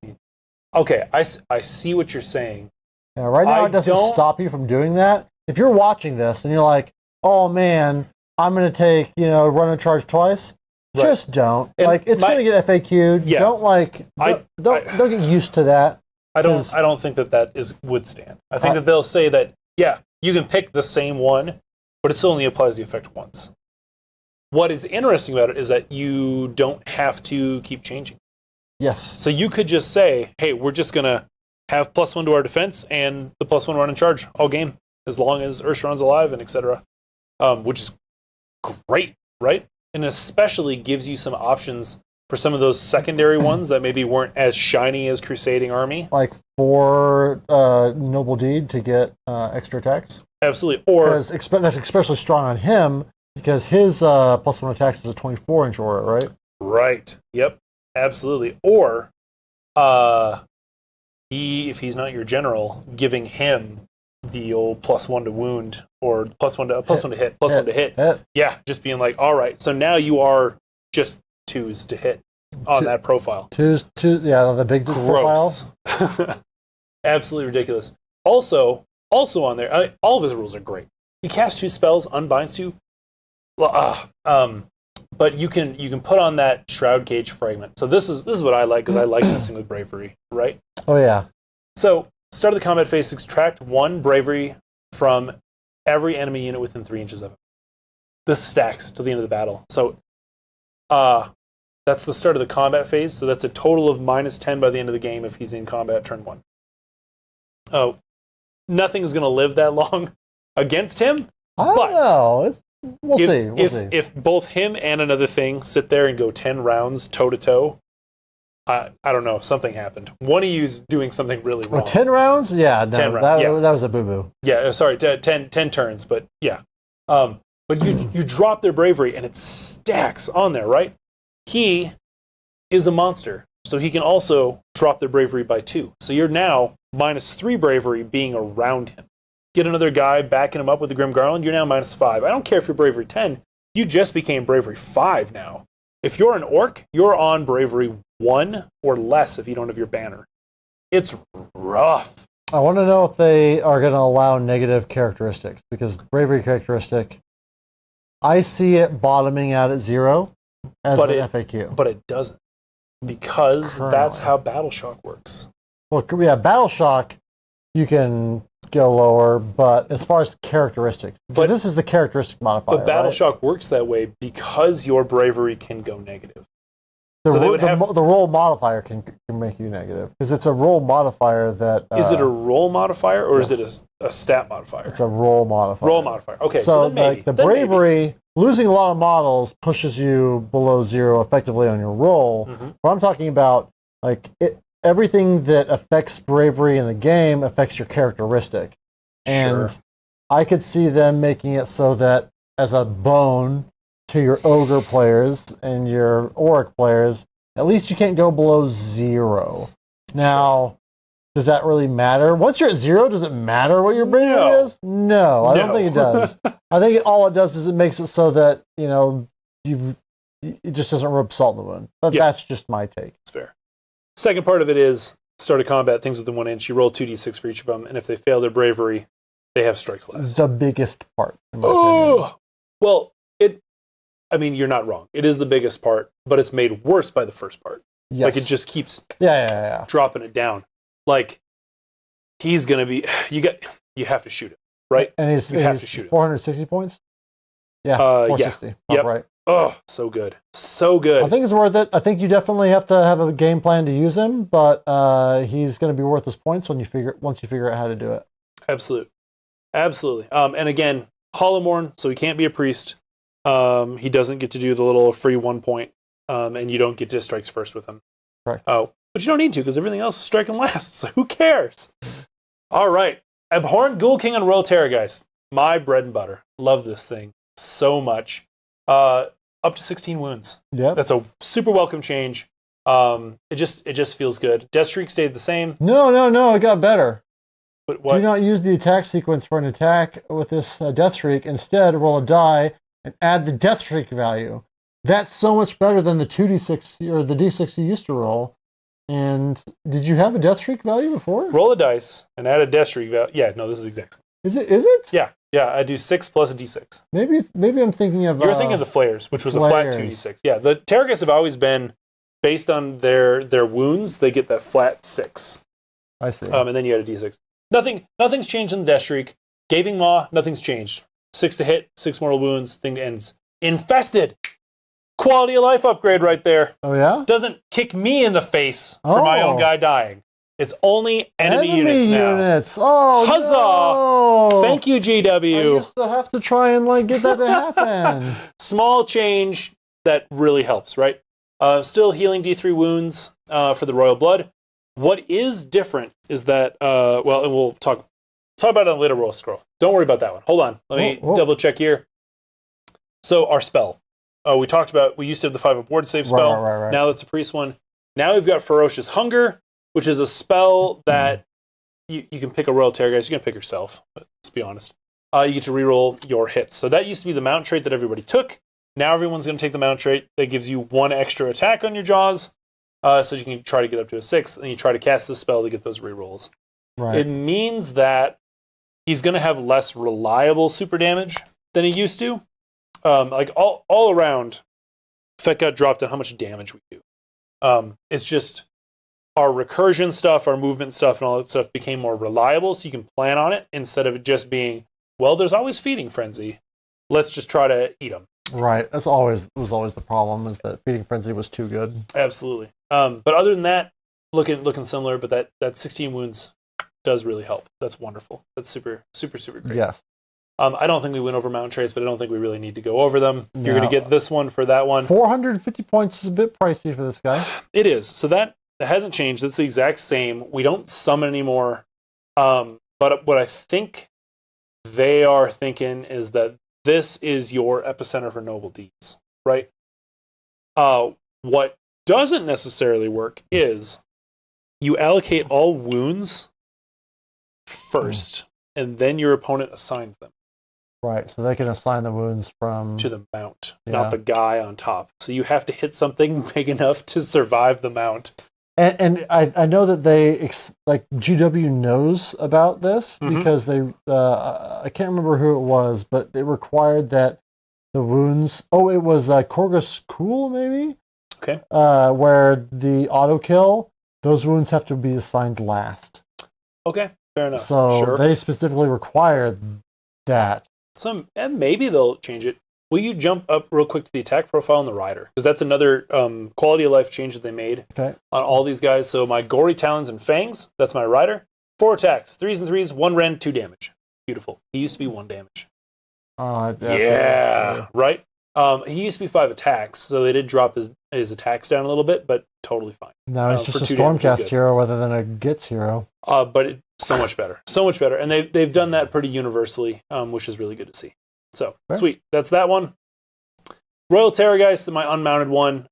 Okay, I see what you're saying. Yeah, right now it doesn't stop you from doing that. If you're watching this and you're like, oh man, I'm going to take, run and charge twice, just don't. And it's going to get FAQ'd. Yeah. Don't get used to that. I don't think that would stand. I think that they'll say that, yeah, you can pick the same one, but it still only applies the effect once. What is interesting about it is that you don't have to keep changing. Yes. So you could just say, hey, we're just going to have +1 to our defense and the +1 run and charge all game, as long as Ursharon's alive and etc. Which is great, right? And especially gives you some options for some of those secondary ones that maybe weren't as shiny as Crusading Army. Like 4 Noble Deed to get extra attacks? Absolutely. Or that's especially strong on him, because his +1 attacks is a 24-inch aura, right? Right. Yep. Absolutely. Or if he's not your general, giving him the old +1 to wound, or +1 to hit, +1 to hit. Yeah, just being like, all right, so now you are just 2s to hit on that profile. 2s, the big Gross. Profile. Absolutely ridiculous. Also on there, all of his rules are great. He casts 2 spells, unbinds 2. But you can put on that Shroud Cage fragment. So this is what I like, because I like messing with bravery, right? Oh yeah. So start of the combat phase, extract 1 bravery from every enemy unit within 3 inches of it. This stacks to the end of the battle. So that's the start of the combat phase. So that's a total of -10 by the end of the game if he's in combat turn 1. Oh, nothing is going to live that long against him. I don't know. We'll see. If both him and another thing sit there and go 10 rounds toe to toe, I don't know. Something happened. One of you's doing something really wrong. 10 rounds? Yeah, no, 10 rounds. That was a boo-boo. Yeah, sorry, 10 turns, but yeah. But you drop their bravery and it stacks on there, right? He is a monster, so he can also drop their bravery by 2. So you're now -3 bravery being around him. Get another guy backing him up with the Grim Garland, you're now -5. I don't care if you're bravery 10, you just became bravery 5 now. If you're an orc, you're on bravery 1 or less if you don't have your banner. It's rough. I want to know if they are going to allow negative characteristics, because bravery characteristic, I see it bottoming out at 0 as an FAQ. But it doesn't, because that's how Battle Shock works. Well, yeah, Battle Shock, you can go lower, but as far as characteristics, because this is the characteristic modifier. But Battle Shock works that way because your bravery can go negative. The roll modifier can make you negative, because it's a roll modifier that... is it a roll modifier, or is it a stat modifier? It's a roll modifier. Roll modifier. Okay, so then maybe. The bravery, losing a lot of models pushes you below 0 effectively on your roll. But I'm talking about, everything that affects bravery in the game affects your characteristic. And I could see them making it so that as a bone to your ogre players and your orc players, at least you can't go below 0. Now, does that really matter? Once you're at 0, does it matter what your bravery is? No, I don't think it does. I think all it does is it makes it so that, it just doesn't rub salt in the wound. But that's just my take. It's fair. Second part of it is start of combat, things within 1 inch. You roll 2d6 for each of them, and if they fail their bravery, they have strikes less. It's the biggest part, in my opinion. Well, you're not wrong. It is the biggest part, but it's made worse by the first part. Yes. Like it just keeps yeah. dropping it down. Like he's gonna be. You have to shoot him, right? And you have to shoot him. 460 points. Yeah, 460. Yeah. Oh, Yep. right. Oh, so good, so good. I think it's worth it. I think you definitely have to have a game plan to use him, but he's going to be worth his points once you figure out how to do it. Absolutely. And again, Hollowmorn, so he can't be a priest. He doesn't get to do the little free 1 point, and you don't get to strikes first with him. Correct. Oh, but you don't need to because everything else is striking last. So who cares? All right, Abhorrent Ghoul King on Royal Terrorgeist. My bread and butter. Love this thing so much. Up to 16 wounds. Yeah, that's a super welcome change. It just feels good. Death Streak stayed the same. No, it got better. But what? Do not use the attack sequence for an attack with this Death Streak. Instead, roll a die and add the Death Streak value. That's so much better than the 2d6 or the d6 you used to roll. And did you have a Death Streak value before? Roll a dice and add a Death Streak value. Yeah, no, this is exact. Is it? Yeah, I do 6 plus a d6. Maybe I'm thinking of... You're thinking of the Flares, which was a flat 2d6. Yeah, the Terrorgeists have always been, based on their wounds, they get that flat 6. I see. And then you add a d6. Nothing's changed in the Death Streak. Gaping Maw, nothing's changed. 6 to hit, 6 mortal wounds, thing ends. Infested! Quality of life upgrade right there. Oh, yeah? Doesn't kick me in the face for my own guy dying. It's only enemy units now. Oh, huzzah! No. Thank you, GW. I used to have to try and get that to happen. Small change that really helps, right? Still healing D3 wounds for the Royal Blood. What is different is that, and we'll talk about it on later roll scroll. Don't worry about that one. Hold on. Let me double check here. So our spell. We used to have the 5 up ward save spell. Right. Now it's a priest one. Now we've got Ferocious Hunger, which is a spell that you can pick a Royal Terrorgeist. You can pick yourself, but let's be honest. You get to reroll your hits. So that used to be the mount trait that everybody took. Now everyone's going to take the mount trait. That gives you 1 extra attack on your jaws, so you can try to get up to a 6, and you try to cast the spell to get those rerolls. Right. It means that he's going to have less reliable super damage than he used to. All around, Fett got dropped on how much damage we do. It's just our recursion stuff, our movement stuff, and all that stuff became more reliable, so you can plan on it instead of it just being, well, there's always feeding frenzy. Let's just try to eat them. Right. Was always the problem, is that feeding frenzy was too good. Absolutely. But other than that, looking similar, but that 16 wounds does really help. That's wonderful. That's super, super, super great. Yes. I don't think we went over mount traits, but I don't think we really need to go over them. No. You're going to get this one for that one. 450 points is a bit pricey for this guy. It is. So that hasn't changed. That's the exact same. We don't summon anymore. But what I think they are thinking is that this is your epicenter for noble deeds, right? What doesn't necessarily work is you allocate all wounds first, and then your opponent assigns them. Right, so they can assign the wounds to the mount, not the guy on top. So you have to hit something big enough to survive the mount. And I know that GW knows about this because they I can't remember who it was, but they required that the wounds. Oh, it was Korgus Cool maybe. Okay. Where the auto kill, those wounds have to be assigned last. Okay, fair enough. So they specifically require that. So maybe they'll change it. Will you jump up real quick to the attack profile on the rider? Because that's another quality of life change that they made on all these guys. So my Gory Talons and Fangs, that's my rider. 4 attacks, 3s and 3s, 1 rend, 2 damage. Beautiful. He used to be 1 damage. Yeah, right? He used to be 5 attacks, so they did drop his attacks down a little bit, but totally fine. Now he's just a Stormcast hero rather than a Gits hero. But so much better. So much better. And they've done that pretty universally, which is really good to see. So, sweet. That's that one. Royal Terrorgeist, my unmounted one.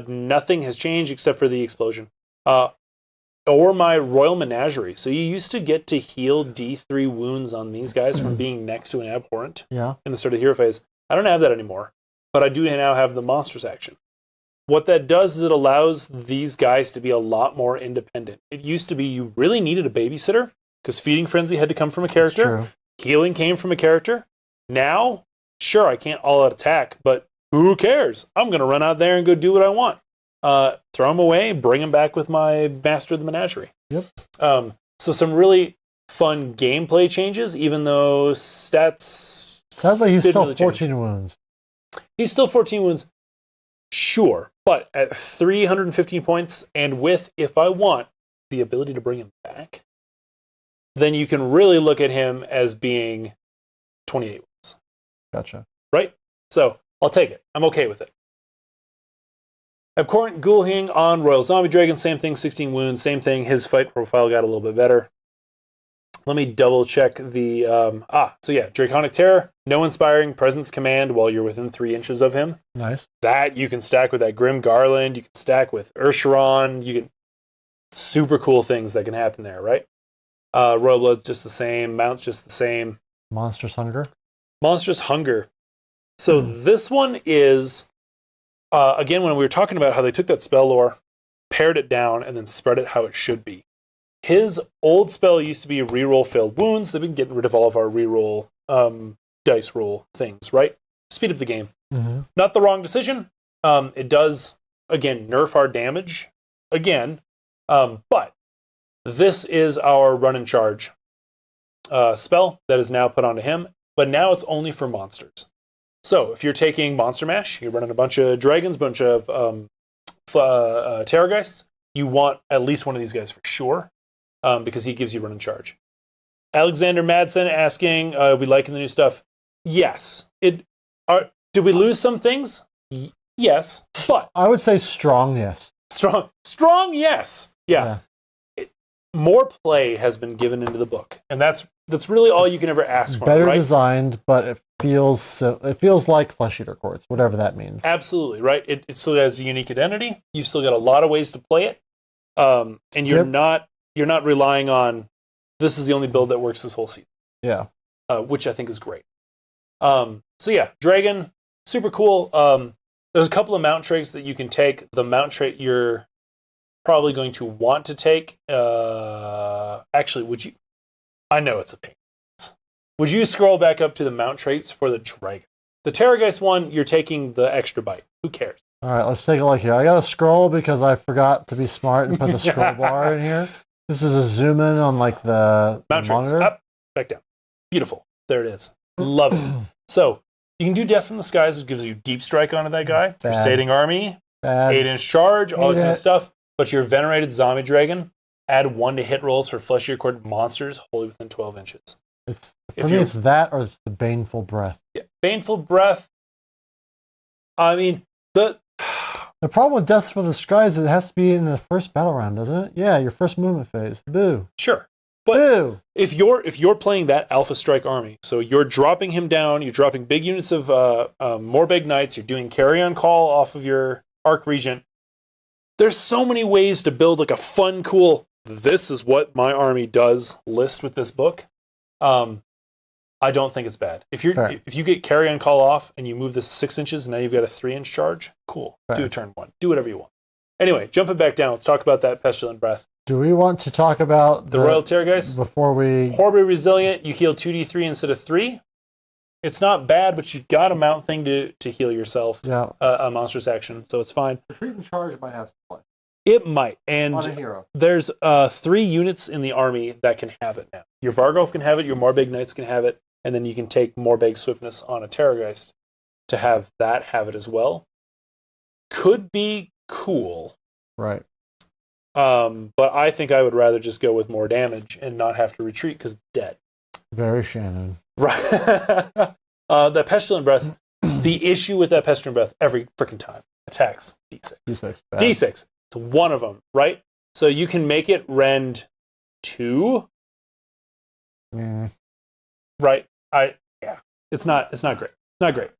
Nothing has changed except for the explosion. Or my Royal Menagerie. So you used to get to heal D3 wounds on these guys from being next to an Abhorrent in the start of the hero phase. I don't have that anymore, but I do now have the Monsters action. What that does is it allows these guys to be a lot more independent. It used to be you really needed a babysitter because Feeding Frenzy had to come from a character. Healing came from a character. Now, sure, I can't all-out attack, but who cares? I'm going to run out there and go do what I want. throw them away, bring them back with my Master of the Menagerie. Yep. So some really fun gameplay changes, even though stats. Sadly, he's didn't still really 14 change. wounds. He's still 14 wounds, sure, but at 315 points, and with, if I want, the ability to bring him back, then you can really look at him as being 28 wounds. Gotcha. Right? So I'll take it. I'm okay with it. Abhorrent Gulhing on Royal Zombie Dragon, same thing, 16 wounds, same thing. His fight profile got a little bit better. Let me double check the... so yeah, Draconic Terror, no inspiring presence command while you're within 3 inches of him. Nice. That you can stack with that Grim Garland, you can stack with Ursharon, you can... Super cool things that can happen there, right? Royal Blood's just the same, Mount's just the same. Monstrous Hunger. Monstrous Hunger. So this one is... again, when we were talking about how they took that spell lore, pared it down, and then spread it how it should be. His old spell used to be reroll failed wounds. They've been getting rid of all of our reroll dice roll things, right? Speed up the game. Mm-hmm. Not the wrong decision. It does, again, nerf our damage again. But this is our run and charge spell that is now put onto him. But now it's only for monsters. So if you're taking Monster Mash, you're running a bunch of dragons, bunch of Terrorgeists, you want at least one of these guys for sure, because he gives you run and charge. Alexander Madsen asking, we liking the new stuff? Yes. Did we lose some things? Yes, but... I would say strong, yes. Strong, yes. Yeah. More play has been given into the book, and that's really all you can ever ask for. Better right? designed, but it feels like Flesh Eater Courts, whatever that means. Absolutely, right? It still has a unique identity. You've still got a lot of ways to play it, and you're not relying on this is the only build that works this whole season. Yeah, which I think is great. So yeah, Dragon, super cool. There's a couple of mount traits that you can take. The mount trait you're probably going to want to take. Actually, would you? I know it's a pain. Would you scroll back up to the mount traits for the Dragon? The Terrorgeist one, you're taking the extra bite. Who cares? All right, let's take a look here. I got to scroll because I forgot to be smart and put the scroll bar in here. This is a zoom in on like the mount traits. monitor. Up, back down. Beautiful. There it is. Love it. So you can do Death from the Skies, which gives you deep strike onto that guy. Crusading Army, 8-inch charge, all that kind of stuff. But your Venerated Zombie Dragon, add 1 to hit rolls for Flesh Eater Court monsters wholly within 12 inches. For me, it's that or it's the Baneful Breath. Yeah, Baneful Breath. I mean, the problem with Death from the Skies is it has to be in the first battle round, doesn't it? Yeah, your first movement phase. Boo. Sure. But Boo. if you're playing that Alpha Strike army, so you're dropping him down, you're dropping big units of Morbeg Knights, you're doing Carrion Call off of your Arc Regent. There's so many ways to build like a fun, cool, this is what my army does list with this book. I don't think it's bad. If you get Carrion Call off and you move this 6 inches and now you've got a 3-inch charge, cool. Fair. Do a turn 1. Do whatever you want. Anyway, jumping back down, let's talk about that Pestilent Breath. Do we want to talk about the Royal Terrorgeist? Before we... Horribly Resilient, you heal 2d3 instead of 3. It's not bad, but you've got a mount thing to heal yourself. Yeah. A monstrous action, so it's fine. Retreat and Charge might have to play. It might. And on a hero. There's 3 units in the army that can have it now. Your Vargolf can have it, your Morbeg Knights can have it, and then you can take Morbeg Swiftness on a Terrorgeist to have it as well. Could be cool. Right. But I think I would rather just go with more damage and not have to retreat because it's dead. Very Shannon. Right. The Pestilent Breath, the issue with that Pestilent Breath every freaking time, attacks D6. D6. It's one of them, right? So you can make it rend 2. Right? It's not great. Not great.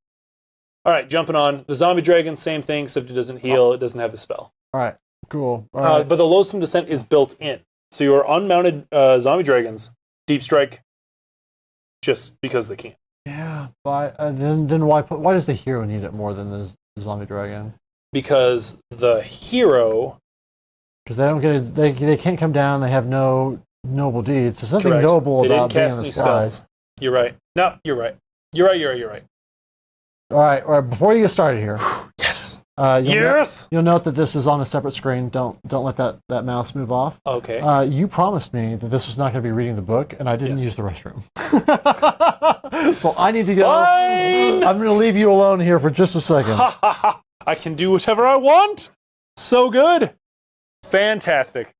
All right, jumping on. The Zombie Dragon, same thing, except it doesn't heal. It doesn't have the spell. All right, cool. All right. But the Loathsome Descent is built in. So your unmounted Zombie Dragons, Deep Strike, just because they can. Yeah, but then why does the hero need it more than the Zombie Dragon? Because the hero... Because they don't get they can't come down, they have no noble deeds. So something Correct. noble they about didn't being cast in the any skies. spells. You're right. No, you're right. You're right. All right. Before you get started here, yes. You'll note that this is on a separate screen. Don't let that mouse move off. Okay. You promised me that this was not going to be reading the book, and I didn't use the restroom. So I need to go. Fine. I'm going to leave you alone here for just a second. I can do whatever I want. So good. Fantastic.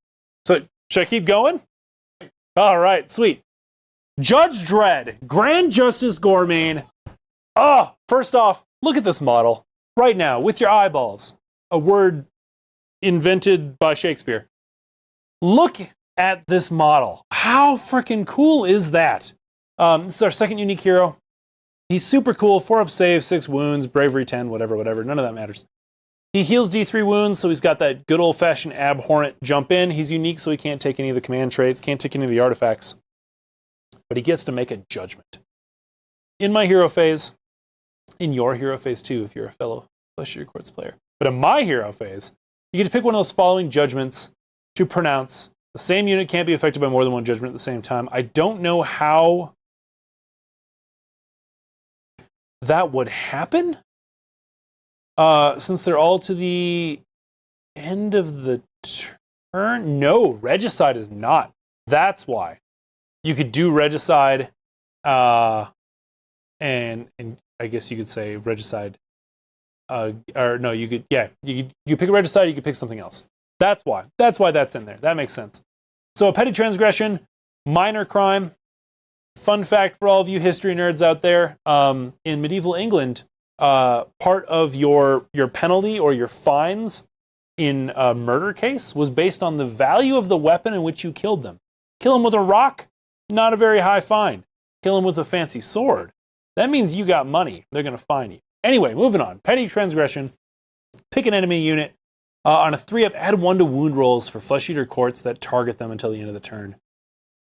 So, should I keep going? All right, sweet. Judge Dredd, Grand Justice Gormane. Oh, first off, look at this model right now with your eyeballs. A word invented by Shakespeare. Look at this model. How freaking cool is that? This is our second unique hero. He's super cool. 4 up save, 6 wounds, bravery 10, whatever. None of that matters. He heals D3 wounds, so he's got that good old-fashioned abhorrent jump in. He's unique, so he can't take any of the command traits, can't take any of the artifacts. But he gets to make a judgment. In my hero phase, in your hero phase too, if you're a fellow Flesh Eater Quartz player. But in my hero phase, you get to pick one of those following judgments to pronounce. The same unit can't be affected by more than one judgment at the same time. I don't know how that would happen. Since they're all to the end of the turn. No, Regicide is not. That's why. You could do Regicide, and I guess you could say Regicide. Or no, you could pick a Regicide, you could pick something else. That's why. That's why that's in there. That makes sense. So a petty transgression, minor crime. Fun fact for all of you history nerds out there, in medieval England, part of your penalty or your fines in a murder case was based on the value of the weapon in which you killed them. Kill them with a rock, not a very high fine. Kill them with a fancy sword. That means you got money. They're going to fine you. Anyway, moving on. Petty transgression. Pick an enemy unit. On a 3-up, add 1 to wound rolls for Flesh Eater Quartz that target them until the end of the turn.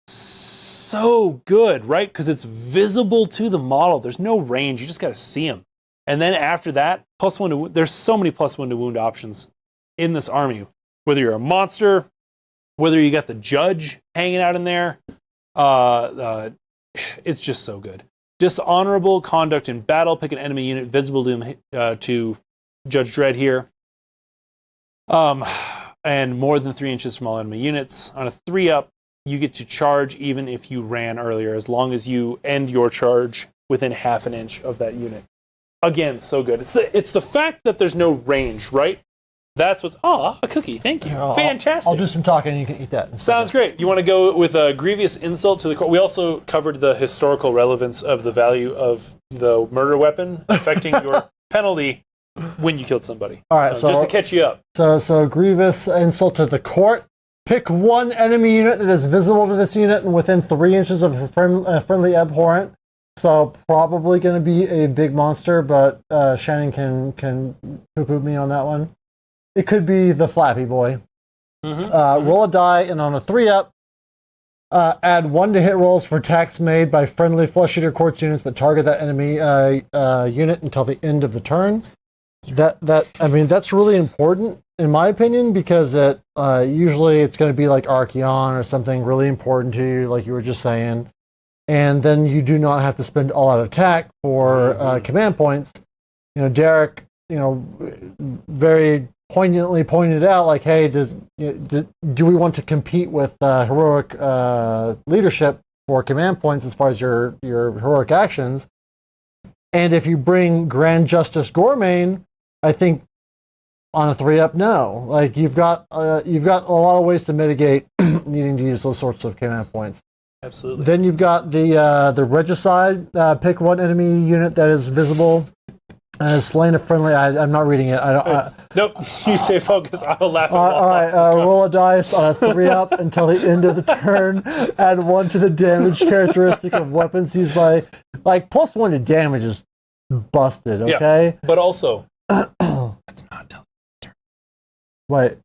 So good, right? Because it's visible to the model. There's no range. You just got to see them. And then after that, +1 to wound. There's so many +1 to wound options in this army. Whether you're a monster, whether you got the judge hanging out in there, it's just so good. Dishonorable conduct in battle. Pick an enemy unit visible to Judge Dredd here. And more than 3 inches from all enemy units. On a 3-up, you get to charge even if you ran earlier, as long as you end your charge within half an inch of that unit. Again, so good. It's the fact that there's no range, right? That's what's... Oh, a cookie. Thank you. Fantastic. I'll do some talking and you can eat that. Sounds great. You want to go with a grievous insult to the court? We also covered the historical relevance of the value of the murder weapon affecting your penalty when you killed somebody. All right, so just to catch you up. So grievous insult to the court. Pick 1 enemy unit that is visible to this unit and within 3 inches of a friendly abhorrent. So probably going to be a big monster, but Shannon can poo-poo me on that one. It could be the Flappy Boy. Roll a die, and on a 3-up, add 1 to hit rolls for attacks made by friendly Flesh Eater Quartz units that target that enemy unit until the end of the turn. That's really important in my opinion, because it usually it's going to be like Archeon or something really important to you, like you were just saying, and then you do not have to spend all out attack for command points. Derek, very poignantly pointed out, like, hey, do we want to compete with heroic leadership for command points as far as your heroic actions? And if you bring Grand Justice Gormane, I think on a 3-up, no. Like you've got a lot of ways to mitigate needing to use those sorts of command points. Absolutely. Then you've got the Regicide. Pick 1 enemy unit that is visible and slain a friendly. I'm not reading it. Nope. You stay focused. I'll laugh at all right. Roll a dice on a 3-up until the end of the turn. Add 1 to the damage characteristic of weapons used by. Like +1 to damage is busted. Okay. Yeah, but also, that's not telling. Wait.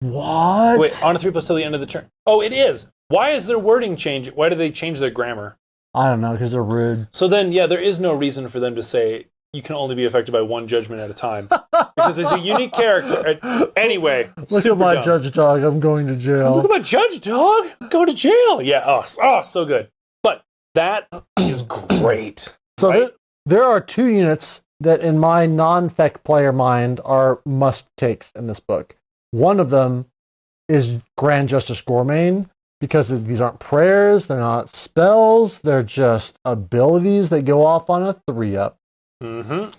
What? Wait, on a 3+ till the end of the turn. Oh, it is. Why is their wording change? Why do they change their grammar? I don't know, because they're rude. So then, yeah, there is no reason for them to say you can only be affected by 1 judgment at a time. Because it's a unique character. Anyway, look at my judge dog. I'm going to jail. Look at my judge dog. Go to jail. Yeah. Oh, so good. But that is great. So right? there are 2 units that in my non-Feck player mind are must-takes in this book. One of them is Grand Justice Gormain, because these aren't prayers, they're not spells, they're just abilities that go off on a 3-up. Mm-hmm.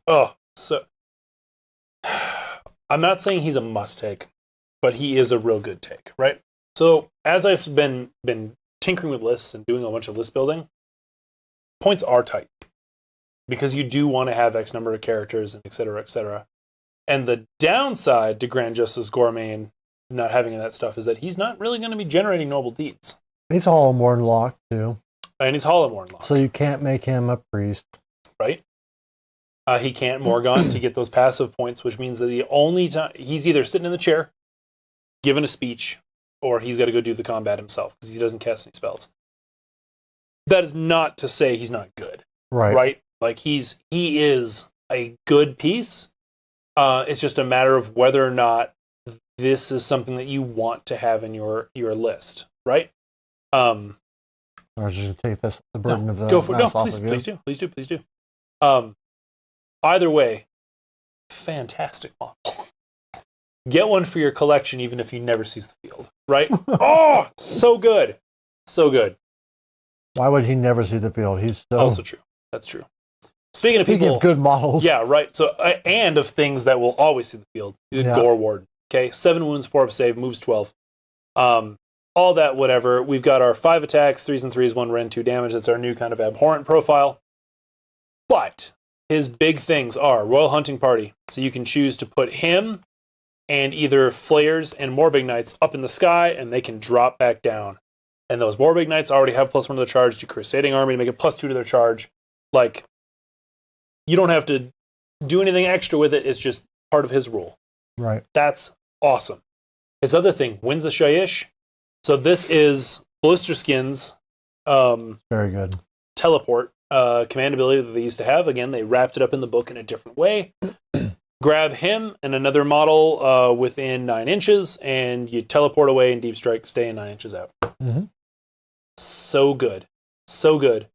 Oh, so... I'm not saying he's a must-take, but he is a real good take, right? So, as I've been tinkering with lists and doing a bunch of list building, points are tight. Because you do want to have X number of characters, and et cetera, et cetera. And the downside to Grand Justice Gormain not having that stuff is that he's not really going to be generating noble deeds. He's Hollowmorn locked, too. And he's Hollowmorn locked. So you can't make him a priest. Right? He can't Morgon to get those passive points, which means that the only time... He's either sitting in the chair, giving a speech, or he's got to go do the combat himself, because he doesn't cast any spells. That is not to say he's not good. Right? Like, he is a good piece. It's just a matter of whether or not this is something that you want to have in your list, right? Or just take the burden of the go for mouse no, off please, of you. please do. Either way, fantastic model. Get one for your collection, even if you never sees the field, right? Oh, so good, so good. Why would he never see the field? He's so... Also true. That's true. Speaking of people, good models. Yeah, right. So, and of things that will always see the field. Gore Warden. Okay, 7 wounds, 4-up save, moves 12. All that, whatever. We've got our 5 attacks, 3s and 3s, 1 rend, 2 damage. That's our new kind of abhorrent profile. But his big things are Royal Hunting Party. So you can choose to put him and either Flayers and Morbig Knights up in the sky, and they can drop back down. And those Morbig Knights already have +1 to their charge to Crusading Army to make it +2 to their charge. Like, you don't have to do anything extra with it. It's just part of his rule. Right. That's awesome. His other thing, Winds of Shyish. So this is Blister Skin's very good teleport command ability that they used to have. Again, they wrapped it up in the book in a different way. Grab him and another model within 9 inches, and you teleport away and deep strike, staying 9 inches out. Mm-hmm. So good. So good.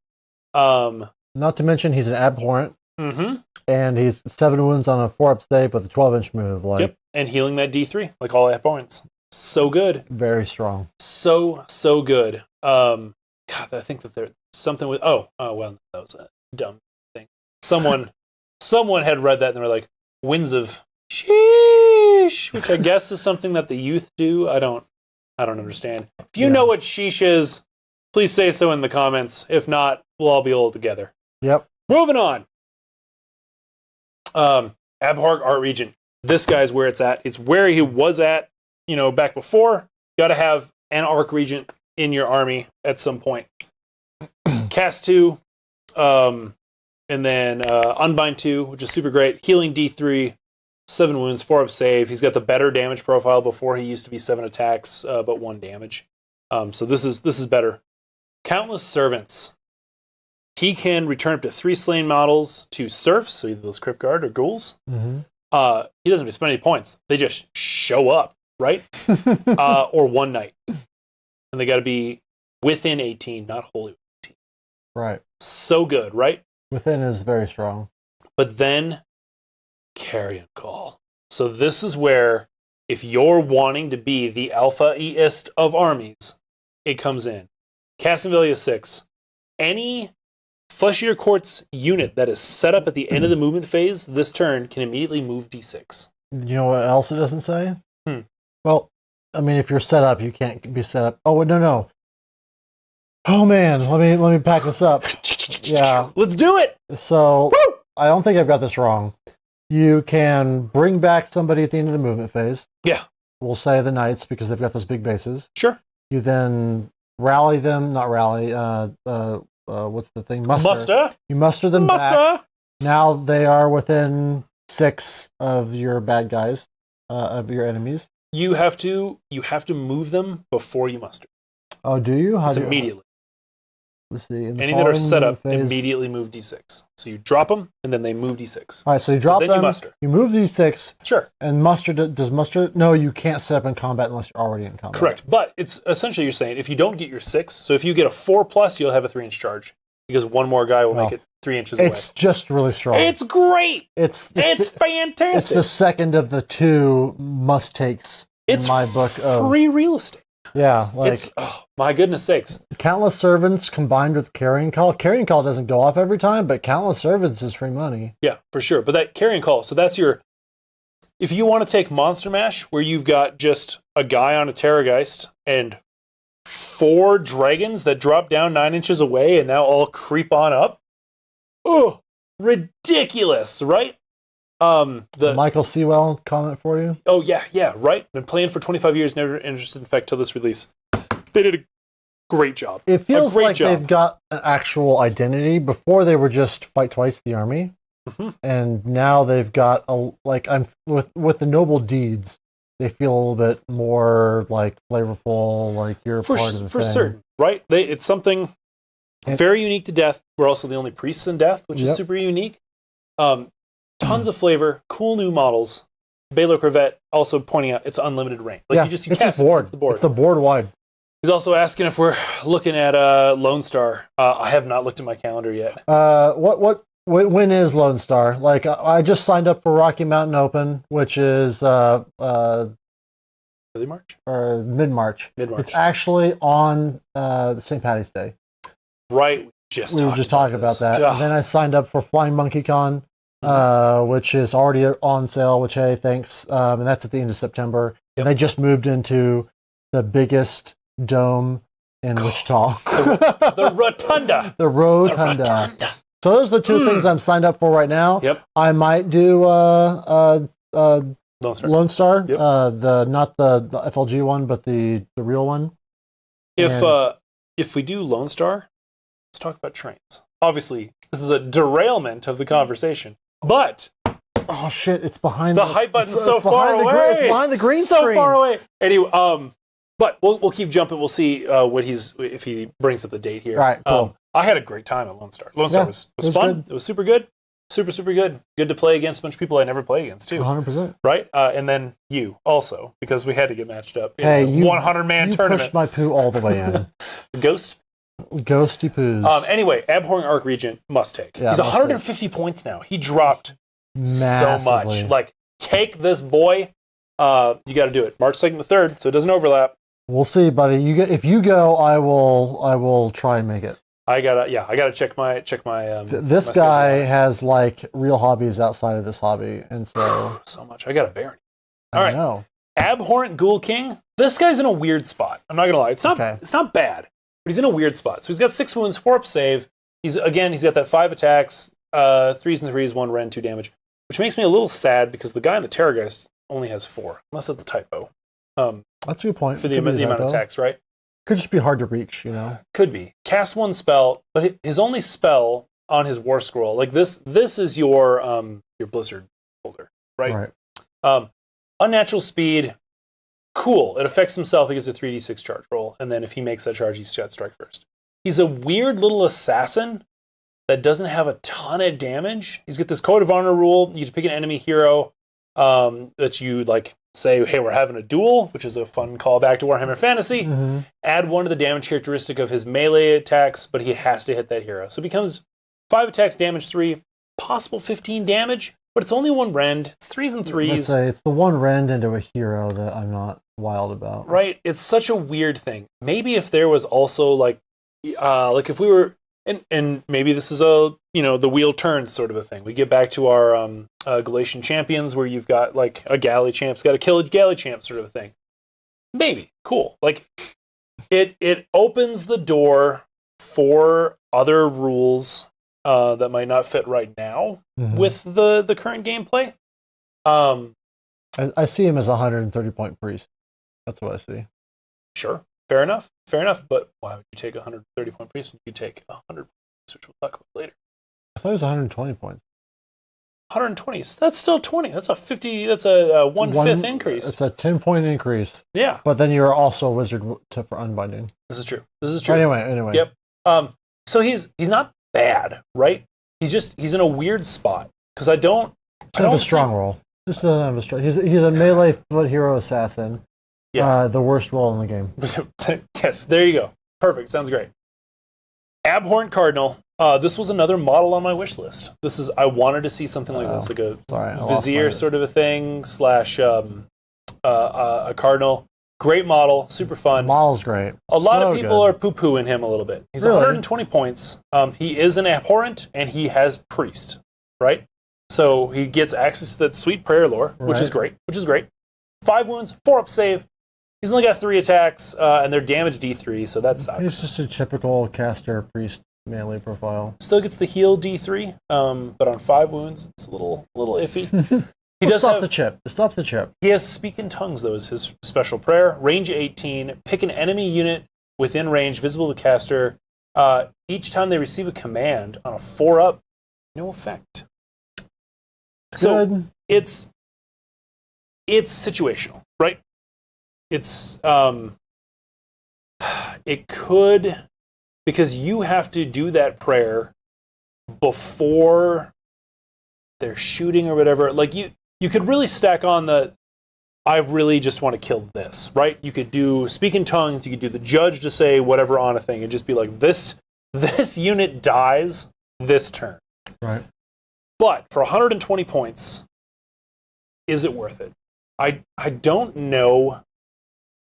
Not to mention he's an abhorrent. Mm-hmm. And he's 7 wounds on a 4-up save with a 12-inch move. Like, yep, and healing that D3, like all abhorrents. So good. Very strong. So good. God, I think that there's something with... well, that was a dumb thing. Someone had read that and they were like, Winds of Sheesh, which I guess is something that the youth do. I don't understand. If you know what sheesh is, please say so in the comments. If not, we'll all be old together. Yep. Moving on. Abhorrent Art Regent. This guy's where it's at. It's where he was at, back before. Got to have an Arc Regent in your army at some point. Cast 2, and then Unbind 2, which is super great. Healing D3, 7 wounds, 4-up save. He's got the better damage profile. Before he used to be 7 attacks, but 1 damage. So this is better. Countless Servants. He can return up to 3 slain models to serfs, so either those Crypt Guard or ghouls. Mm-hmm. He doesn't have to spend any points. They just show up, right? Or 1 knight. And they got to be within 18, not wholly 18. Right. So good, right? Within is very strong. But then, Carrion Call. So this is where, if you're wanting to be the alpha-eist of armies, it comes in. Casting value is 6. Any Flesh Eater Court's unit that is set up at the end of the movement phase this turn can immediately move D6. You know what else it doesn't say? Well, I mean, if you're set up, you can't be set up. Oh, no. Oh, man. Let me pack this up. Yeah. Let's do it! So, I don't think I've got this wrong. You can bring back somebody at the end of the movement phase. Yeah. We'll say the Knights, because they've got those big bases. Sure. You then rally them, not rally, what's the thing? Muster. You muster them back. Now they are within 6 of your bad guys, of your enemies. You have to move them before you muster. Oh, do you? It's immediately. Let's see. Any that are set up immediately move D6. So you drop them, and then they move D6. All right, so you drop them. Then you muster. You move D6. Sure. And muster, does muster... No, you can't set up in combat unless you're already in combat. Correct. But it's essentially you're saying if you don't get your 6, so if you get a 4+, you'll have a 3-inch charge. Because one more guy will make it 3 inches away. It's just really strong. It's great. It's fantastic. It's the second of the 2 must-takes in my book. Free real estate. Yeah, like It's, oh, my goodness sakes. Countless Servants combined with Carrying Call. Carrying Call doesn't go off every time, but Countless Servants is free money. Yeah, for sure. But that Carrying Call, so that's your... If you want to take Monster Mash, where you've got just a guy on a Terrorgeist and 4 dragons that drop down 9 inches away and now all creep on up. Oh, ridiculous, right? The Michael Sewell comment for you. Oh yeah, right. Been playing for 25 years, never interested in fact till this release. They did a great job. It feels like they've got an actual identity. Before they were just fight twice the army, and now they've got I'm with the noble deeds. They feel a little bit more like flavorful, like you're part of the thing. For certain, right? It's something very unique to Death. We're also the only priests in Death, which is super unique. Tons of flavor, cool new models. Baylor Corvette also pointing out it's unlimited range. Like you cast board. It's the board. It's the board wide. He's also asking if we're looking at Lone Star. I have not looked at my calendar yet. When is Lone Star? Like I just signed up for Rocky Mountain Open, which is early March or mid-March. Mid-March. It's actually on St. Patty's Day. Right. We were just talking about that. And then I signed up for Flying Monkey Con, which is already on sale, which, hey, thanks. And that's at the end of September. Yep. And they just moved into the biggest dome in Wichita. The Rotunda. The Rotunda. So those are the 2 things I'm signed up for right now. Yep. I might do Lone Star. Yep. Not the FLG one, but the real one. If we do Lone Star, let's talk about trains. Obviously, this is a derailment of the conversation, but oh shit, it's behind the hype button's so far away. It's behind the green screen. So far away. Anyway, but we'll keep jumping. We'll see if he brings up the date here. All right, cool. I had a great time at Lone Star. Lone Star was fun. Good. It was super good. Super good. Good to play against a bunch of people I never play against too. 100%. Right? And then you also, because we had to get matched up. Hey, you 100-man tournament. Pushed my poo all the way in. Ghosty poos. Anyway, Abhorring Arc Regent must take. Yeah, he's 150 points now. He dropped so much. Like, take this boy. You got to do it. March 2nd to 3rd, so it doesn't overlap. We'll see, buddy. If you go, I will try and make it. I gotta check my. This guy has like real hobbies outside of this hobby, and so much. I got a Baron. All right. Know. Abhorrent Ghoul King. This guy's in a weird spot. I'm not gonna lie. It's not bad, but he's in a weird spot. So he's got 6 wounds, 4 up save. He's got that 5 attacks, 3s and 3s, 1 rend, 2 damage, which makes me a little sad because the guy in the Terrorgeist only has 4, unless that's a typo. That's a good point. For the amount of attacks, right? Could just be hard to reach, you know. Could be. Cast 1 spell, but his only spell on his War Scroll, like this is your Blizzard folder, right? Right. Unnatural speed, cool. It affects himself. He gets a 3d6 charge roll, and then if he makes that charge, he's got strike first. He's a weird little assassin that doesn't have a ton of damage. He's got this Code of Honor rule. You just pick an enemy hero that you like. Say, hey, we're having a duel, which is a fun callback to Warhammer Fantasy. Mm-hmm. Add 1 to the damage characteristic of his melee attacks, but he has to hit that hero. So it becomes 5 attacks, damage 3, possible 15 damage, but it's only 1 rend. It's 3s and 3s. Let's say it's the 1 rend into a hero that I'm not wild about. Right? It's such a weird thing. Maybe if there was also like if we were, and maybe this is the wheel turns sort of a thing. We get back to our Galatian champions where you've got like a galley champ's got to kill a galley champ sort of a thing. Maybe. Cool. Like it opens the door for other rules that might not fit right now with the current gameplay. I see him as a 130 point priest. That's what I see. Sure. Fair enough. But why would you take a 130 point priest when you could take 100 points, which we'll talk about later? I thought it was 120 points. 120. That's still 20. That's a 50. That's a 1/5 increase. It's a 10-point increase. Yeah. But then you're also a wizard for unbinding. This is true. Anyway. Yep. So he's not bad, right? He's in a weird spot because I don't have a strong roll. Just doesn't have a strong. He's a melee foot hero assassin. Yeah. The worst roll in the game. Yes. There you go. Perfect. Sounds great. Abhorrent Cardinal. This was another model on my wish list. I wanted to see something like this, like a Vizier sort of a thing, / a Cardinal. Great model, super fun. The model's great. A lot of people are poo-pooing him a little bit. He's 120 points. He is an Abhorrent, and he has Priest, right? So he gets access to that sweet prayer lore, which is great. 5 wounds, 4 up save. He's only got 3 attacks, and they're damage D3, so that sucks. He's just a typical caster priest melee profile. Still gets the heal D3, but on 5 wounds, it's a little iffy. He does stop the chip. It stops the chip. He has Speak in Tongues, though, is his special prayer. Range 18. Pick an enemy unit within range, visible to the caster. Each time they receive a command on a 4-up, no effect. So it's situational, right? It's it could, because you have to do that prayer before they're shooting or whatever. Like you could really stack on I really just want to kill this, right? You could do Speak in Tongues, you could do the judge to say whatever on a thing and just be like, this unit dies this turn. Right. But for 120 points, is it worth it? I don't know.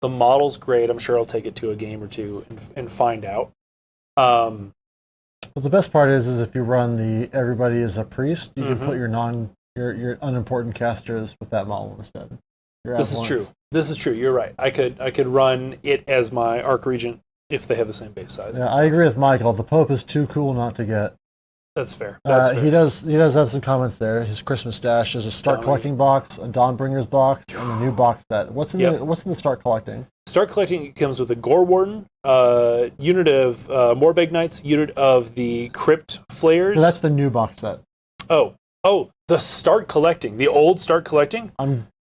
The model's great. I'm sure I'll take it to a game or two and find out. But the best part is if you run the everybody is a priest, you can put your unimportant casters with that model instead. This is true. You're right. I could run it as my Arc Regent if they have the same base size. Yeah, I agree with Michael. The Pope is too cool not to get. That's fair. He does have some comments there. His Christmas stash is a start collecting box, a Dawnbringer's box, and a new box set. What's in the start collecting? Start collecting comes with a Gore Warden, unit of Morbeg Knights, unit of the Crypt Flayers. So that's the new box set. Oh, the start collecting, the old start collecting.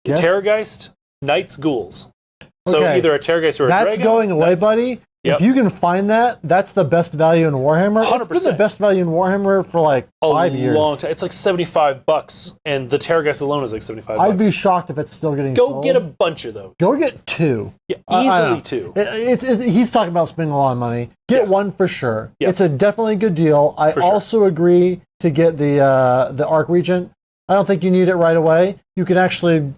Terrorgeist, Knights, Ghouls. So either a Terrorgeist or a Dragon. That's going away, buddy. Yep. If you can find that, that's the best value in Warhammer. 100%. It's been the best value in Warhammer for like 5 years. A long time. It's like $75, and the Terrorgeist alone is like $75. I'd be shocked if it's still getting sold. Go get a bunch of those. Go get 2. Yeah, easily 2. He's talking about spending a lot of money. Get 1 for sure. Yep. It's a definitely good deal. I also agree to get the Arc Regent. I don't think you need it right away. You can actually,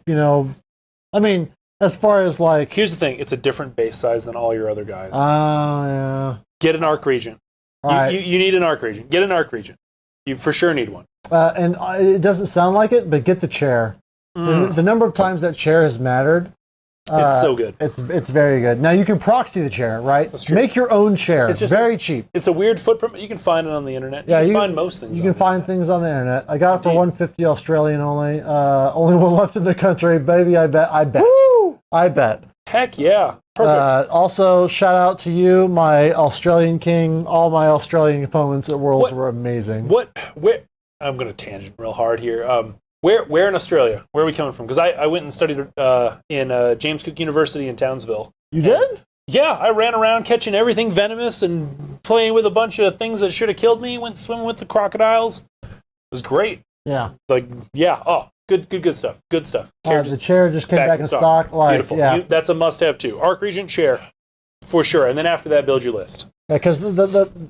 as far as like... Here's the thing. It's a different base size than all your other guys. Yeah. Get an Arc Regent. You need an Arc Regent. Get an Arc Regent. You for sure need one. And it doesn't sound like it, but get the chair. The number of times that chair has mattered. It's so good. It's very good. Now you can proxy the chair, right? That's true. Make your own chair. It's just very cheap. It's a weird footprint, but you can find it on the internet. You can find most things. You can find things on the internet. I got it for $150 Australian only. Only one left in the country, baby. I bet. Woo! I bet. Heck yeah! Perfect. Also, shout out to you, my Australian king. All my Australian opponents at Worlds were amazing. Where? I'm going to tangent real hard here. Where in Australia? Where are we coming from? Because I went and studied in James Cook University in Townsville. You did? Yeah, I ran around catching everything venomous and playing with a bunch of things that should have killed me. Went swimming with the crocodiles. It was great. Yeah. Good stuff. Good stuff. The chair just came back in stock. Beautiful. Yeah. That's a must-have too. Arc Regent chair, for sure. And then after that, build your list. Yeah, because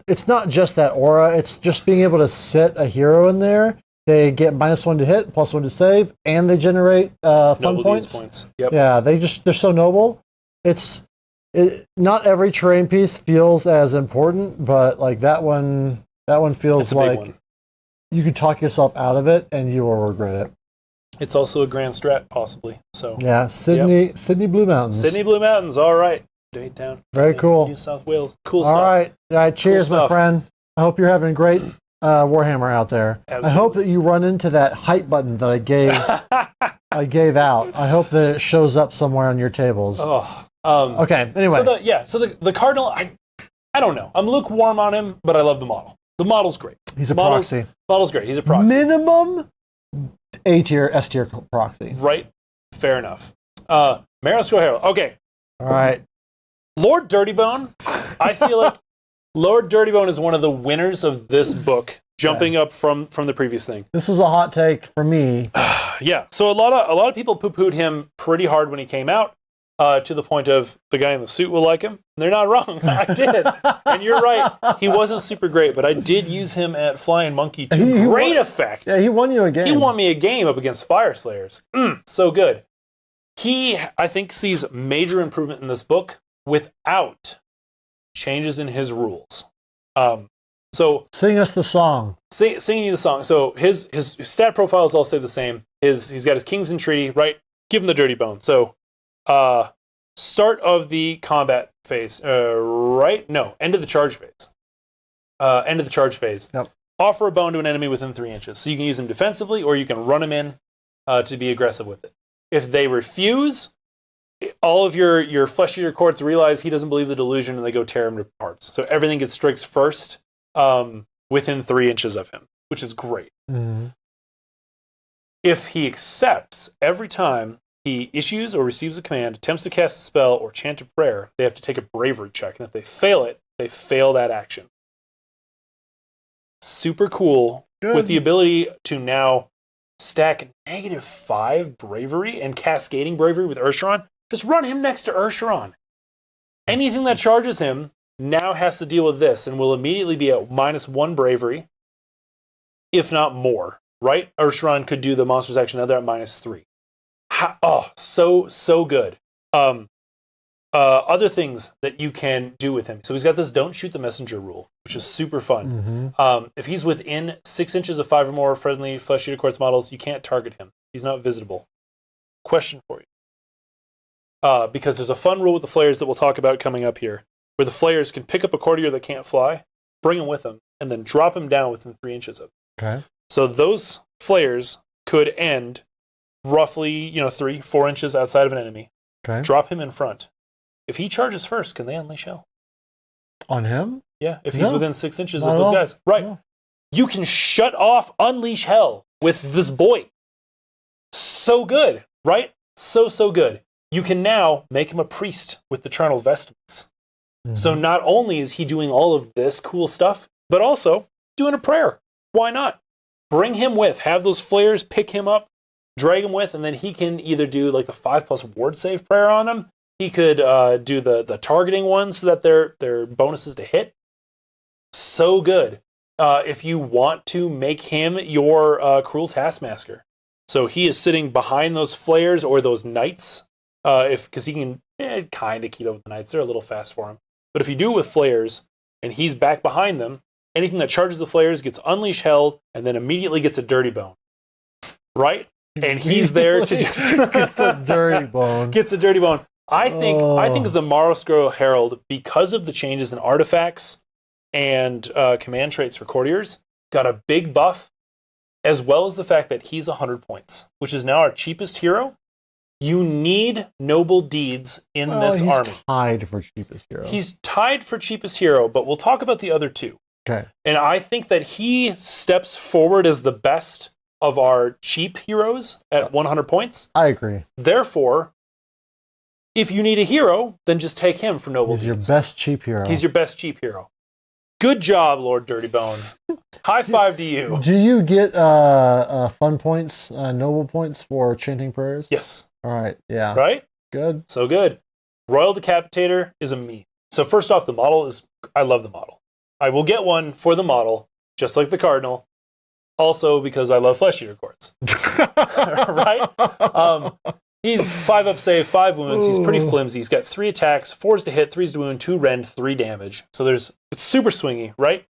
it's not just that aura. It's just being able to sit a hero in there. They get -1 to hit, +1 to save, and they generate fun points. Yep. Yeah, they're so noble. Not every terrain piece feels as important, but like that one feels like big one. You could talk yourself out of it, and you will regret it. It's also a grand strat, possibly. So yeah, Sydney Blue Mountains. Sydney Blue Mountains. All right, Daytown. Very cool. New South Wales. Cool stuff. All right. Cheers, my friend. I hope you're having a great Warhammer out there. Absolutely. I hope that you run into that hype button that I gave out. I hope that it shows up somewhere on your tables. Okay. Anyway. So the Cardinal. I don't know. I'm lukewarm on him, but I love the model. The model's great. He's a proxy. Model's great. He's a proxy. Minimum A tier, S tier proxy. Right. Fair enough. Maros Herald. Okay. All right. Lord Dirtybone. I feel like Lord Dirtybone is one of the winners of this book, jumping up from the previous thing. This was a hot take for me. Yeah. So a lot of people poo-pooed him pretty hard when he came out. to the point of the guy in the suit will like him. And they're not wrong. I did. And you're right. He wasn't super great, but I did use him at Flying Monkey to great effect. Yeah, he won you a game. He won me a game up against Fire Slayers. So good. He, I think, sees major improvement in this book without changes in his rules. So sing us the song. Singing you the song. So his stat profiles all say the same. He's got his Kings and Treaty, right? Give him the Dirty Bone. So start of the combat phase, right? No, end of the charge phase. End of the charge phase. Yep. Offer a bone to an enemy within 3 inches. So you can use him defensively, or you can run him in to be aggressive with it. If they refuse, all of your Flesh Eater courts realize he doesn't believe the delusion, and they go tear him to parts. So everything gets strikes first within 3 inches of him, which is great. Mm-hmm. If he accepts every time he issues or receives a command, attempts to cast a spell, or chant a prayer, they have to take a bravery check. And if they fail it, they fail that action. Super cool. Good. With the ability to now stack -5 bravery and cascading bravery with Ursharon. Just run him next to Ursharon. Anything that charges him now has to deal with this and will immediately be at -1 bravery, if not more. Right? Ursharon could do the monster's action, now they're at -3. So good. Other things that you can do with him. So he's got this don't shoot the messenger rule, which is super fun. Mm-hmm. If he's within 6 inches of 5 or more friendly Flesh Eater Quartz models, you can't target him. He's not visitable. Question for you. Because there's a fun rule with the Flayers that we'll talk about coming up here, where the Flayers can pick up a courtier that can't fly, bring him with them, and then drop him down within 3 inches of him. Okay. So those Flayers could end roughly 3-4 inches outside of an enemy. Okay. Drop him in front. If he charges first, can they unleash hell? On him? Yeah, if he's within 6 inches Not of at those all. guys. Right. No. You can shut off Unleash Hell with this boy. So good, right? So good. You can now make him a priest with the charnel vestments. Mm-hmm. So not only is he doing all of this cool stuff, but also doing a prayer. Why not? Bring him with. Have those Flayers pick him up, drag him with, and then he can either do like the 5+ ward save prayer on them. He could do the targeting one so that they're bonuses to hit. So good. If you want to make him your cruel taskmaster. So he is sitting behind those Flayers or those Knights, because he can kind of keep up with the Knights. They're a little fast for him. But if you do it with Flayers, and he's back behind them, anything that charges the Flayers gets Unleash Hell, and then immediately gets a Dirty Bone. Right? And he's there to just... Gets a Dirty Bone. Gets a Dirty Bone. I think of the Morrowscrow Herald, because of the changes in artifacts and command traits for courtiers, got a big buff, as well as the fact that he's 100 points, which is now our cheapest hero. You need noble deeds in this army. He's tied for cheapest hero. He's tied for cheapest hero, but we'll talk about the other two. Okay. And I think that he steps forward as the best of our cheap heroes at 100 points. I agree. Therefore, if you need a hero, then just take him for noble He's your deeds. best cheap hero. He's your best cheap hero. Good job, Lord Dirty Bone. High five to you. Do you get fun points, noble points for chanting prayers? Yes. All right. Yeah. Right? Good. So good. Royal Decapitator is a meme. So first off, the model is... I love the model. I will get one for the model, just like the Cardinal. Also because I love Flesh Eater Quartz. Right? He's 5 up save, 5 wounds. He's pretty flimsy. He's got 3 attacks, 4s to hit, 3s to wound, 2 rend, 3 damage. So it's super swingy, right?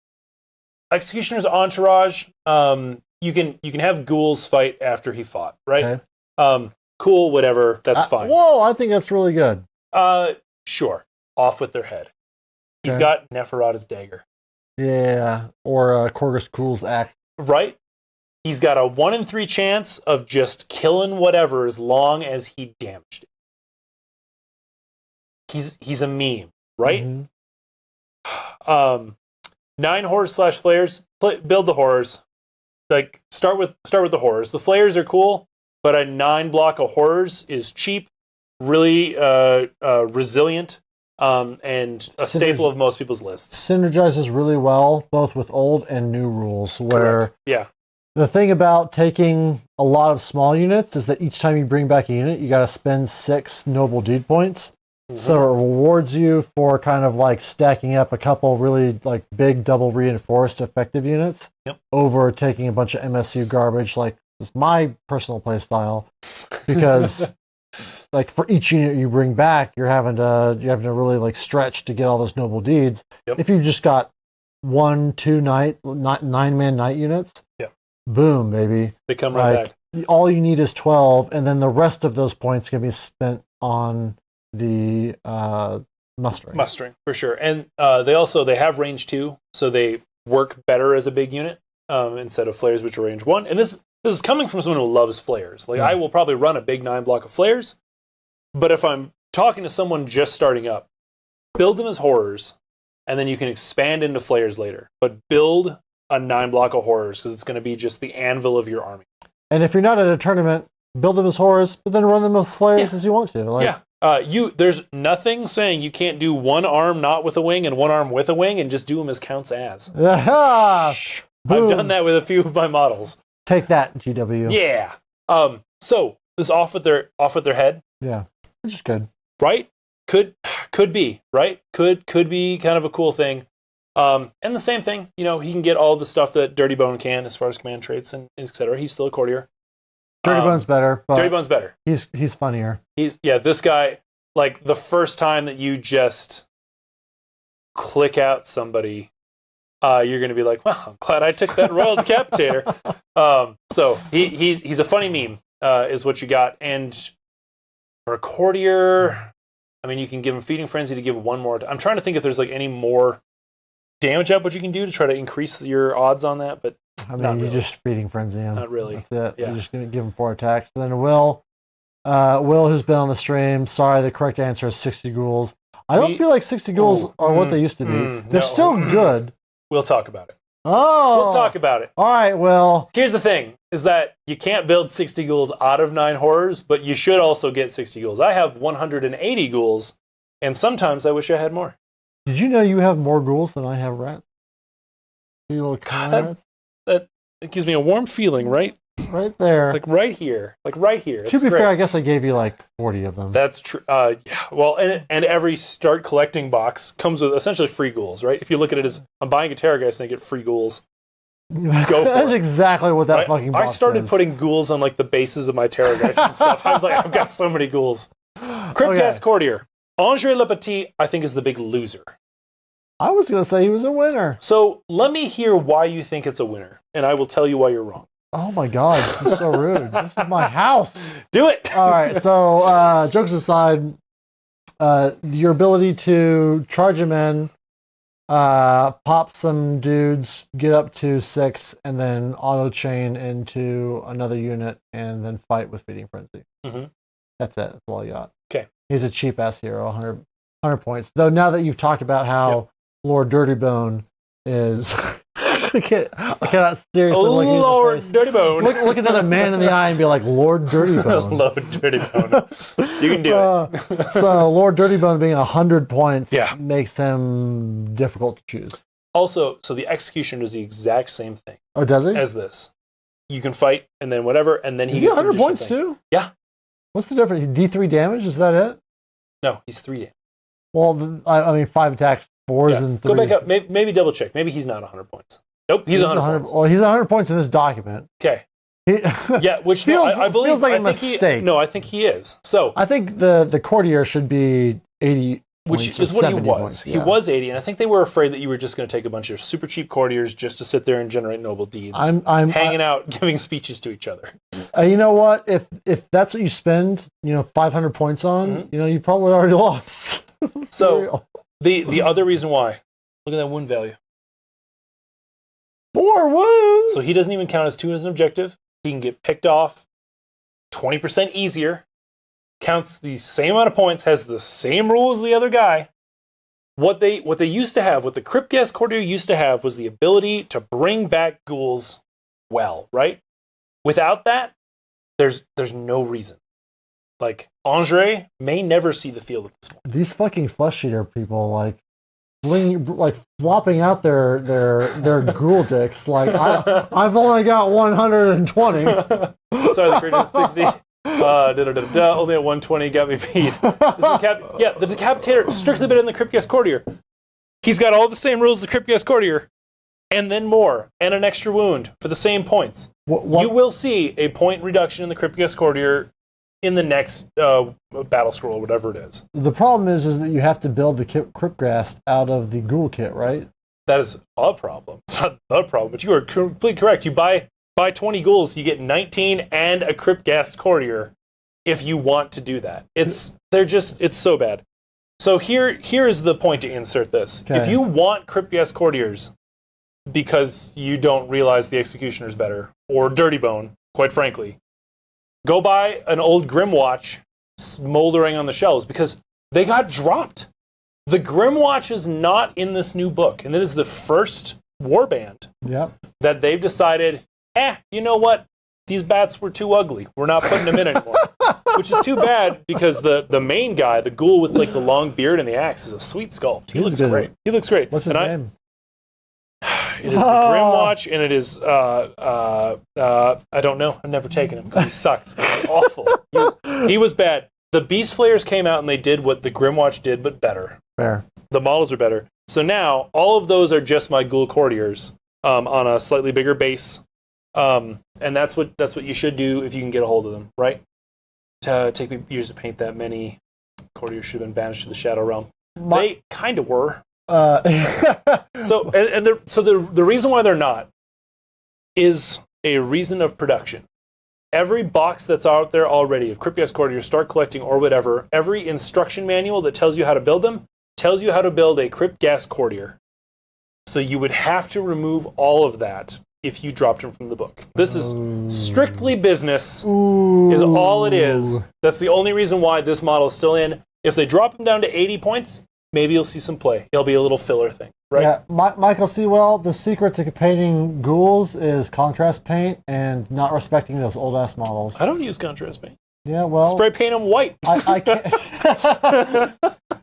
Executioner's Entourage. You can have ghouls fight after he fought, right? Okay. Cool, whatever. That's fine. Whoa, I think that's really good. Sure. Off with their head. He's Okay. got Neferata's dagger. Yeah, or Korgus Cool's axe. Right? He's got a 1 in 3 chance of just killing whatever as long as he damaged it. He's a meme, right? Mm-hmm. 9 horrors / Flayers. Build the horrors. Like start with the horrors. The Flayers are cool, but a 9 block of horrors is cheap, really resilient, and a staple of most people's lists. Synergizes really well both with old and new rules. Where Correct. Yeah. The thing about taking a lot of small units is that each time you bring back a unit, you got to spend 6 noble dude points. So it rewards you for kind of like stacking up a couple really like big double reinforced effective units over taking a bunch of MSU garbage. Like it's my personal play style, because like for each unit you bring back, you're having to really like stretch to get all those noble deeds. If you've just got 1, 2 9-man knight units, boom, baby, they come right back. All you need is 12, and then the rest of those points can be spent on the mustering for sure. And they have range 2, so they work better as a big unit instead of flares, which are range 1. And this is coming from someone who loves flares. Like I will probably run a big 9 block of flares, but if I'm talking to someone just starting up, build them as horrors, and then you can expand into flares later, but build a 9 block of horrors, because it's going to be just the anvil of your army. And if you're not at a tournament, build them as horrors, but then run them as flares as you want to. Like, there's nothing saying you can't do one arm not with a wing and one arm with a wing and just do them as counts as. I've done that with a few of my models. Take that, GW. Yeah. So this off with their head. Yeah, which is good. Right? Could be right. Could be kind of a cool thing. And the same thing, he can get all the stuff that Dirty Bone can as far as command traits and etc. He's still a courtier. Dirty Bone's better. But Dirty Bone's better. He's funnier. This guy, like the first time that you just click out somebody, you're going to be like, well, I'm glad I took that Royal Decapitator. So he's a funny meme, is what you got. And for a courtier, I mean, you can give him Feeding Frenzy to give one more. I'm trying to think if there's like any more damage output you can do to try to increase your odds on that, but I mean, you're just Feeding Frenzy him. Not really. That's it. Yeah. You're just going to give him 4 attacks. And then Will, who's been on the stream, sorry, the correct answer is 60 ghouls. I don't feel like 60 ghouls are what they used to be. They're still good. We'll talk about it. Oh! We'll talk about it. All right, Will. Here's the thing, is that you can't build 60 ghouls out of 9 horrors, but you should also get 60 ghouls. I have 180 ghouls, and sometimes I wish I had more. Did you know you have more ghouls than I have rats? You little rats? That gives me a warm feeling, right? Right there. Like right here. To be fair, I guess I gave you like 40 of them. That's true. Yeah. Well, and every start collecting box comes with essentially free ghouls, right? If you look at it as, I'm buying a Terrorgeist and I get free ghouls. Go for That's it. exactly what that fucking box I started is. putting ghouls on like the bases of my Terrorgeist and stuff. I'm like, I've got so many ghouls. Cryptgas Courtier. Andre Le Petit, I think, is the big loser. I was going to say he was a winner. So let me hear why you think it's a winner, and I will tell you why you're wrong. Oh my God, this is so rude. This is my house. Do it. All right, so jokes aside, your ability to charge him in, pop some dudes, get up to 6, and then auto chain into another unit, and then fight with Feeding Frenzy. Mm-hmm. That's it. That's all I got. Okay. He's a cheap ass hero, 100 points. Though now that you've talked about how Lord Dirtybone is, I cannot seriously look at Lord Dirtybone. Look another man in the eye and be like, Lord Dirtybone. Lord Dirtybone. You can do it. So Lord Dirtybone being 100 points makes him difficult to choose. Also, so the execution is the exact same thing. Oh, does he? As this. You can fight, and then whatever, and then he gets 100 points too? Yeah. What's the difference? D3 damage? Is that it? No, he's 3 damage. Well, I mean, 5 attacks, 4s, and 3s. Go back up. Maybe double check. Maybe he's not 100 points. Nope, he's 100 points. Well, he's 100 points in this document. Okay. Which I believe feels like a mistake. I think he is. So I think the courtier should be 80. Which is what he was. Points, He was 80, and I think they were afraid that you were just going to take a bunch of super cheap courtiers just to sit there and generate noble deeds. I'm hanging out, giving speeches to each other. You know what? If that's what you spend, 500 points on, you probably already lost. So the other reason why, look at that wound value. 4 wounds. So he doesn't even count as 2 as an objective. He can get picked off 20% easier. Counts the same amount of points, has the same rule as the other guy. What they used to have, what the Cryptgas Courtier used to have, was the ability to bring back ghouls well, right? Without that, there's no reason. Like, Andre may never see the field at this point. These fucking flesh eater people, like, flopping out their ghoul dicks. Like I've only got 120. Sorry, the creature is 60. Only at 120 got me beat. The Decapitator strictly better than the Crypt Gas Courtier. He's got all the same rules as the Crypt Gas Courtier, and then more, and an extra wound for the same points. What? You will see a point reduction in the Crypt Gas Courtier in the next battle scroll, or whatever it is. The problem is that you have to build the Cryptghast out of the ghoul kit, right? That is a problem. It's not the problem, but you are completely correct. You buy 20 ghouls, you get 19 and a Cryptghast Courtier if you want to do that. It's so bad. So here is the point to insert this. Okay. If you want Cryptghast Courtiers because you don't realize the Executioner's better, or Dirty Bone, quite frankly, go buy an old Grimwatch smoldering on the shelves because they got dropped. The Grimwatch is not in this new book, and it is the first warband that they've decided, you know what? These bats were too ugly. We're not putting them in anymore. Which is too bad because the main guy, the ghoul with like the long beard and the axe, is a sweet sculpt. He looks great. He looks great. What's his name? It is the Grimwatch, and it is I don't know. I've never taken him because he sucks. He's awful. He was bad. The Beast Flayers came out and they did what the Grimwatch did, but better. Fair. The models are better. So now all of those are just my ghoul courtiers on a slightly bigger base, and that's what you should do if you can get a hold of them. Right? To take me years to paint that many courtiers should have been banished to the Shadow Realm. They kind of were. So the reason why they're not is a reason of production. Every box that's out there already of Crypt Gas Courtiers, start collecting or whatever, every instruction manual that tells you how to build them tells you how to build a Crypt Gas Courtier. So you would have to remove all of that if you dropped them from the book. This is strictly business, is all it is. That's the only reason why this model is still in. If they drop them down to 80 points, maybe you'll see some play. It'll be a little filler thing, right? Yeah, Michael Sewell, the secret to painting ghouls is contrast paint and not respecting those old-ass models. I don't use contrast paint. Yeah, well... Spray paint them white. I can't...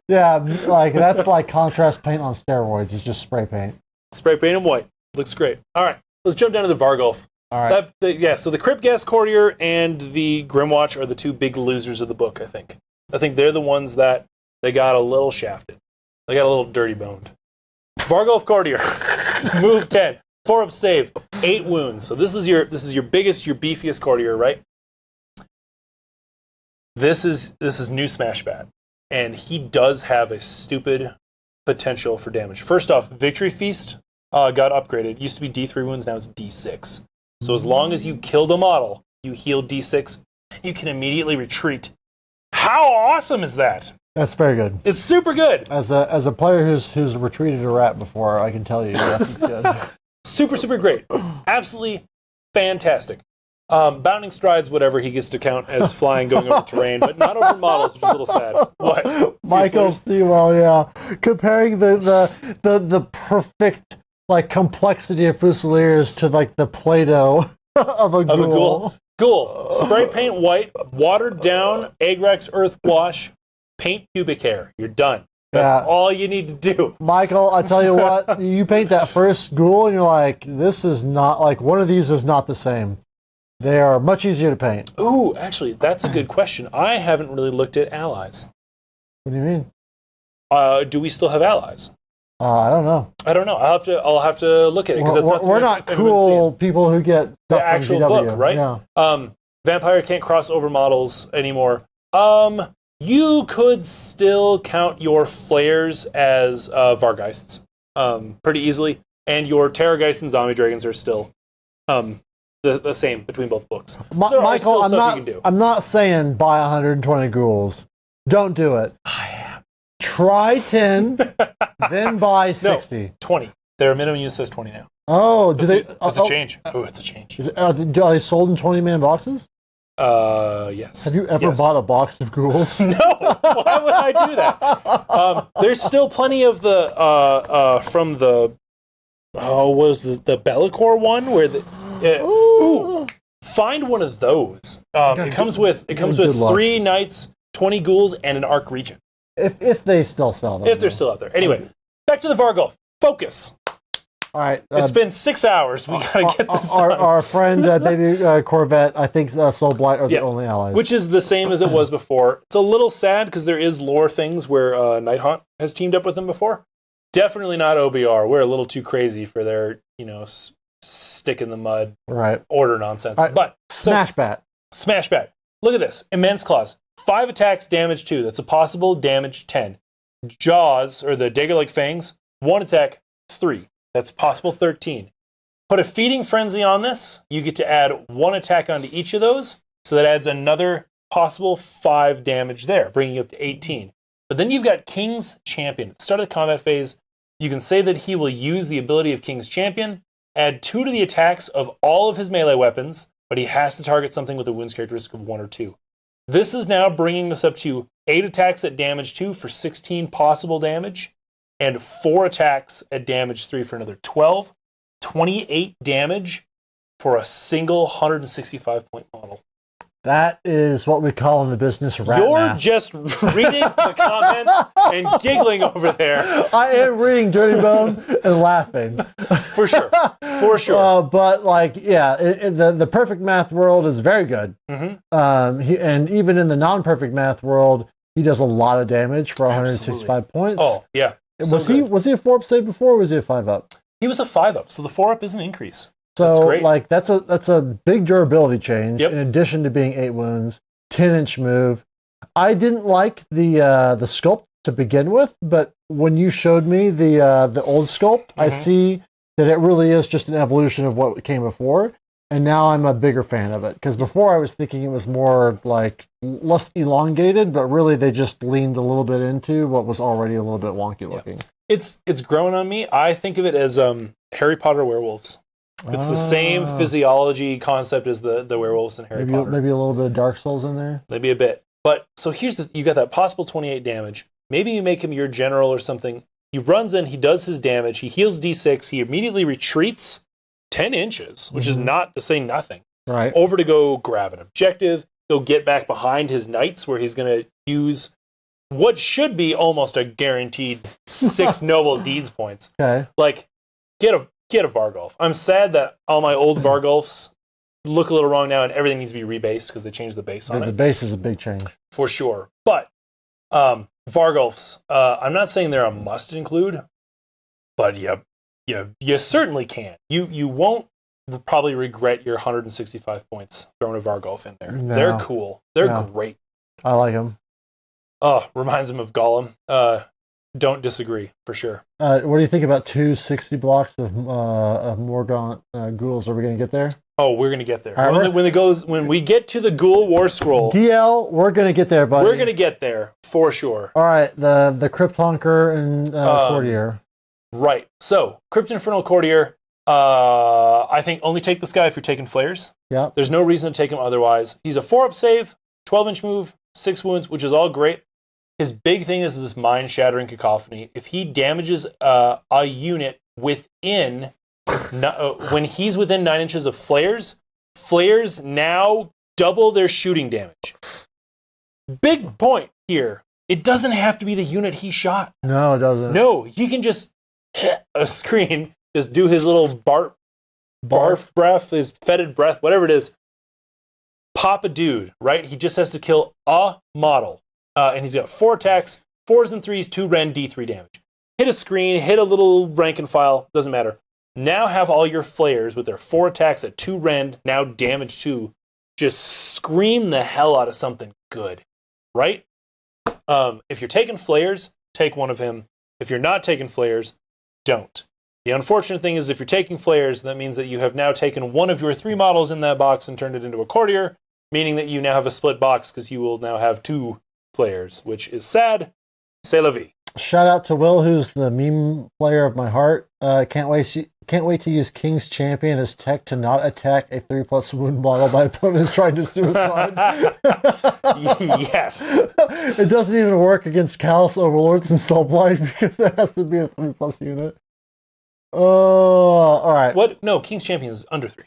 Yeah, like that's like contrast paint on steroids. It's just spray paint. Spray paint them white. Looks great. All right, let's jump down to the Vargulf. All right. So the Crypt Gas Courtier and the Grimwatch are the two big losers of the book, I think. I think they're the ones that they got a little shafted. They got a little dirty boned. Vargulf Courtier, move 10, 4-up save, 8 wounds. So this is your biggest, your beefiest courtier, right? This is new Smash Bat, and he does have a stupid potential for damage. First off, Victory Feast got upgraded. It used to be D3 wounds, now it's D6. So as long as you kill the model, you heal D6, you can immediately retreat. How awesome is that? That's very good. It's super good. As a player who's retreated a rat before, I can tell you, yes, it's good. Super, super great. Absolutely fantastic. Bounding strides, whatever, he gets to count as flying going over terrain, but not over models, which is a little sad. What? Michael Sewell, yeah. Comparing the perfect like complexity of Fusiliers to like the Play-Doh of a ghoul. Ghoul. Spray paint white, watered down, Agrax Earth Wash, paint pubic hair. You're done. That's all you need to do. Michael, I tell you what, you paint that first ghoul and you're like, this is not, like, one of these is not the same. They are much easier to paint. Ooh, actually, that's a good question. I haven't really looked at allies. What do you mean? Do we still have allies? I don't know. I'll have to look at it because we're not cool people who get the actual book, right? Yeah. Vampire can't cross over models anymore. You could still count your flares as Vargeists pretty easily, and your Terrorgeists and Zombie Dragons are still the same between both books. So Michael, I'm not saying buy 120 ghouls. Don't do it. I am. Try 10, then buy 60. No, 20. Their minimum use says 20 now. Oh, It's a change. Oh, it's a change. Are they sold in 20-man boxes? Yes. Have you ever bought a box of ghouls? No. Why would I do that? There's still plenty of the from the was the Bellicor one where find one of those. It comes with 3 knights, 20 ghouls, and an Arc Regent. If they still sell them. If they're still out there. Anyway, back to the Vargolf. Focus. All right. It's been 6 hours. We gotta get this done. Our friend, baby Corvette, I think Soul Blight are the only allies. Which is the same as it was before. It's a little sad because there is lore things where Nighthaunt has teamed up with them before. Definitely not OBR. We're a little too crazy for their, stick in the mud order nonsense. Right. But Smash Bat. Smash Bat. Look at this. Immense Claws. 5 attacks, damage 2. That's a possible damage 10. Jaws, or the dagger-like fangs, 1 attack, 3. That's possible 13. Put a Feeding Frenzy on this. You get to add 1 attack onto each of those. So that adds another possible 5 damage there, bringing you up to 18. But then you've got King's Champion. At the start of the combat phase, you can say that he will use the ability of King's Champion, add 2 to the attacks of all of his melee weapons, but he has to target something with a wounds characteristic of 1 or 2. This is now bringing us up to 8 attacks at damage 2 for 16 possible damage, and 4 attacks at damage 3 for another 12. 28 damage for a single 165-point model. That is what we call in the business rat You're math. just reading the comments and giggling over there. I am reading Dirty Bone and laughing. For sure. For sure. But, the perfect math world is very good. Mm-hmm. And even in the non-perfect math world, he does a lot of damage for 165 points. Oh, yeah. Was he a 4-up save before, or was he a 5-up? He was a 5-up, so the 4-up is an increase. So, that's a big durability change, Yep. in addition to being 8 wounds, 10-inch move. I didn't like the sculpt to begin with, but when you showed me the old sculpt, I see that it really is just an evolution of what came before, and now I'm a bigger fan of it. Because before I was thinking it was more less elongated, but really they just leaned a little bit into what was already a little bit wonky looking. It's grown on me. I think of it as Harry Potter werewolves. It's the same physiology concept as the werewolves in Harry Potter. Maybe a little bit of Dark Souls in there. Maybe a bit. But so you got that possible 28 damage. Maybe you make him your general or something. He runs in, he does his damage, he heals D6, he immediately retreats 10 inches, which is not to say nothing. Right. Over to go grab an objective, go get back behind his knights where he's going to use what should be almost a guaranteed 6 noble deeds points. Okay. Get a Vargolf. I'm sad that all my old Vargolfs look a little wrong now and everything needs to be rebased because they changed the base on it. The base is a big change. For sure. But Vargolfs, I'm not saying they're a must include, but you certainly can. You won't probably regret your 165 points throwing a Vargolf in there. No. They're cool. They're great. I like them. Oh, reminds him of Gollum. Don't disagree, for sure. What do you think about 260 blocks of Morgaunt ghouls? Are we going to get there? Oh, we're going to get there. Right, When we get to the Ghoul War Scroll... DL, we're going to get there, buddy. We're going to get there, for sure. All right, the Crypt Honker and Courtier. Right. So, Crypt Infernal Courtier, I think only take this guy if you're taking flares. Yeah. There's no reason to take him otherwise. He's a 4-up save, 12-inch move, 6 wounds, which is all great. His big thing is this mind-shattering cacophony. If he damages a unit within... when he's within 9 inches of flares now double their shooting damage. Big point here. It doesn't have to be the unit he shot. No, it doesn't. No, he can just hit a screen, just do his little barf breath, his fetid breath, whatever it is. Pop a dude, right? He just has to kill a model. And he's got 4 attacks, 4s and 3s, 2 Ren, D3 damage. Hit a screen, hit a little rank and file, doesn't matter. Now have all your flares with their 4 attacks at 2 Rend, now damage 2. Just scream the hell out of something good, right? If you're taking flares, take one of him. If you're not taking flares, don't. The unfortunate thing is if you're taking flares, that means that you have now taken one of your 3 models in that box and turned it into a courtier, meaning that you now have a split box because you will now have 2 flares, which is sad. C'est la vie. Shout out to Will, who's the meme player of my heart. Can't wait to use King's Champion as tech to not attack a 3+ wound model my opponent is trying to suicide. Yes. It doesn't even work against Callous Overlords and Soul Blight because it has to be a 3+ unit. Oh, all right. What? No, King's Champion is under 3.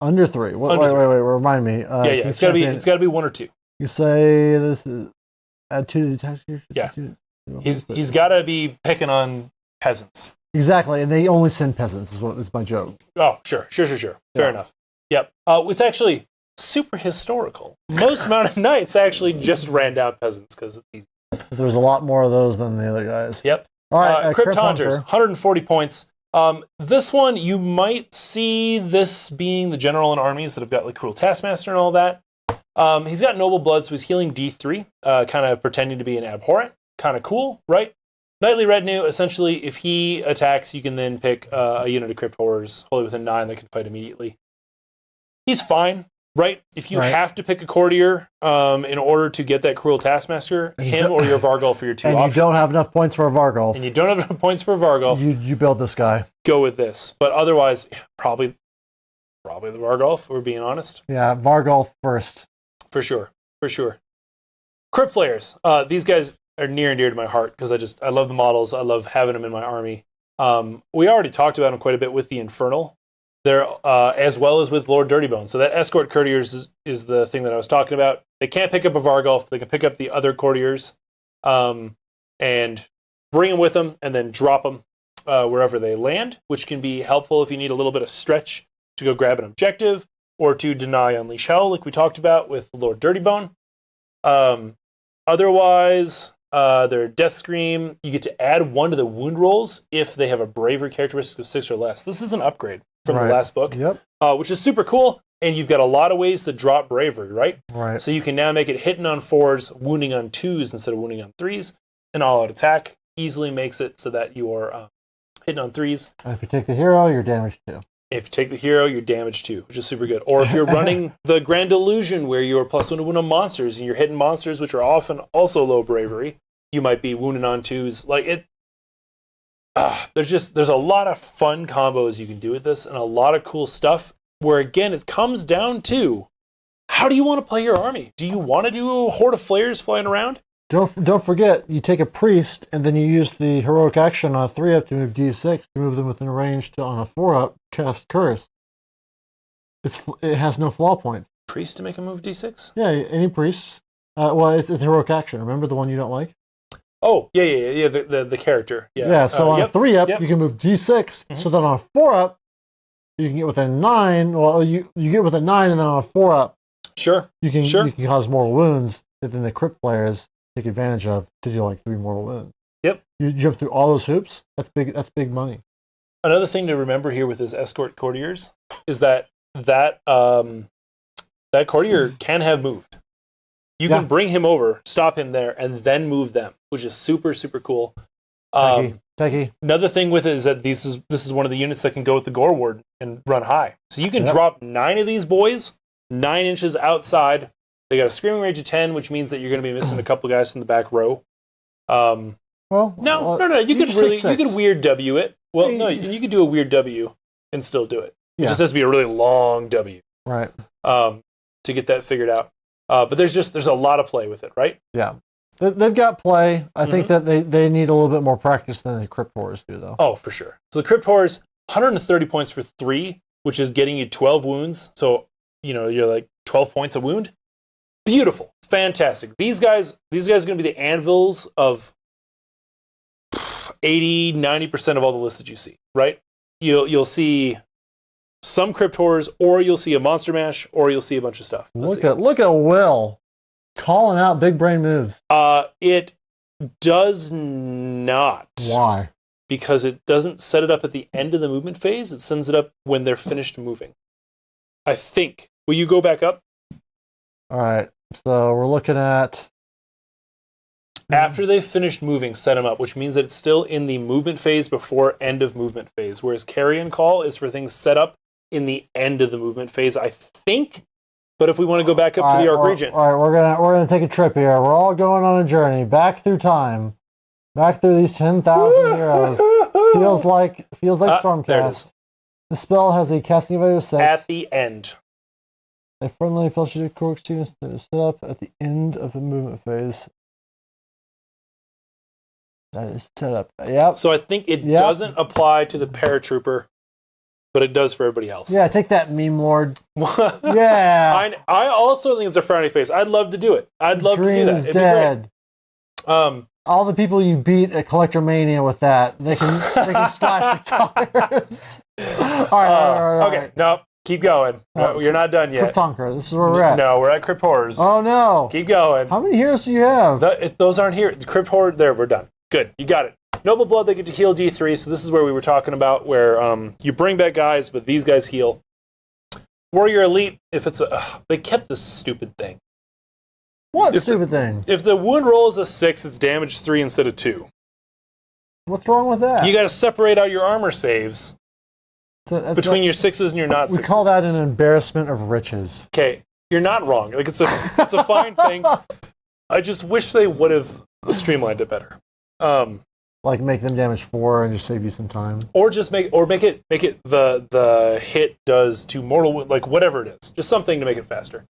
Under 3. Wait, remind me. Yeah. It's gotta be 1 or 2. You say this is add 2 to the attack here? Yeah. He's got to be picking on peasants. Exactly, and they only send peasants. Is my joke. Oh, sure. Fair enough. Yep. It's actually super historical. Most Mounted Knights actually just ran down peasants because it's easy. There's a lot more of those than the other guys. Yep. All right, Crypt Hunters, 140 points. This one, you might see this being the general in armies that have got like Cruel Taskmaster and all that. He's got Noble Blood, so he's healing D3, kind of pretending to be an Abhorrent. Kind of cool, right? Knightly Retinue, essentially, if he attacks, you can then pick a unit of Crypt Horrors, wholly within 9, that can fight immediately. He's fine, right? If you have to pick a courtier in order to get that Cruel Taskmaster, him or your Vargulf for your two options. And you don't have enough points for a Vargulf. You build this guy. Go with this. But otherwise, probably the Vargulf, if we're being honest. Yeah, Vargulf first. For sure. Crypt Flayers. These guys are near and dear to my heart because I love the models. I love having them in my army. We already talked about them quite a bit with the Infernal. They're as well as with Lord Dirtybone. So that escort courtiers is the thing that I was talking about. They can't pick up a Vargulf. They can pick up the other courtiers and bring them with them and then drop them wherever they land, which can be helpful if you need a little bit of stretch to go grab an objective or to deny Unleash Hell, like we talked about with Lord Dirtybone. Otherwise, their Death Scream, you get to add 1 to the wound rolls if they have a bravery characteristic of 6 or less. This is an upgrade from the last book, which is super cool. And you've got a lot of ways to drop bravery, right? Right. So you can now make it hitting on 4s, wounding on 2s instead of wounding on 3s. An all-out attack easily makes it so that you are hitting on 3s. And if you take the hero, you're damaged 2. If you take the hero, you're damaged 2, which is super good. Or if you're running the Grand Illusion, where you're +1 to wound on monsters, and you're hitting monsters, which are often also low bravery, you might be wounding on 2s. Like it, there's a lot of fun combos you can do with this, and a lot of cool stuff. Where again, it comes down to how do you want to play your army? Do you want to do a horde of flayers flying around? Don't forget, you take a priest and then you use the heroic action on a 3-up to move D6 to move them within range to on a 4-up cast curse. It has no flaw points. Priest to make a move D6? Yeah, any priest. It's a heroic action. Remember the one you don't like? Oh, yeah. The character. Yeah. Yeah. So on a 3-up, you can move D6. So then on a 4-up, you can get within 9. Well, you get within 9, and then on a 4-up, you can cause mortal wounds that then the crypt players take advantage of to do like 3 mortal wounds. Yep. You jump through all those hoops. That's big. That's big money. Another thing to remember here with his escort courtiers is that courtier can have moved. You can bring him over, stop him there, and then move them, which is super, super cool. Techie. Another thing with it is that this is one of the units that can go with the Gore Ward and run high. So you can drop 9 of these boys 9 inches outside. They got a screaming range of 10, which means that you're going to be missing a couple guys from the back row. No. You could weird W it. Well, no, you could do a weird W and still do it. It just has to be a really long W. Right. To get that figured out. But there's a lot of play with it, right? Yeah. They've got play. I think that they need a little bit more practice than the Crypt Horrors do, though. Oh, for sure. So the Crypt Horrors, 130 points for 3, which is getting you 12 wounds. So, you're like 12 points a wound. Beautiful. Fantastic. These guys are going to be the anvils of 80, 90% of all the lists that you see, right? You'll see some Crypt Horrors, or you'll see a Monster Mash, or you'll see a bunch of stuff. Look at Will calling out big brain moves. It does not. Why? Because it doesn't set it up at the end of the movement phase. It sends it up when they're finished moving. I think. Will you go back up? All right. So we're looking at after they've finished moving, set them up, which means that it's still in the movement phase before end of movement phase. Whereas Carrion Call is for things set up in the end of the movement phase, I think. But if we want to go back up to the Arc Regent. All right, we're gonna take a trip here. We're all going on a journey back through time. Back through these 10,000 heroes. Feels like Stormcast. The spell has a casting value of 6. At the end. A friendly fellowship cork students that is set up at the end of the movement phase. That is set up. Yep. So I think it doesn't apply to the paratrooper, but it does for everybody else. Yeah, take that, meme lord. Yeah. I also think it's a frowny face. I'd love to do it. I'd love to do that. It'd dead. be great. all the people you beat at Collector Mania with that, they can slash your tires. All right. Okay, no, keep going. No, you're not done yet. Cryptonker, this is where we're at. No, we're at Crypt Horrors. Oh no! Keep going. How many heroes do you have? Those aren't here. The Crypt Horde, there, we're done. Good, you got it. Noble Blood, they get to heal D3, so this is where we were talking about, where you bring back guys, but these guys heal. Warrior Elite, if it's they kept this stupid thing. What stupid thing? If the wound roll is a 6, it's damage 3 instead of 2. What's wrong with that? You got to separate out your armor saves between your 6s and your not 6s. We call that an embarrassment of riches. Okay, you're not wrong. Like it's a fine thing. I just wish they would have streamlined it better. Like make them damage 4 and just save you some time. Or just make it the hit does to mortal wound, like whatever it is. Just something to make it faster.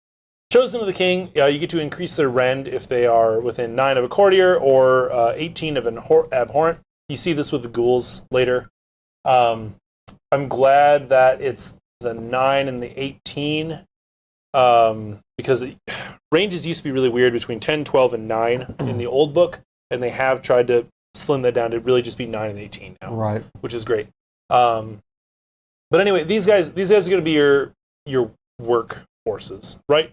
Chosen of the King, you get to increase their rend if they are within 9 of a courtier or 18 of an abhorrent. You see this with the ghouls later. I'm glad that it's the 9 and the 18 because ranges used to be really weird between 10, 12, and 9 in the old book, and they have tried to slim that down to really just be 9 and 18 now, right? Which is great. But anyway, these guys are going to be your work forces, right?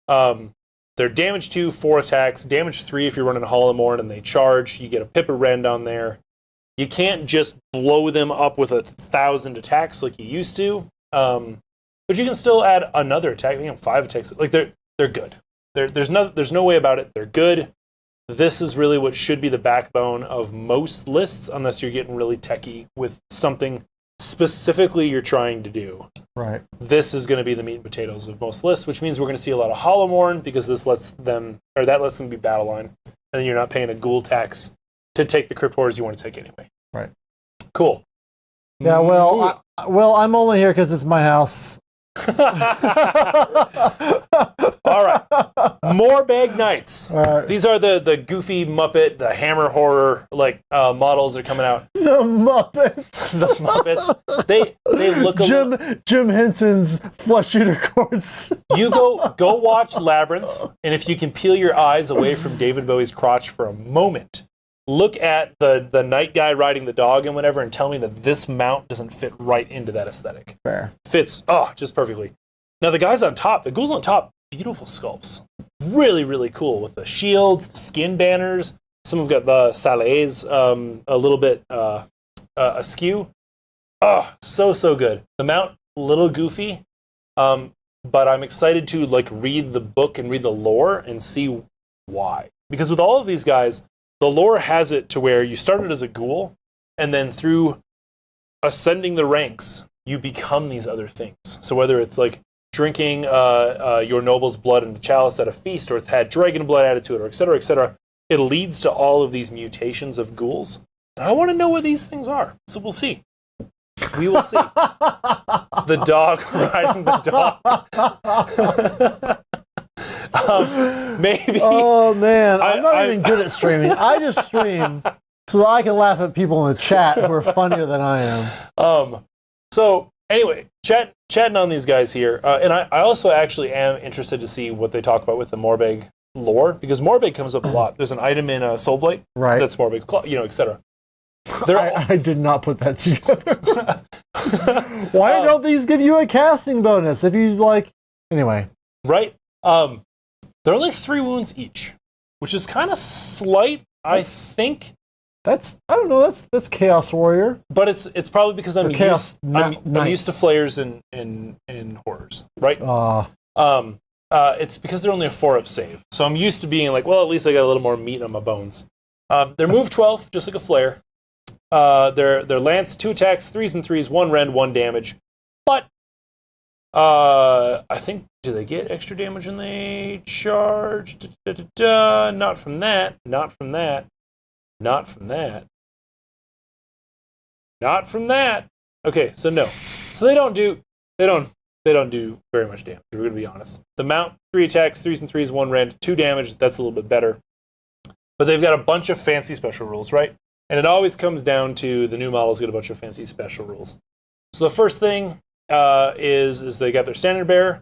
They're damage 2, 4 attacks, damage 3 if you're running Hollowmorn and they charge. You get a Pippa Rend on there. You can't just blow them up with 1,000 attacks like you used to, but you can still add another attack. 5 attacks. Like they're good. There's no way about it. They're good. This is really what should be the backbone of most lists, unless you're getting really techie with something specifically you're trying to do. Right. This is going to be the meat and potatoes of most lists, which means we're going to see a lot of Hollowmorn because that lets them be battle line, and then you're not paying a ghoul tax to take the Crypt Horrors you want to take anyway. Right. Cool. Yeah. Well, I'm only here because it's my house. All right. More Bag Knights. Right. These are the goofy Muppet, the Hammer Horror models that are coming out. The Muppets. The Muppets. They look Jim Henson's flush shooter courts. You go watch Labyrinth, and if you can peel your eyes away from David Bowie's crotch for a moment, look at the night guy riding the dog and whatever, and tell me that this mount doesn't fit right into that aesthetic. Fair. Fits, just perfectly. Now the guys on top, the ghouls on top, beautiful sculpts. Really, really cool with the shields, the skin banners. Some have got the salets a little bit askew. So good. The mount, a little goofy, but I'm excited to read the book and read the lore and see why. Because with all of these guys, the lore has it to where you started as a ghoul, and then through ascending the ranks, you become these other things. So whether it's drinking your noble's blood in a chalice at a feast, or it's had dragon blood added to it, or et cetera, it leads to all of these mutations of ghouls. And I want to know what these things are. So we'll see. We will see. The dog riding the dog. Maybe. Oh man, I'm not even good at streaming. I just stream so that I can laugh at people in the chat who are funnier than I am. So anyway, chatting on these guys here, and I also actually am interested to see what they talk about with the Morbeg lore, because Morbeg comes up a lot. There's an item in Soulblight, right? That's Morbeg's, etc. I did not put that together. Why don't these give you a casting bonus if you anyway? Right. They're only 3 wounds each, which is kind of slight, I think. I don't know. That's Chaos Warrior. But it's probably because I'm used to flayers and horrors, right? It's because they're only a 4-up save, so I'm used to being well, at least I got a little more meat on my bones. They're move 12, just like a flare. Their lance, 2 attacks, 3s and 3s, 1 rend, 1 damage. But I think, do they get extra damage when they charge? Not from that. Not from that. Not from that. Not from that. Okay, so no. So they don't do very much damage. We're gonna be honest. The mount, 3 attacks, 3s and 3s, 1 rend, 2 damage. That's a little bit better. But they've got a bunch of fancy special rules, right? And it always comes down to the new models get a bunch of fancy special rules. So the first thing is they got their standard bearer.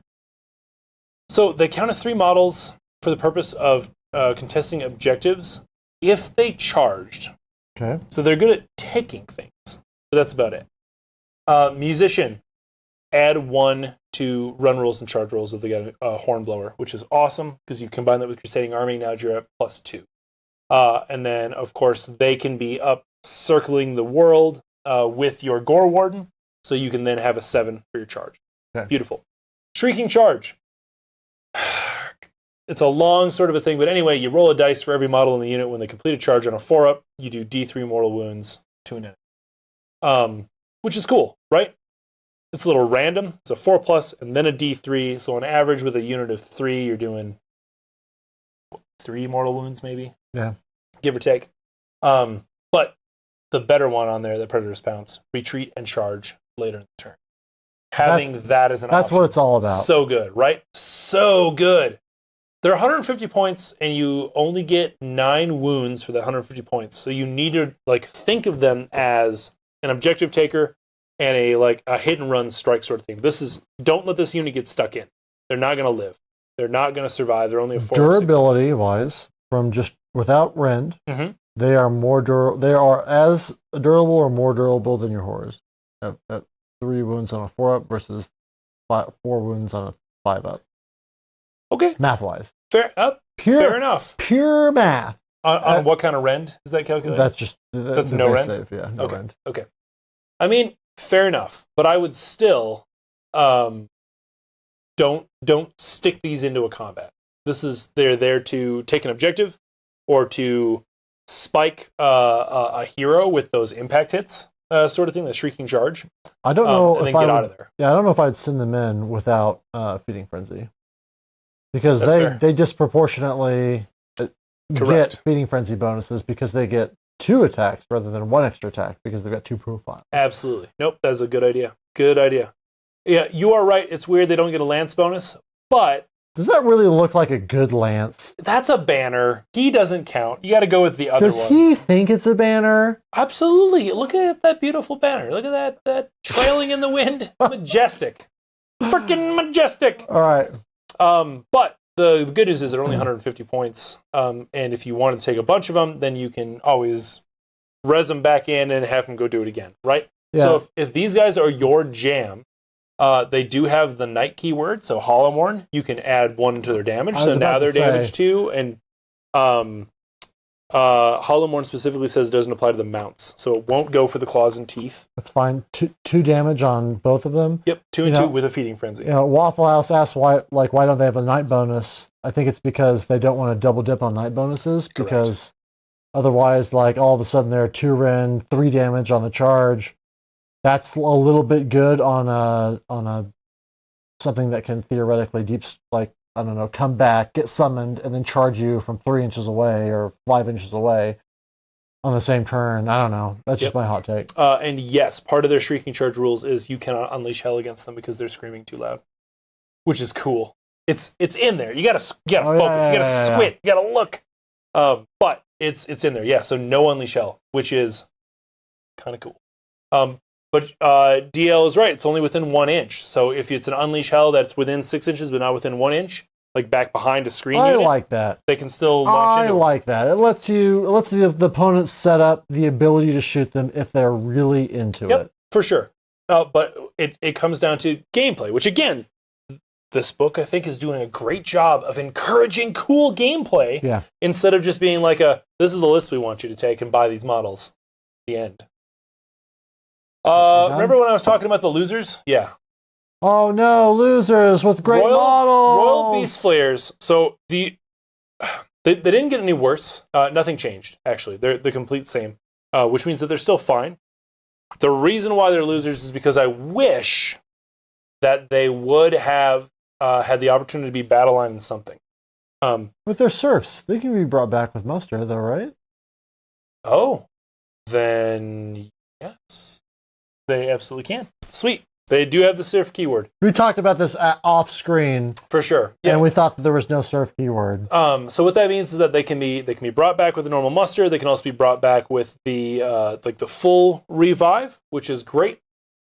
So they count as 3 models for the purpose of contesting objectives if they charged. Okay. So they're good at taking things. But that's about it. Musician, add 1 to run rolls and charge rolls if they got a hornblower, which is awesome because you combine that with Crusading Army. Now you're at +2. And then, of course, they can be up circling the world with your Gore Warden, so you can then have a 7 for your charge. Okay. Beautiful. Shrieking Charge. It's a long sort of a thing, but anyway, you roll a dice for every model in the unit. When they complete a charge on a 4-up, you do D3 mortal wounds to an enemy. Which is cool, right? It's a little random. It's a 4+ and then a D3. So on average, with a unit of 3, you're doing 3 mortal wounds, maybe. Yeah. Give or take. But the better one on there, the Predator's Pounce, retreat and charge later in the turn. Having that as an option. That's what it's all about. So good, right? So good. They're 150 points, and you only get 9 wounds for the 150 points. So you need to think of them as an objective taker and a hit and run strike sort of thing. Don't let this unit get stuck in. They're not going to live. They're not going to survive. They're only a 4. Durability wise, from just without rend, they are more durable. They are as durable or more durable than your horrors. At 3 wounds on a 4-up versus 4 wounds on a 5-up. Okay. Math wise. Fair enough. Pure math. On what kind of rend is that calculated? That's just that's no rend. Save, yeah, no rend. Okay. I mean, fair enough, but I would still don't stick these into a combat. They're there to take an objective or to spike a hero with those impact hits, sort of thing, the Shrieking Charge. I don't know and if then get out of there. Yeah, I don't know if I'd send them in without Feeding Frenzy. Because That's they disproportionately get Feeding Frenzy bonuses because they get 2 attacks rather than 1 extra attack because they've got 2 profiles. Absolutely. Nope, that's a good idea. Good idea. Yeah, you are right. It's weird they don't get a lance bonus, but... Does that really look like a good lance? That's a banner. He doesn't count. You got to go with the other ones. Does he think it's a banner? Absolutely. Look at that beautiful banner. Look at that trailing in the wind. It's majestic. Freaking majestic. All right. But the good news is they're only 150 points, and if you want to take a bunch of them, then you can always res them back in and have them go do it again, right? Yeah. So if these guys are your jam, they do have the night keyword, so Hollowmorn, you can add 1 to their damage, so now they're damage 2, and Hollowmorn specifically says it doesn't apply to the mounts, so it won't go for the claws and teeth. That's fine. 2 damage on both of them. Yep, 2 and 2 with a Feeding Frenzy. Waffle House asks why don't they have a night bonus? I think it's because they don't want to double dip on night bonuses. Correct. Because otherwise, all of a sudden they're 2 rend, 3 damage on the charge. That's a little bit good on a something that can theoretically come back, get summoned, and then charge you from 3 inches away or 5 inches away on the same turn. I don't know. That's just my hot take. And yes, part of their Shrieking Charge rules is you cannot unleash hell against them because they're screaming too loud, which is cool. It's in there. You gotta focus. You gotta squint. You gotta look. But it's in there. Yeah. So no unleash hell, which is kind of cool. But DL is right. It's only within 1 inch. So if it's an unleash hell that's within 6 inches but not within 1 inch, back behind a screen unit, like that. They can still launch into I like that. It lets the opponent set up the ability to shoot them if they're really into it. For sure. But it comes down to gameplay, which again, this book I think is doing a great job of encouraging cool gameplay. Yeah. Instead of just being this is the list we want you to take and buy these models. The end. Remember when I was talking about the losers? Yeah. Oh no, losers with great models. Royal Beast Flayers. So they didn't get any worse. Nothing changed, actually. They're the complete same, which means that they're still fine. The reason why they're losers is because I wish that they would have had the opportunity to be battle line in something. But they're serfs. They can be brought back with muster, though, right? Oh, then yes. They absolutely can. Sweet. They do have the serf keyword. We talked about this off screen. For sure. Yeah. And we thought that there was no serf keyword. So what that means is that they can be brought back with a normal muster. They can also be brought back with the the full revive, which is great.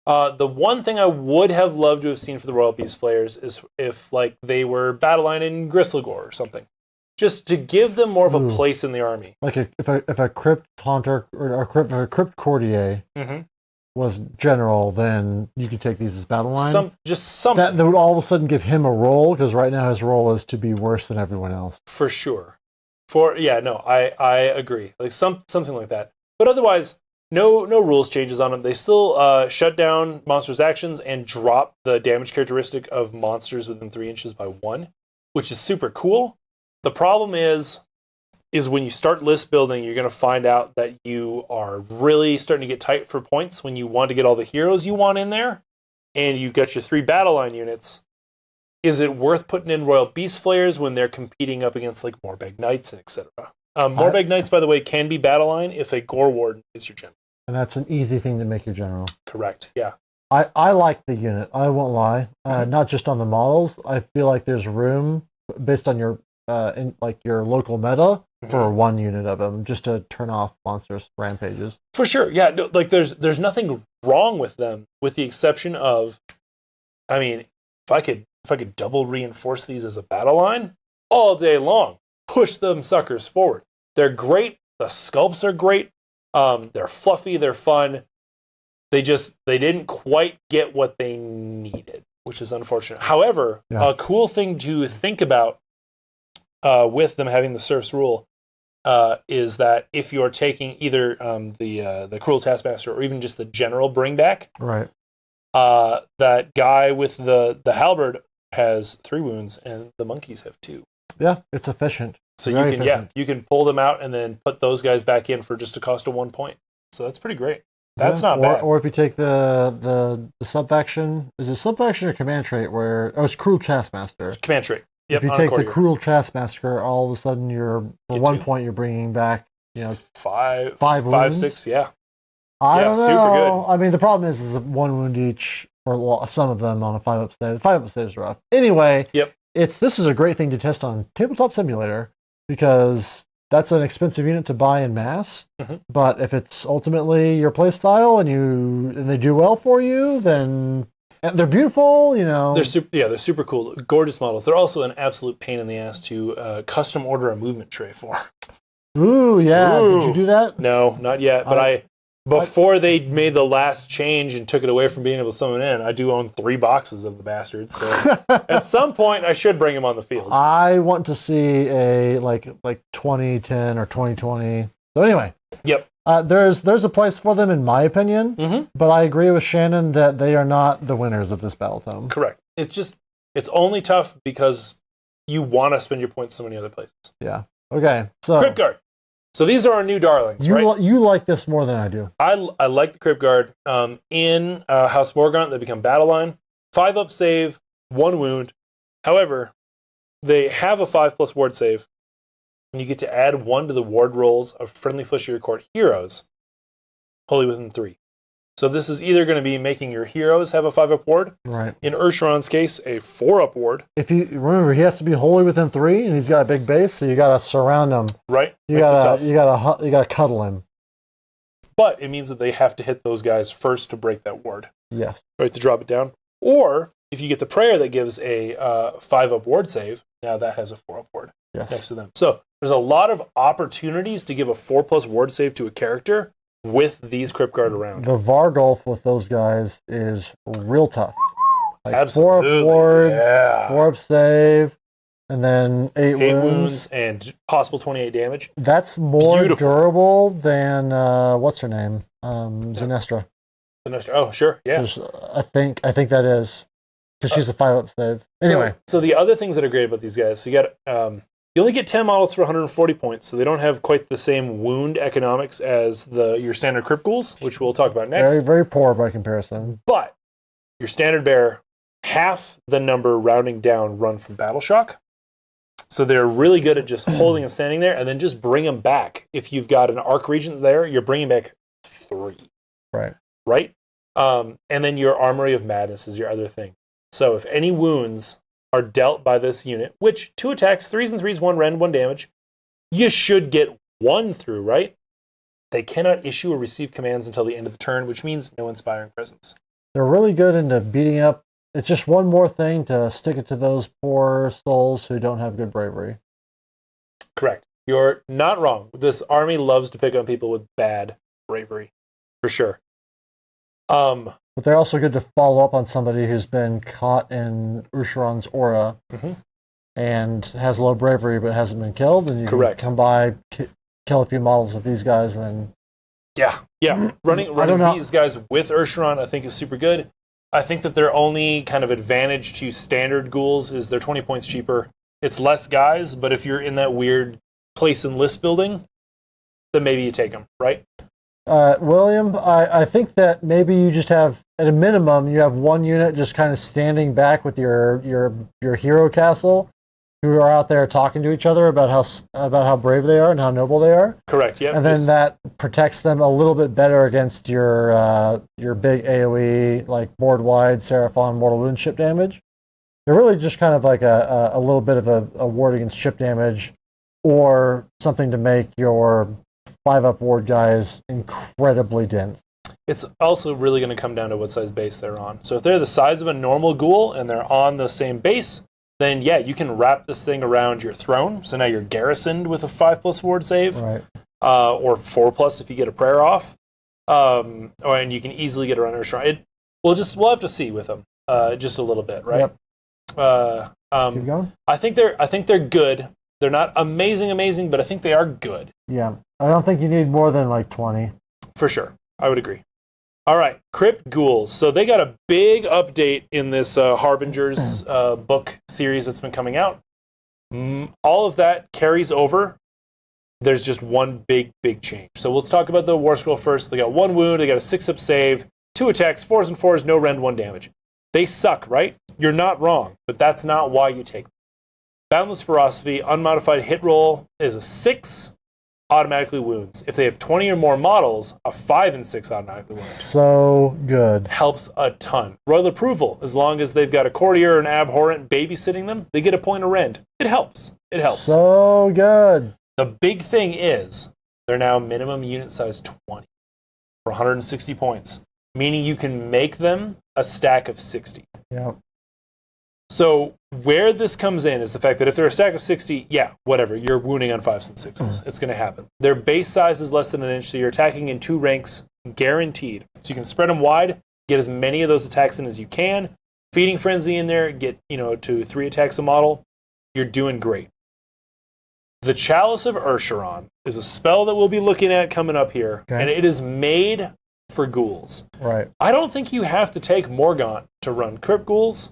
The one thing I would have loved to have seen for the Royal Beast Flayers is if they were battle line in Gristlegore or something. just to give them more of a Ooh. place in the army. Like if a crypt haunter or a crypt courtier Mm-hmm. was general, then you could take these as battle line. Just something that would all of a sudden give him a role, because right now his role is to be worse than everyone else. for sure. I agree. Like something like that. But otherwise, no rules changes on them. They still shut down monsters' actions and drop the damage characteristic of monsters within 3 inches by 1, which is super cool. The problem is when you start list building, you're going to find out that you are really starting to get tight for points when you want to get all the heroes you want in there, and you got your 3 battle line units. Is it worth putting in Royal Beast Flayers when they're competing up against like Morbag Knights and etc.? Morbag Knights, by the way, can be battle line if a Gore Warden is your general. And that's an easy thing to make your general. Correct, yeah. I like the unit, I won't lie. Not just on the models. I feel like there's room based on your your local meta for 1 unit of them, just to turn off monsters' rampages. For sure, yeah. No, like there's nothing wrong with them, with the exception of, I mean, if I could double reinforce these as a battle line all day long, push them suckers forward. They're great. The sculpts are great. They're fluffy. They're fun. They didn't quite get what they needed, which is unfortunate. However, a cool thing to think about with them having the serfs rule is that if you're taking either the cruel taskmaster or even just the general bring back, right? That guy with the halberd has 3 wounds and the monkeys have 2. Yeah, it's efficient. So Very efficient. you can pull them out and then put those guys back in for just a cost of 1 point. So that's pretty great. That's not bad. Or if you take the sub-faction, is it sub-faction or command trait where... Oh, it's Cruel Taskmaster. Command trait. Yep, if you take the Cruel Taskmaster, all of a sudden for Get 1 2. point you're bringing back, 5 wounds? 6, yeah. I don't know. Super good. I mean, the problem is 1 wound each for some of them on a 5-up stage. The 5-up stage is rough. Anyway, this is a great thing to test on Tabletop Simulator, because that's an expensive unit to buy in mass. But if it's ultimately your playstyle and they do well for you, then they're beautiful. They're super cool, gorgeous models. They're also an absolute pain in the ass to custom order a movement tray for. Ooh, yeah. Ooh. Did you do that? No, not yet. But before they made the last change and took it away from being able to summon in, I do own 3 boxes of the bastards. So at some point, I should bring them on the field. I want to see a like 2010 or 2020. So anyway, there's a place for them in my opinion. But I agree with Shannon that they are not the winners of this Battletome. Correct. It's only tough because you want to spend your points so many other places. Yeah. Okay. So Crypt Guard. So these are our new darlings, right? You like this more than I do. I like the Crypt Guard. In House Morgaunt, they become battle line. 5-up save, 1 wound. However, they have a 5+ ward save, and you get to add 1 to the ward rolls of friendly flesh of your court heroes, wholly within 3. So this is either going to be making your heroes have a 5-up ward. Right. In Ursharon's case, a 4-up ward. If you remember, he has to be wholly within 3, and he's got a big base, so you got to surround him. Right. You gotta cuddle him. But it means that they have to hit those guys first to break that ward. Yes. Right, to drop it down. Or if you get the prayer that gives a 5-up ward save, now that has a 4-up ward next to them. So there's a lot of opportunities to give a 4+ ward save to a character with these Crypt Guard around. The Vargulf with those guys is real tough. Like Absolutely. 4-up ward, 4-up save, and then 8 wounds and possible 28 damage. That's more durable than what's her name? Zenestra. Zenestra. Oh, sure. Yeah. I think that is because she's a 5-up save. Anyway. So the other things that are great about these guys, so you got you only get 10 models for 140 points, so they don't have quite the same wound economics as your standard Crypt Ghouls, which we'll talk about next. Very, very poor by comparison. But your standard bear, half the number rounding down run from Battle Shock. So they're really good at just holding and standing there, and then just bring them back. If you've got an Arc Regent there, you're bringing back 3. Right? And then your Armory of Madness is your other thing. So if any wounds are dealt by this unit, which 2 attacks, 3s and 3s, 1 rend, 1 damage, you should get 1 through, right? They cannot issue or receive commands until the end of the turn, which means no Inspiring Presence. They're really good into beating up. It's just one more thing to stick it to those poor souls who don't have good bravery. Correct. You're not wrong. This army loves to pick on people with bad bravery, for sure. But they're also good to follow up on somebody who's been caught in Usharon's aura and has low bravery but hasn't been killed, and you can come by, kill a few models with these guys, and then... Yeah. Running these guys with Ursharon, I think, is super good. I think that their only kind of advantage to standard ghouls is they're 20 points cheaper. It's less guys, but if you're in that weird place in list building, then maybe you take them, right? William, I think that maybe you just have, at a minimum, you have one unit just kind of standing back with your hero castle, who are out there talking to each other about how brave they are and how noble they are. Correct. Yeah. And then that protects them a little bit better against your big AOE, like board wide Seraphon mortal wound ship damage. They're really just kind of like a little bit of a ward against ship damage, or something to make your 5-up ward guys incredibly dense. It's also really going to come down to what size base they're on. So if they're the size of a normal ghoul and they're on the same base, then yeah, you can wrap this thing around your throne. So now you're garrisoned with a 5+ ward save, right? Or 4+ if you get a prayer off, and you can easily get around Ursharon. We'll have to see with them, just a little bit, right? Yep. Keep going. I think they're good. They're not amazing, but I think they are good. Yeah, I don't think you need more than like 20. For sure, I would agree. All right, Crypt Ghouls. So they got a big update in this Harbingers book series that's been coming out. All of that carries over. There's just one big change. So let's talk about the War Scroll first. They got 1 wound, they got a 6-up save, 2 attacks, 4s and 4s, no rend, 1 damage. They suck, right? You're not wrong, but that's not why you take them. Boundless Ferocity, unmodified hit roll is a 6, automatically wounds. If they have 20 or more models, a 5 and 6 automatically wound. So good. Helps a ton. Royal Approval, as long as they've got a courtier or an abhorrent babysitting them, they get a point of rend. It helps. So good. The big thing is, they're now minimum unit size 20 for 160 points, meaning you can make them a stack of 60. Yeah. So where this comes in is the fact that if they're a stack of 60, yeah, whatever, you're wounding on 5s and 6s. It's going to happen. Their base size is less than an inch, so you're attacking in 2 ranks, guaranteed. So you can spread them wide, get as many of those attacks in as you can. Feeding Frenzy in there, get to 3 attacks a model. You're doing great. The Chalice of Ursharon is a spell that we'll be looking at coming up here, and it is made for ghouls. Right. I don't think you have to take Morgaunt to run Crypt Ghouls.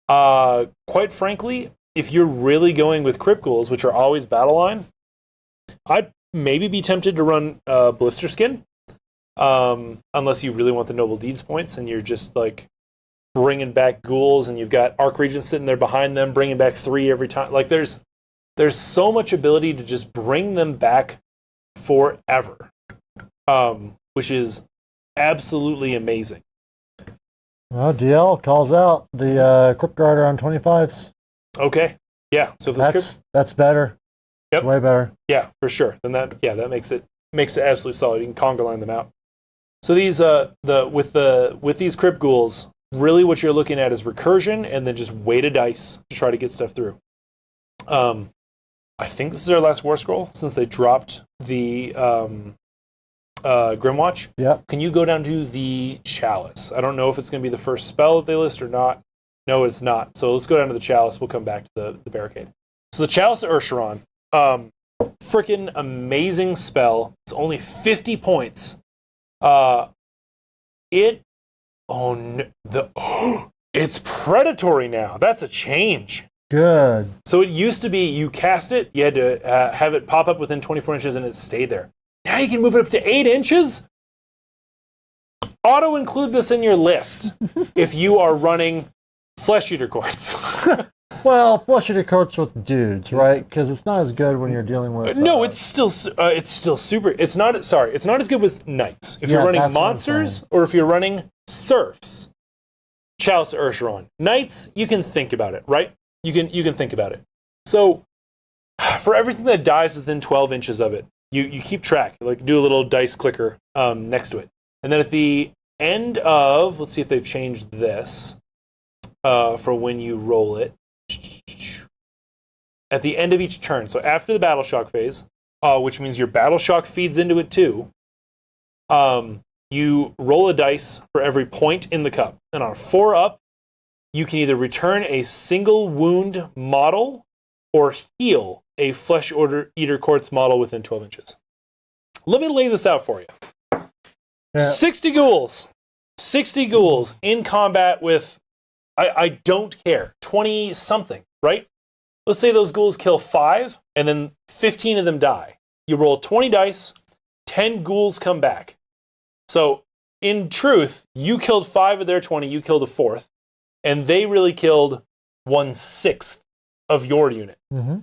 Quite frankly, if you're really going with Crypt Ghouls, which are always battle line, I'd maybe be tempted to run Blister Skin, unless you really want the Noble Deeds points and you're just like bringing back ghouls and you've got Archregents sitting there behind them, bringing back 3 every time. Like there's so much ability to just bring them back forever, which is absolutely amazing. Well, DL calls out the Crypt Guarder on 25s. Okay, yeah. So if that's better. Yep. It's way better. Yeah, for sure. Then that makes it absolutely solid. You can conga line them out. So these with these Crypt Ghouls, really what you're looking at is recursion and then just weight of dice to try to get stuff through. I think this is our last War Scroll since they dropped the Grimwatch. Yep. Can you go down to the Chalice? I don't know if it's going to be the first spell that they list or not. No, it's not. So let's go down to the Chalice. We'll come back to the Barricade. So the Chalice of Ursharon, freaking amazing spell. It's only 50 points. It's predatory now. That's a change. Good. So it used to be you cast it, you had to have it pop up within 24 inches and it stayed there. Now you can move it up to 8 inches. Auto include this in your list if you are running Flesh Eater Courts. Well, Flesh Eater Courts with dudes, right? Because it's not as good when you're dealing with. No, it's still super. It's not as good with knights. If you're running monsters or if you're running serfs. Chalice of Ursharon. Knights, you can think about it, right? You can think about it. So for everything that dies within 12 inches of it, you keep track. Like do a little dice clicker next to it. And then at the end of, let's see if they've changed this for when you roll it. at the end of each turn, so after the Battle Shock phase, which means your Battle Shock feeds into it too, you roll a dice for every point in the cup. And on 4 up, you can either return a single wound model or heal a Flesh Eater Quartz model within 12 inches. Let me lay this out for you. Yeah. 60 ghouls. 60 ghouls in combat with, I don't care, 20-something, right? Let's say those ghouls kill 5, and then 15 of them die. You roll 20 dice, 10 ghouls come back. So, in truth, you killed 5 of their 20, you killed a 4th, and they really killed 1/6 of your unit. Mm-hmm.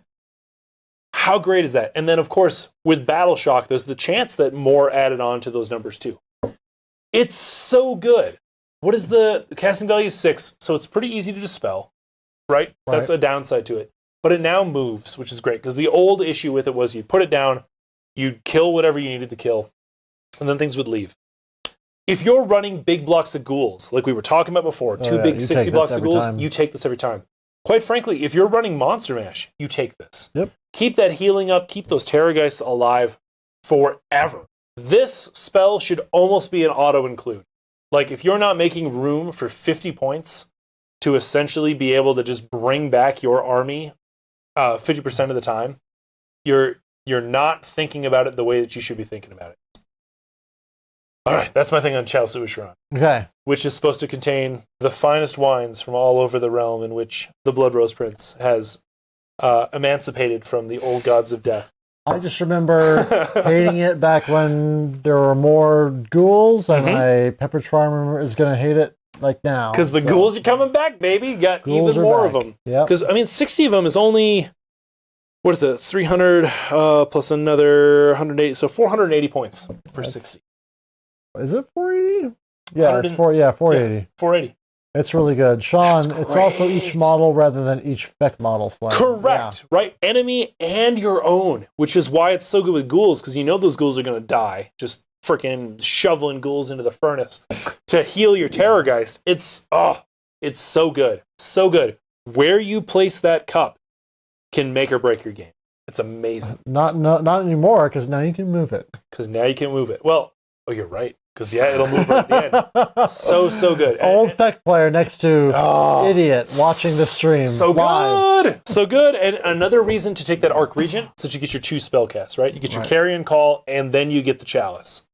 How great is that? And then, of course, with Battle Shock, there's the chance that more added on to those numbers, too. It's so good. What is the casting value? 6, so it's pretty easy to dispel, right? That's a downside to it. But it now moves, which is great, because the old issue with it was you'd put it down, you'd kill whatever you needed to kill, and then things would leave. If you're running big blocks of ghouls, like we were talking about before, big 60 blocks of ghouls, you take this every time. Quite frankly, if you're running Monster Mash, you take this. Yep. Keep that healing up, keep those Terrorgeists alive forever. This spell should almost be an auto-include. Like, if you're not making room for 50 points to essentially be able to just bring back your army 50% of the time, you're not thinking about it the way that you should be thinking about it. All right, that's my thing on Chalice of Usharan. Okay. Which is supposed to contain the finest wines from all over the realm in which the Blood Rose Prince has emancipated from the old gods of death. I just remember hating it back when there were more ghouls, and my Pepperidge Farmer is going to hate it like now. Because the ghouls are coming back, baby. You got ghouls even more of them. Because, I mean, 60 of them is only, what is it, 300 plus another 180, so 480 points for 60. Is it 480? Yeah, it's 480. Yeah, 480. It's really good. Sean, it's also each model rather than each spec model slide. Correct, right? Enemy and your own, which is why it's so good with ghouls, because you know those ghouls are going to die. Just freaking shoveling ghouls into the furnace to heal your Terrorgeist. It's so good. So good. Where you place that cup can make or break your game. It's amazing. Not anymore, because now you can move it. Well, you're right. Because, it'll move right at the end. So good. Old Feck player next to idiot watching the stream. So live. Good. So good. And another reason to take that Arc Regent is that you get your 2 spell casts, right? You get your Carrion Call, and then you get the Chalice.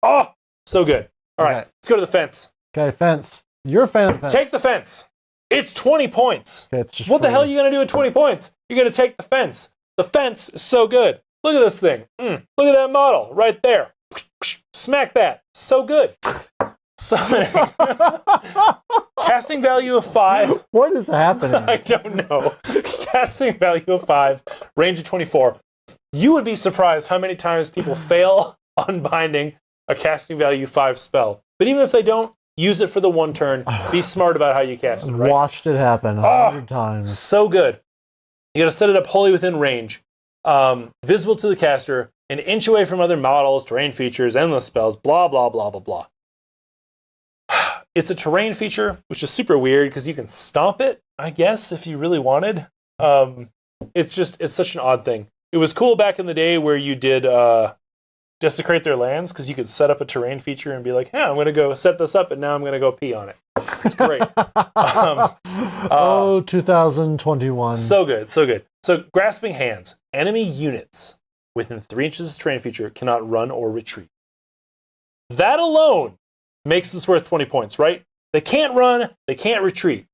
Oh, so good. All right, let's go to the fence. Okay, fence. You're a fan of the fence. Take the fence. It's 20 points. Okay, it's just what the hell are you going to do at 20 points? You're going to take the fence. The fence is so good. Look at this thing. Look at that model right there. Smack that. So good. Summoning. Casting value of 5. What is happening? I don't know. Casting value of 5. Range of 24. You would be surprised how many times people fail on binding a casting value 5 spell. But even if they don't, use it for the 1 turn. Be smart about how you cast it, right? Watched it happen 100 times. So good. You got to set it up wholly within range. Visible to the caster, an inch away from other models, terrain features, endless spells, blah, blah, blah, blah, blah. It's a terrain feature, which is super weird because you can stomp it, I guess, if you really wanted. It's such an odd thing. It was cool back in the day where you did desecrate their lands because you could set up a terrain feature and be like, I'm going to go set this up and now I'm going to go pee on it. It's great. 2021. So good. So Grasping Hands. Enemy units within 3 inches of terrain feature cannot run or retreat. That alone makes this worth 20 points, right? They can't run, they can't retreat.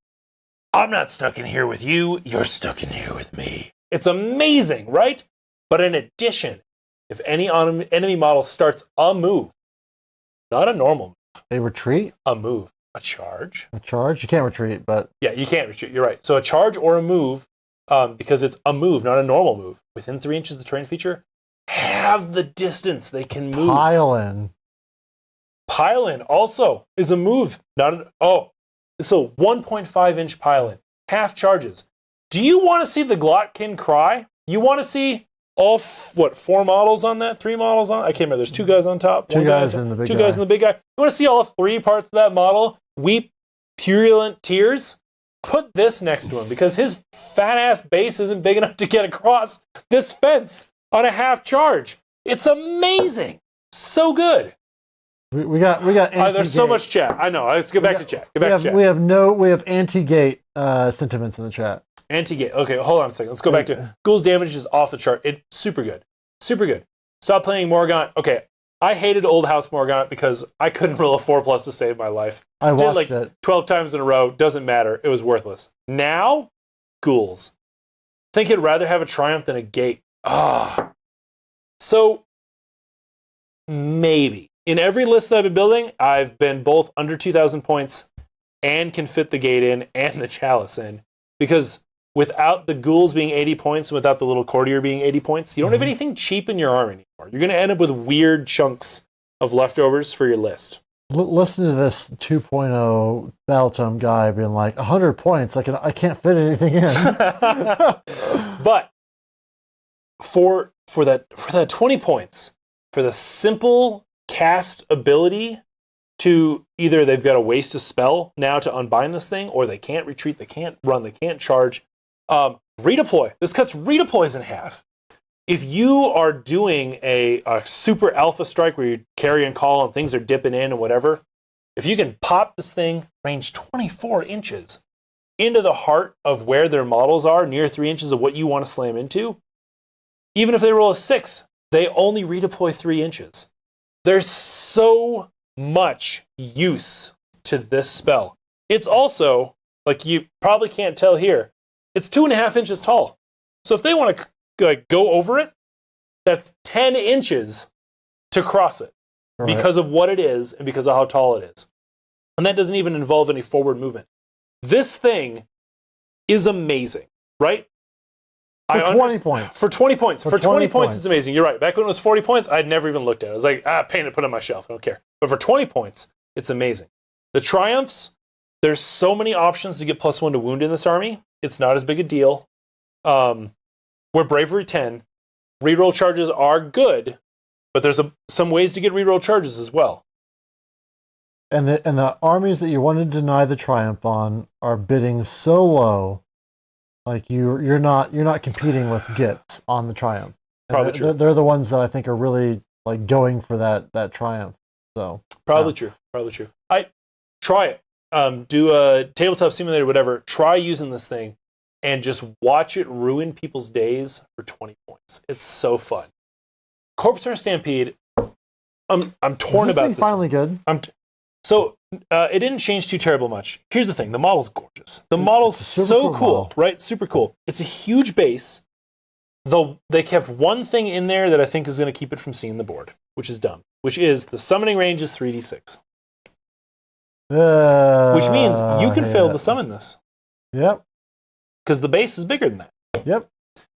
I'm not stuck in here with you, you're stuck in here with me. It's amazing, right? But in addition, if any enemy model starts a move, not a normal move. They retreat? A move. A charge. A charge? You can't retreat, but... Yeah, you can't retreat, you're right. So a charge or a move, because it's a move, not a normal move, within 3 inches of the terrain feature, have the distance they can move. Pile in. Pile in also is a move. So 1.5 inch pile in. Half charges. Do you want to see the Glotkin cry? You want to see all, 4 models on that? 3 models on? I can't remember. There's 2 guys on top. 2 guys and the big guy. 2 guys and the big guy. You want to see all 3 parts of that model weep purulent tears? put this next to him because his fat ass base isn't big enough to get across this fence on a half charge. It's amazing. So good. We got anti-gate. There's so much chat. I know. Let's get back to chat. Get back to chat. We have anti-gate sentiments in the chat. Anti-gate. Okay, hold on a second. Let's go back to Ghoul's damage is off the chart. It's super good. Super good. Stop playing Morgaunt. Okay, I hated Old House Morgaunt because I couldn't roll a 4+ to save my life. I watched Did like it 12 times in a row. Doesn't matter. It was worthless. Now, Ghouls. Think I'd rather have a Triumph than a Gate. So, maybe. In every list that I've been building, I've been both under 2,000 points and can fit the Gate in and the Chalice in. Because without the Ghouls being 80 points and without the little Courtier being 80 points, you don't have anything cheap in your army anymore. You're going to end up with weird chunks of leftovers for your list. Listen to this 2.0 Battletome guy being like, 100 points, I can't fit anything in. But for that 20 points, for the simple cast ability to either they've got to waste a spell now to unbind this thing, or they can't retreat, they can't run, they can't charge. Redeploy. This cuts redeploys in half. If you are doing a super alpha strike where you carry and call and things are dipping in and whatever, if you can pop this thing range 24 inches into the heart of where their models are, near 3 inches of what you want to slam into, even if they roll a 6, they only redeploy 3 inches. There's so much use to this spell. It's also, like you probably can't tell here, it's 2.5 inches tall. So if they want to go over it, that's 10 inches to cross it because of what it is and because of how tall it is. And that doesn't even involve any forward movement. This thing is amazing, right? For 20 points. For 20 points. For 20 points, it's amazing. You're right. Back when it was 40 points, I'd never even looked at it. I was like, paint it, put it on my shelf. I don't care. But for 20 points, it's amazing. The Triumphs, there's so many options to get +1 to wound in this army. It's not as big a deal. We're Bravery 10. Reroll charges are good, but there's some ways to get reroll charges as well. And the armies that you want to deny the Triumph on are bidding so low. Like you're not competing with Gits on the Triumph. Probably true. They're the ones that I think are really like going for that Triumph. So probably true. I try it. Do a tabletop simulator, whatever. Try using this thing and just watch it ruin people's days for 20 points. It's so fun. Corpse Turner Stampede. I'm torn about this. Finally good. So it didn't change too terrible much. Here's the thing. The model's gorgeous. The model's so cool, right? Super cool. It's a huge base, though they kept one thing in there that I think is going to keep it from seeing the board, which is dumb, which is the summoning range is 3d6. Which means you can fail to summon this. Yep. Because the base is bigger than that. Yep.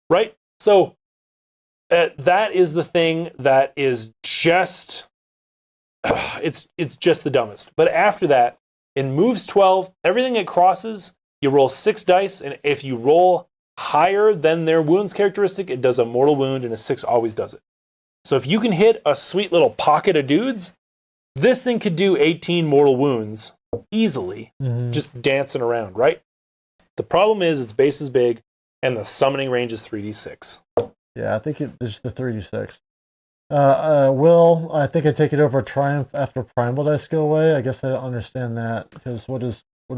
Right? So that is the thing that is just... it's just the dumbest. But after that, in moves 12, everything it crosses, you roll 6 dice, and if you roll higher than their wounds characteristic, it does a mortal wound, and a 6 always does it. So if you can hit a sweet little pocket of dudes, this thing could do 18 mortal wounds easily, just dancing around, right? The problem is its base is big, and the summoning range is 3d6. Yeah, I think it's the 3d6. Will, I think I take it over Triumph after Primal Dice go away. I guess I don't understand that, because what do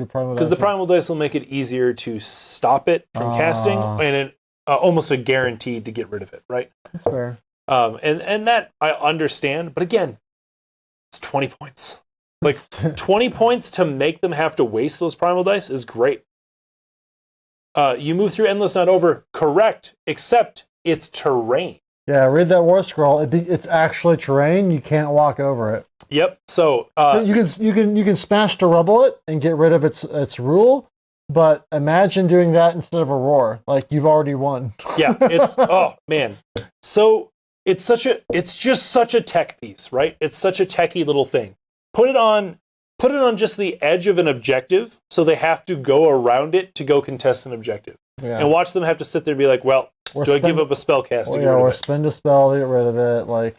Primal Dice? Because the Primal Dice will make it easier to stop it from casting, and it almost a guaranteed to get rid of it, right? That's fair. And that I understand, but again, it's 20 points. Like 20 points to make them have to waste those Primal Dice is great. You move through Endless Not Over, correct, except it's terrain. Yeah, read that War Scroll. It's actually terrain. You can't walk over it. Yep. So you can smash to rubble it and get rid of its rule. But imagine doing that instead of a roar. Like you've already won. Yeah. It's oh man. So it's just such a tech piece, right? It's such a techie little thing. Put it on just the edge of an objective, so they have to go around it to go contest an objective, and watch them have to sit there and be like, well. Do I give up a spell cast to get rid of it? Or spend a spell to get rid of it. Like,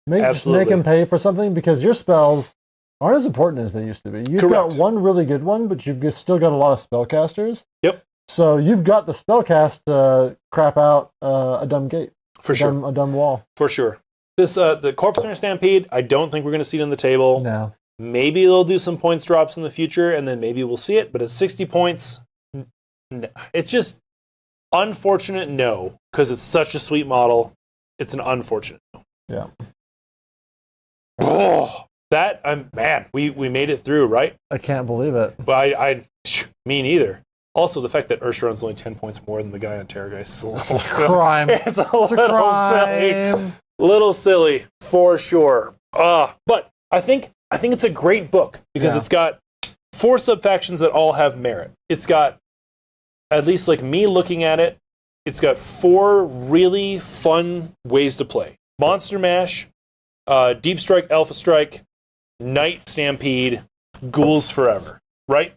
just make them pay for something, because your spells aren't as important as they used to be. You've Correct. got one really good one, but you've still got a lot of spellcasters. Yep. So you've got the spellcast to crap out a dumb gate. For sure. A dumb wall. For sure. This the Corpse Runner Stampede, I don't think we're going to see it on the table. No. Maybe they'll do some points drops in the future, and then maybe we'll see it. But at 60 points, it's just unfortunate, no, because it's such a sweet model. It's an unfortunate no. Yeah. Oh, man, we made it through, right? I can't believe it. But me neither. Also, the fact that Ursharon's only 10 points more than the guy on Terrorgeist is a little silly. Crime. It's a little silly. Little silly, for sure. But I think it's a great book because it's got 4 subfactions that all have merit. It's got, at least like me looking at it, it's got 4 really fun ways to play. Monster Mash, Deep Strike, Alpha Strike, Night Stampede, Ghouls Forever, right?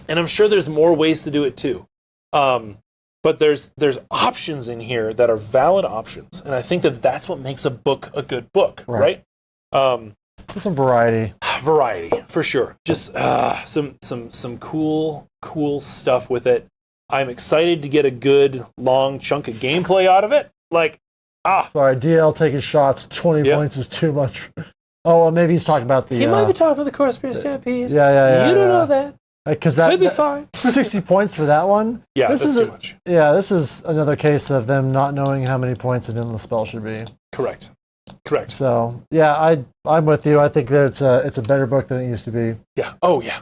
And I'm sure there's more ways to do it too. But there's options in here that are valid options. And I think that's what makes a book a good book, right? Some variety. Variety, for sure. Just some cool stuff with it. I'm excited to get a good long chunk of gameplay out of it. Sorry, DL taking shots. 20 points is too much. Oh, well, maybe he's talking about the... He might be talking about the Corpse Runner Stampede. Yeah. You don't know that. Because that could be fine. 60 points for that one. Yeah, that's too much. Yeah, this is another case of them not knowing how many points an endless spell should be. Correct. So yeah, I'm with you. I think that it's a better book than it used to be. Yeah. Oh yeah.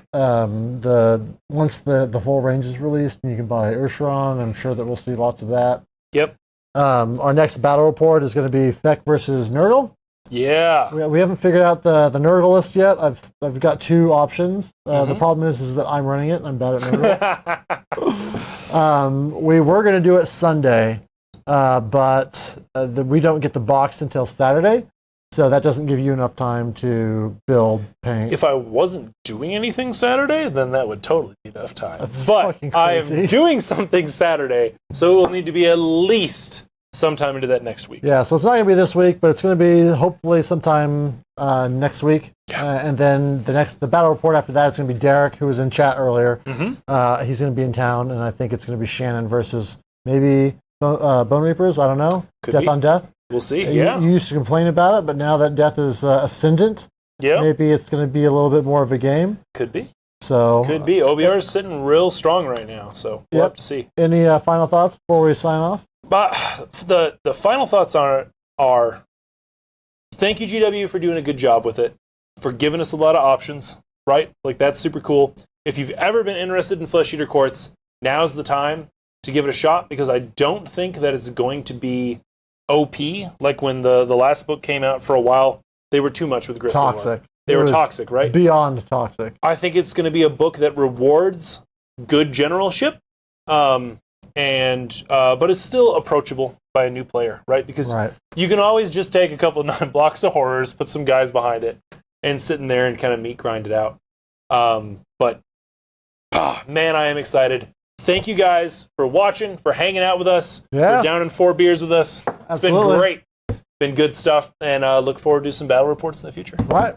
Once the full range is released and you can buy Ursharon, I'm sure that we'll see lots of that. Yep. Our next battle report is going to be Feck versus Nurgle. Yeah. We haven't figured out the Nurgle list yet. I've got 2 options. The problem is that I'm running it and I'm bad at Nurgle. We were going to do it Sunday, but we don't get the box until Saturday, so that doesn't give you enough time to build paint. If I wasn't doing anything Saturday, then that would totally be enough time. That's but fucking I crazy. am doing something Saturday, so it will need to be at least sometime into that next week. Yeah, so it's not going to be this week, but it's going to be hopefully sometime next week. And then the battle report after that is going to be Derek, who was in chat earlier. Mm-hmm. He's going to be in town, and I think it's going to be Shannon versus maybe Bone Reapers. I don't know. Could Death be. on Death. We'll see. You used to complain about it, but now that Death is ascendant, maybe it's going to be a little bit more of a game. Could be. So could be. OBR is sitting real strong right now, so we'll have to see. Any final thoughts before we sign off? But the final thoughts are thank you, GW, for doing a good job with it, for giving us a lot of options, right? Like, that's super cool. If you've ever been interested in Flesh Eater Quartz, now's the time to give it a shot, because I don't think that it's going to be OP. Like when the last book came out, for a while, they were too much with Gristle. Toxic. They were toxic, right? Beyond toxic. I think it's going to be a book that rewards good generalship, but it's still approachable by a new player, right? Because you can always just take a couple of 9 blocks of horrors, put some guys behind it, and sit in there and kind of meat grind it out. But man, I am excited. Thank you guys for watching, for hanging out with us, for down in 4 beers with us. It's been great. Been good stuff, and look forward to some battle reports in the future. All right.